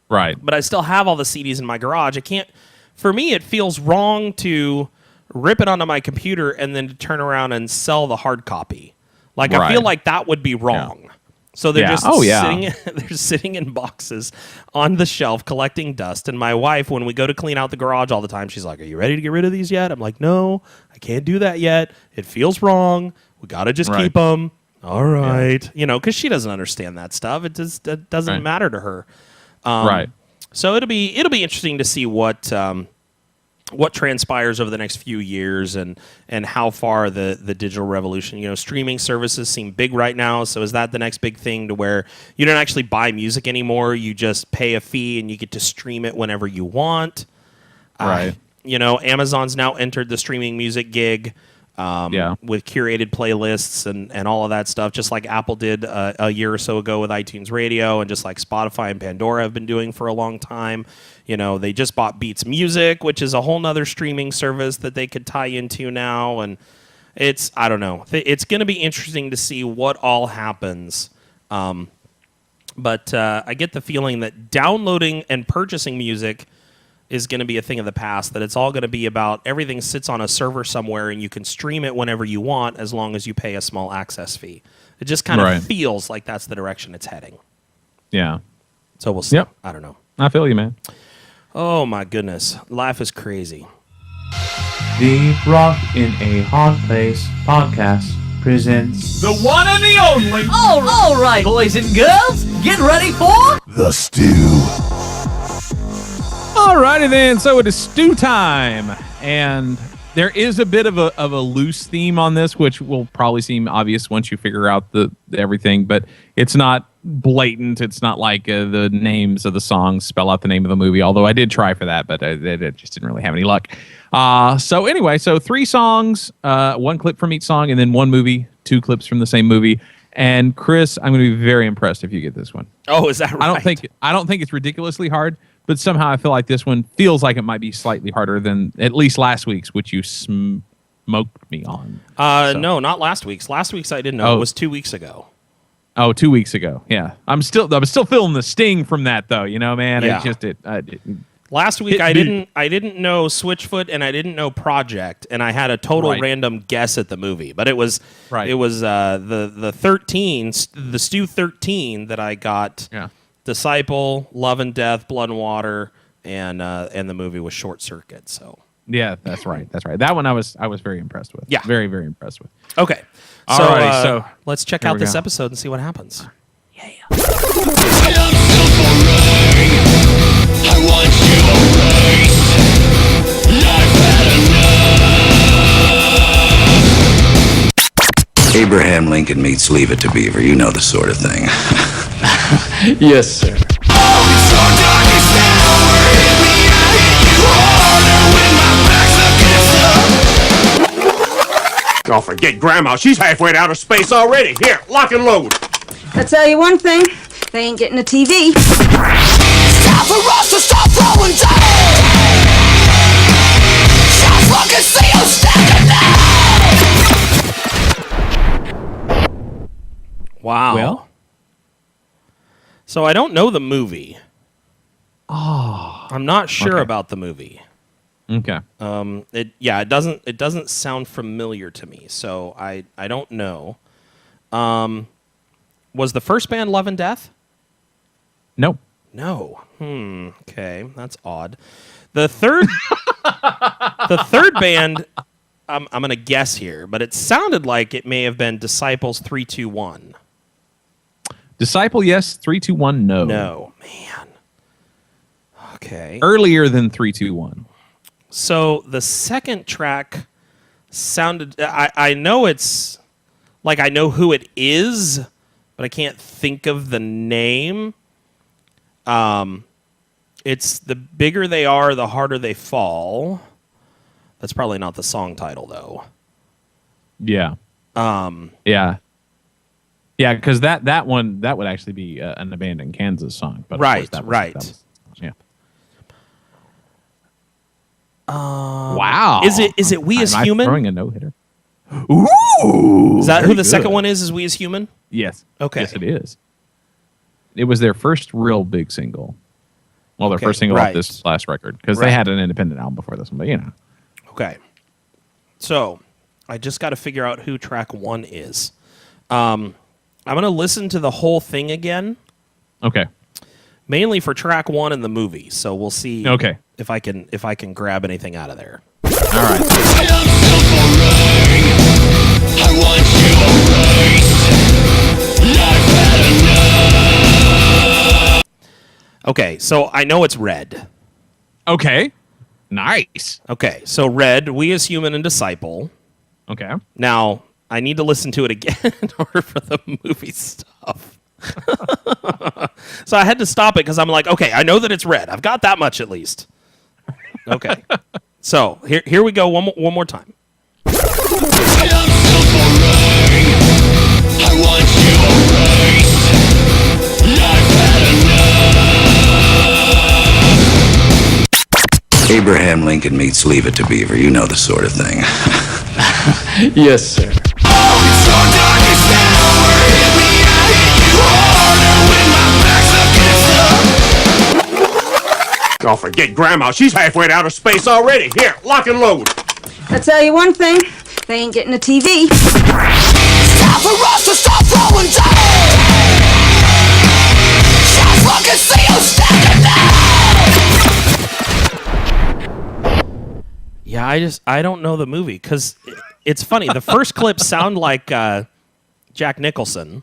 Speaker 1: Right.
Speaker 2: But I still have all the CDs in my garage. I can't. For me, it feels wrong to rip it onto my computer and then to turn around and sell the hard copy. Like, I feel like that would be wrong. Yeah. So they're just sitting in boxes on the shelf collecting dust. And my wife, when we go to clean out the garage all the time, she's like, "Are you ready to get rid of these yet?" I'm like, "No, I can't do that yet. It feels wrong. We got to just keep them." All right. Because she doesn't understand that stuff. It just doesn't matter to her.
Speaker 1: Right.
Speaker 2: So it'll be interesting to see what transpires over the next few years and how far the digital revolution, streaming services seem big right now. So is that the next big thing to where you don't actually buy music anymore? You just pay a fee and you get to stream it whenever you want.
Speaker 1: Right.
Speaker 2: Amazon's now entered the streaming music gig with curated playlists and all of that stuff, just like Apple did a year or so ago with iTunes Radio, and just like Spotify and Pandora have been doing for a long time. They just bought Beats Music, which is a whole nother streaming service that they could tie into now. And I don't know. It's going to be interesting to see what all happens. But I get the feeling that downloading and purchasing music is going to be a thing of the past, that it's all going to be about everything sits on a server somewhere and you can stream it whenever you want as long as you pay a small access fee. It just kind of feels like that's the direction it's heading.
Speaker 1: Yeah.
Speaker 2: So we'll see.
Speaker 1: Yep.
Speaker 2: I don't know.
Speaker 1: I feel you, man.
Speaker 2: Oh, my goodness. Life is crazy.
Speaker 10: The Rock in a Hard Place podcast presents
Speaker 11: the one and the only.
Speaker 12: All right, boys and girls, get ready for
Speaker 11: The Stew.
Speaker 1: Alrighty then, so it is stew time, and there is a bit of a loose theme on this, which will probably seem obvious once you figure out everything, but it's not blatant. It's not like the names of the songs spell out the name of the movie, although I did try for that, but it just didn't really have any luck. So anyway, 3 songs, 1 clip from each song, and then 1 movie, 2 clips from the same movie. And Chris, I'm going to be very impressed if you get this one.
Speaker 2: Oh, is that right?
Speaker 1: I don't think it's ridiculously hard, but somehow I feel like this one feels like it might be slightly harder than at least last week's, which you smoked me on.
Speaker 2: No, not last week's. Last week's I didn't know. It was 2 weeks ago.
Speaker 1: Oh, 2 weeks ago. Yeah, I'm still feeling the sting from that, though. You know, man.
Speaker 2: Yeah.
Speaker 1: It's just
Speaker 2: Last week I didn't know Switchfoot and I didn't know Project, and I had a total random guess at the movie. But it was the 13, the Stew 13 that I got.
Speaker 1: Yeah.
Speaker 2: Disciple, Love and Death, Blood and Water, and the movie was Short Circuit. So
Speaker 1: yeah, that's right. That one I was very impressed with.
Speaker 2: Yeah,
Speaker 1: very very impressed with.
Speaker 2: Okay, so let's check out this episode and see what happens.
Speaker 5: I want you erased. I've had enough.
Speaker 13: Abraham Lincoln meets Leave It to Beaver. You know the sort of thing.
Speaker 14: Yes, sir.
Speaker 5: Oh, it's so darkest hour in the eye. You harder when my back's against the.
Speaker 15: Oh, forget Grandma. She's halfway to outer space already. Here, lock and load.
Speaker 16: I'll tell you one thing. They ain't getting a TV.
Speaker 5: Time for us to stop throwing down. Just look and see who's standing now.
Speaker 2: Wow.
Speaker 1: Well,
Speaker 2: so I don't know the movie.
Speaker 1: Oh,
Speaker 2: I'm not sure
Speaker 1: okay.
Speaker 2: about the movie.
Speaker 1: Okay.
Speaker 2: It doesn't sound familiar to me, so I don't know. Was the first band Love and Death?
Speaker 1: No.
Speaker 2: No. Okay, that's odd. The third band, I'm gonna guess here, but it sounded like it may have been Disciples 3-2-1.
Speaker 1: Disciple, yes. 3-2-1, no.
Speaker 2: No, man. Okay.
Speaker 1: Earlier than 3-2-1.
Speaker 2: So the second track sounded. I know it's like I know who it is, but I can't think of the name. It's The Bigger They Are, The Harder They Fall. That's probably not the song title, though.
Speaker 1: Yeah. Yeah. Yeah, because that one would actually be an Abandoned Kansas song. But
Speaker 2: right,
Speaker 1: that was,
Speaker 2: right.
Speaker 1: Yeah. Wow.
Speaker 2: Is it We As Human?
Speaker 1: Throwing a no hitter.
Speaker 2: Ooh. Is that who the
Speaker 1: good.
Speaker 2: second one is? Is We As Human?
Speaker 1: Yes.
Speaker 2: Okay.
Speaker 1: Yes, it is. It was their first real big single. Well, their first single off this last record, because they had an independent album before this one, but you know.
Speaker 2: Okay. So, I just got to figure out who track 1 is. I'm going to listen to the whole thing again.
Speaker 1: Okay.
Speaker 2: Mainly for track 1 in the movie, so we'll see if I can grab anything out of there.
Speaker 1: All right.
Speaker 5: I want you erased. I've had enough.
Speaker 2: Okay, so I know it's Red.
Speaker 1: Okay. Nice.
Speaker 2: Okay, so Red, We As Human and Disciple.
Speaker 1: Okay.
Speaker 2: Now, I need to listen to it again in order for the movie stuff. So I had to stop it because I'm like, okay, I know that it's Red. I've got that much at least. Okay. So here we go one more time.
Speaker 5: I want you erased. I've had enough.
Speaker 13: Abraham Lincoln meets Leave It to Beaver. You know the sort of thing.
Speaker 14: Yes, sir.
Speaker 5: Oh, it's so darkest hour in the eye. You harder when my back's against the.
Speaker 15: Oh, forget Grandma. She's halfway to outer space already. Here, lock and load.
Speaker 16: I'll tell you one thing. They ain't getting a TV.
Speaker 5: Time for us to stop throwing down. Just look and see who's standing now.
Speaker 2: Yeah, I don't know the movie because it's funny. The first clips sound like Jack Nicholson.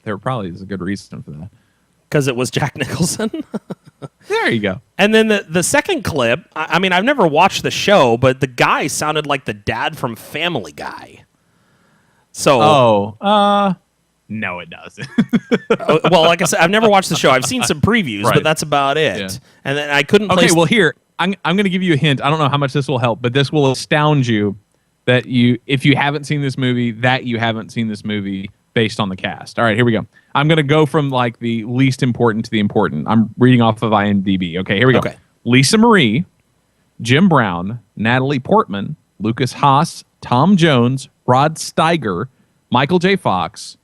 Speaker 1: There probably is a good reason for that.
Speaker 2: Because it was Jack Nicholson.
Speaker 1: There you go.
Speaker 2: And then the second clip, I mean, I've never watched the show, but the guy sounded like the dad from Family Guy. So
Speaker 1: No, it doesn't.
Speaker 2: Well, like I said, I've never watched the show. I've seen some previews,
Speaker 1: Right.
Speaker 2: but that's about it.
Speaker 1: Yeah.
Speaker 2: And then I couldn't.
Speaker 1: Okay,
Speaker 2: place
Speaker 1: well here I'm going to give you a hint. I don't know how much this will help, but this will astound you that if you haven't seen this movie, that you haven't seen this movie based on the cast. All right, here we go. I'm going to go from like the least important to the important. I'm reading off of IMDb. Okay, here we go.
Speaker 2: Okay.
Speaker 1: Lisa Marie, Jim Brown, Natalie Portman, Lucas Haas, Tom Jones, Rod Steiger, Michael J. Fox,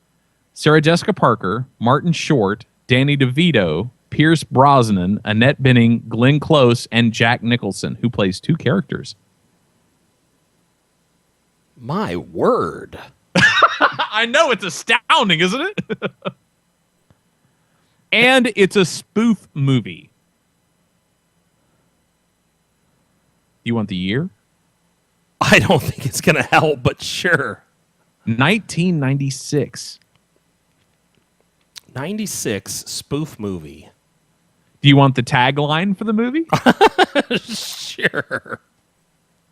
Speaker 1: Sarah Jessica Parker, Martin Short, Danny DeVito, Pierce Brosnan, Annette Bening, Glenn Close, and Jack Nicholson, who plays 2 characters.
Speaker 2: My word.
Speaker 1: I know, it's astounding, isn't it? And it's a spoof movie. You want the year?
Speaker 2: I don't think it's going to help, but sure.
Speaker 1: 1996.
Speaker 2: 96 spoof movie.
Speaker 1: Do you want the tagline for the movie?
Speaker 2: Sure.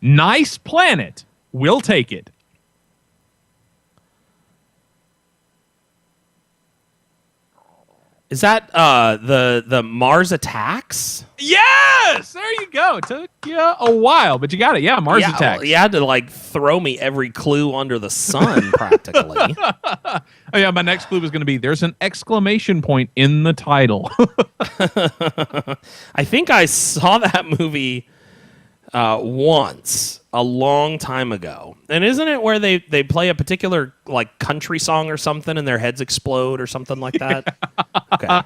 Speaker 1: Nice planet. We'll take it.
Speaker 2: Is that the Mars Attacks?
Speaker 1: Yes! There you go. It took you a while, but you got it. Yeah, Mars
Speaker 2: Yeah,
Speaker 1: Attacks.
Speaker 2: well, you had to like throw me every clue under the sun, practically.
Speaker 1: Oh yeah, my next clue was going to be there's an exclamation point in the title.
Speaker 2: I think I saw that movie once a long time ago. And isn't it where they play a particular like country song or something and their heads explode or something like that? Okay.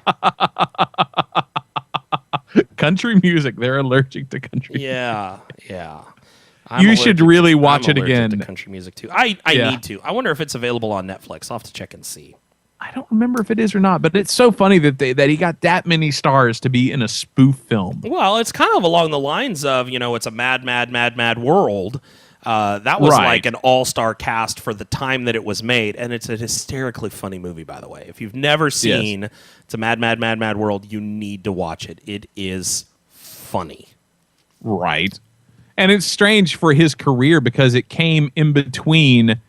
Speaker 1: Country music. They're allergic to country.
Speaker 2: Yeah.
Speaker 1: You should really watch it again.
Speaker 2: To country music too. I need to. I wonder if it's available on Netflix. I'll have to check and see.
Speaker 1: I don't remember if it is or not, but it's so funny that that he got that many stars to be in a spoof film.
Speaker 2: Well, it's kind of along the lines of, it's a mad world. That was
Speaker 1: Right.
Speaker 2: like an all-star cast for the time that it was made, and it's a hysterically funny movie, by the way. If you've never seen It's a mad world, you need to watch it. It is funny.
Speaker 1: Right. And it's strange for his career because it came in between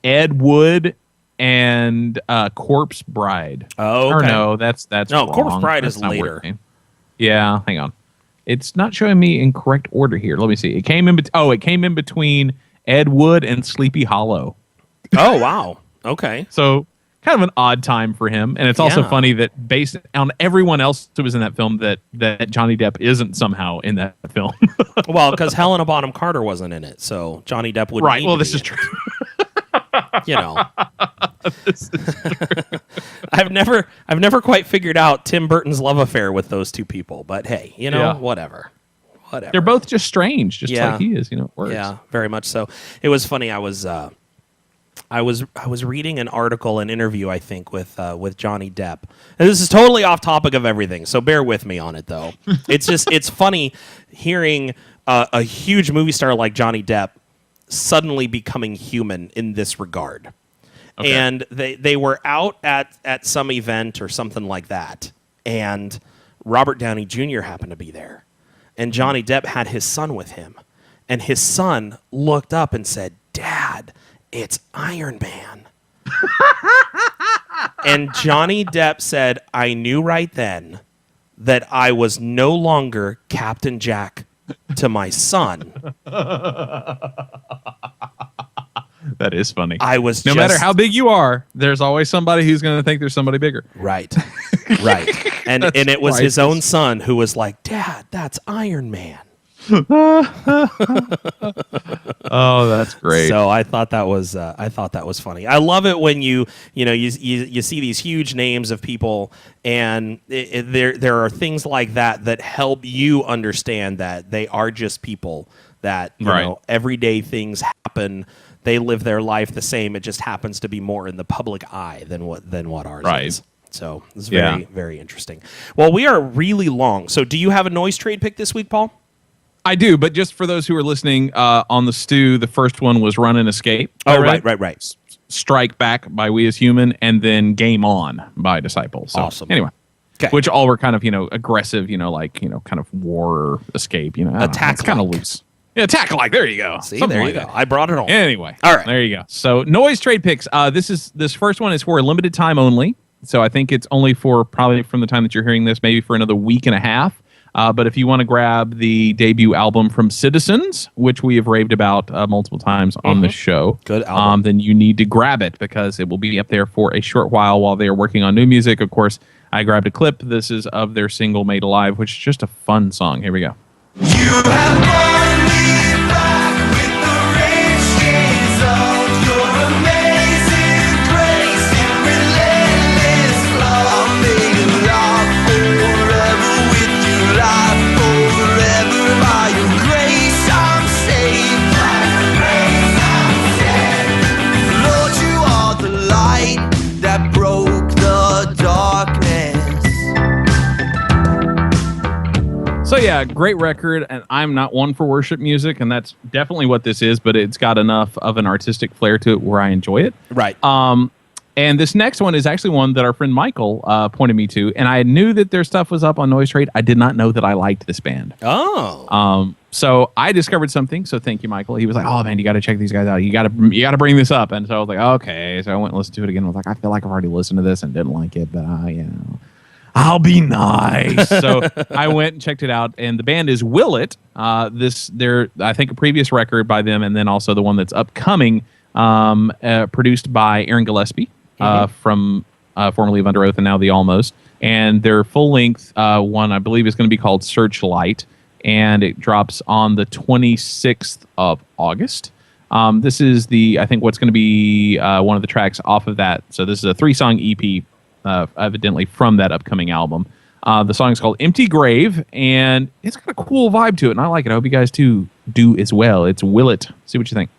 Speaker 1: Ed Wood and Corpse Bride.
Speaker 2: Oh, okay.
Speaker 1: Or no, that's
Speaker 2: No,
Speaker 1: wrong.
Speaker 2: Corpse Bride
Speaker 1: That's
Speaker 2: is
Speaker 1: not
Speaker 2: later.
Speaker 1: working. Yeah, hang on. It's not showing me in correct order here. Let me see. It came in. It came in between Ed Wood and Sleepy Hollow.
Speaker 2: Oh, wow. Okay.
Speaker 1: So kind of an odd time for him, and it's also
Speaker 2: Yeah.
Speaker 1: funny that based on everyone else who was in that film, that Johnny Depp isn't somehow in that film.
Speaker 2: Well, because Helena Bonham Carter wasn't in it, so Johnny Depp would.
Speaker 1: Right. Well, this is true. This is true.
Speaker 2: I've never quite figured out Tim Burton's love affair with those two people, but hey,
Speaker 1: Yeah.
Speaker 2: whatever.
Speaker 1: They're both just strange, just
Speaker 2: Yeah.
Speaker 1: like he is. It works.
Speaker 2: Yeah, very much so. It was funny. I was reading an article, an interview, I think, with Johnny Depp. And this is totally off topic of everything, so bear with me on it, though. It's funny hearing a huge movie star like Johnny Depp suddenly becoming human in this regard.
Speaker 1: Okay.
Speaker 2: And they were out at some event or something like that, and Robert Downey Jr. happened to be there. And Johnny Depp had his son with him. And his son looked up and said, "Dad, it's Iron Man." And Johnny Depp said, "I knew right then that I was no longer Captain Jack to my son."
Speaker 1: That is funny.
Speaker 2: I was
Speaker 1: no matter how big you are, there's always somebody who's going to think there's somebody bigger.
Speaker 2: Right. Right. And it was his own son who was like, "Dad, that's Iron Man."
Speaker 1: Oh, that's great.
Speaker 2: So I thought that was funny. I love it when you see these huge names of people, and there are things like that help you understand that they are just people, that everyday things happen. They live their life the same. It just happens to be more in the public eye than what ours is. So it's very, very interesting. Well, we are really long. So do you have a noise trade pick this week, Paul?
Speaker 1: I do, but just for those who are listening on the stew, the first one was Run and Escape.
Speaker 2: Oh, right.
Speaker 1: Strike Back by We As Human, and then Game On by Disciple. So,
Speaker 2: awesome.
Speaker 1: Anyway,
Speaker 2: okay.
Speaker 1: Which all were kind of, aggressive, kind of war escape.
Speaker 2: Attack
Speaker 1: it's kind of loose. Yeah, Tack-alike. There you go.
Speaker 2: See,
Speaker 1: Something
Speaker 2: there you
Speaker 1: like
Speaker 2: go.
Speaker 1: that.
Speaker 2: I brought it home.
Speaker 1: Anyway,
Speaker 2: all right,
Speaker 1: there you go. So noise trade picks. This first one is for a limited time only. So I think it's only for probably from the time that you're hearing this, maybe for another week and a half. But if you want to grab the debut album from Citizens, which we have raved about multiple times on the show,
Speaker 2: good album,
Speaker 1: then you need to grab it because it will be up there for a short while they are working on new music. Of course, I grabbed a clip. This is of their single Made Alive, which is just a fun song. Here we go. So yeah, great record, and I'm not one for worship music, and that's definitely what this is, but it's got enough of an artistic flair to it where I enjoy it.
Speaker 2: Right.
Speaker 1: And this next one is actually one that our friend Michael pointed me to, and I knew that their stuff was up on Noise Trade. I did not know that I liked this band.
Speaker 2: Oh.
Speaker 1: So I discovered something, so thank you, Michael. He was like, oh man, you got to check these guys out. You got to bring this up. And so I was like, okay. So I went and listened to it again. I was like, I feel like I've already listened to this and didn't like it, but I'll be nice. So I went and checked it out, and the band is Will It. They're I think a previous record by them, and then also the one that's upcoming, produced by Aaron Gillespie from formerly of Under Oath and now the Almost. And their full length one, I believe, is going to be called Searchlight, and it drops on the 26th of August. This is I think what's going to be one of the tracks off of that. So this is a 3-song EP. Evidently from that upcoming album. The song is called Empty Grave, and it's got a cool vibe to it, and I like it. I hope you guys do as well. It's Will It. See what you think.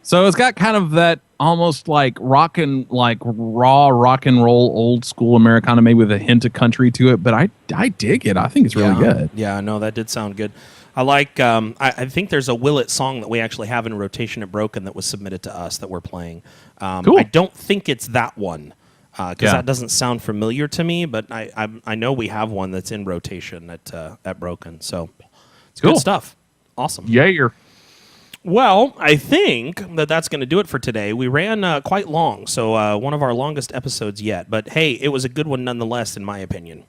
Speaker 1: So it's got kind of that almost like raw rock and roll, old school Americana, maybe with a hint of country to it. But I dig it. I think it's really good.
Speaker 2: Yeah, no, that did sound good. I like. I think there's a Will It song that we actually have in rotation at Broken that was submitted to us that we're playing.
Speaker 1: Cool.
Speaker 2: I don't think it's that one because that doesn't sound familiar to me. But I know we have one that's in rotation at Broken. So it's good stuff. Awesome.
Speaker 1: Yeah.
Speaker 2: Well, I think that's going to do it for today. We ran quite long, so one of our longest episodes yet. But hey, it was a good one nonetheless, in my opinion.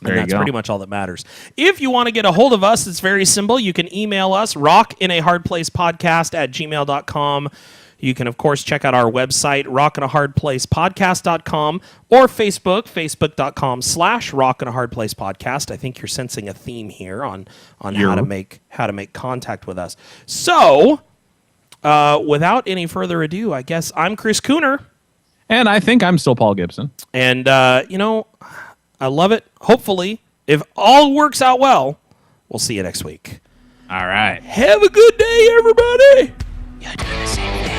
Speaker 2: And that's pretty much all that matters. If you want to get a hold of us, it's very simple. You can email us, rockinahardplacepodcast@gmail.com. You can, of course, check out our website, rockinahardplacepodcast.com, or Facebook, facebook.com/rockinahardplacepodcast. I think you're sensing a theme here on how to make contact with us. So, without any further ado, I guess I'm Chris Cooner.
Speaker 1: And I think I'm still Paul Gibson.
Speaker 2: And, I love it. Hopefully, if all works out well, we'll see you next week.
Speaker 1: All right.
Speaker 2: Have a good day, everybody.
Speaker 5: You're doing the same thing.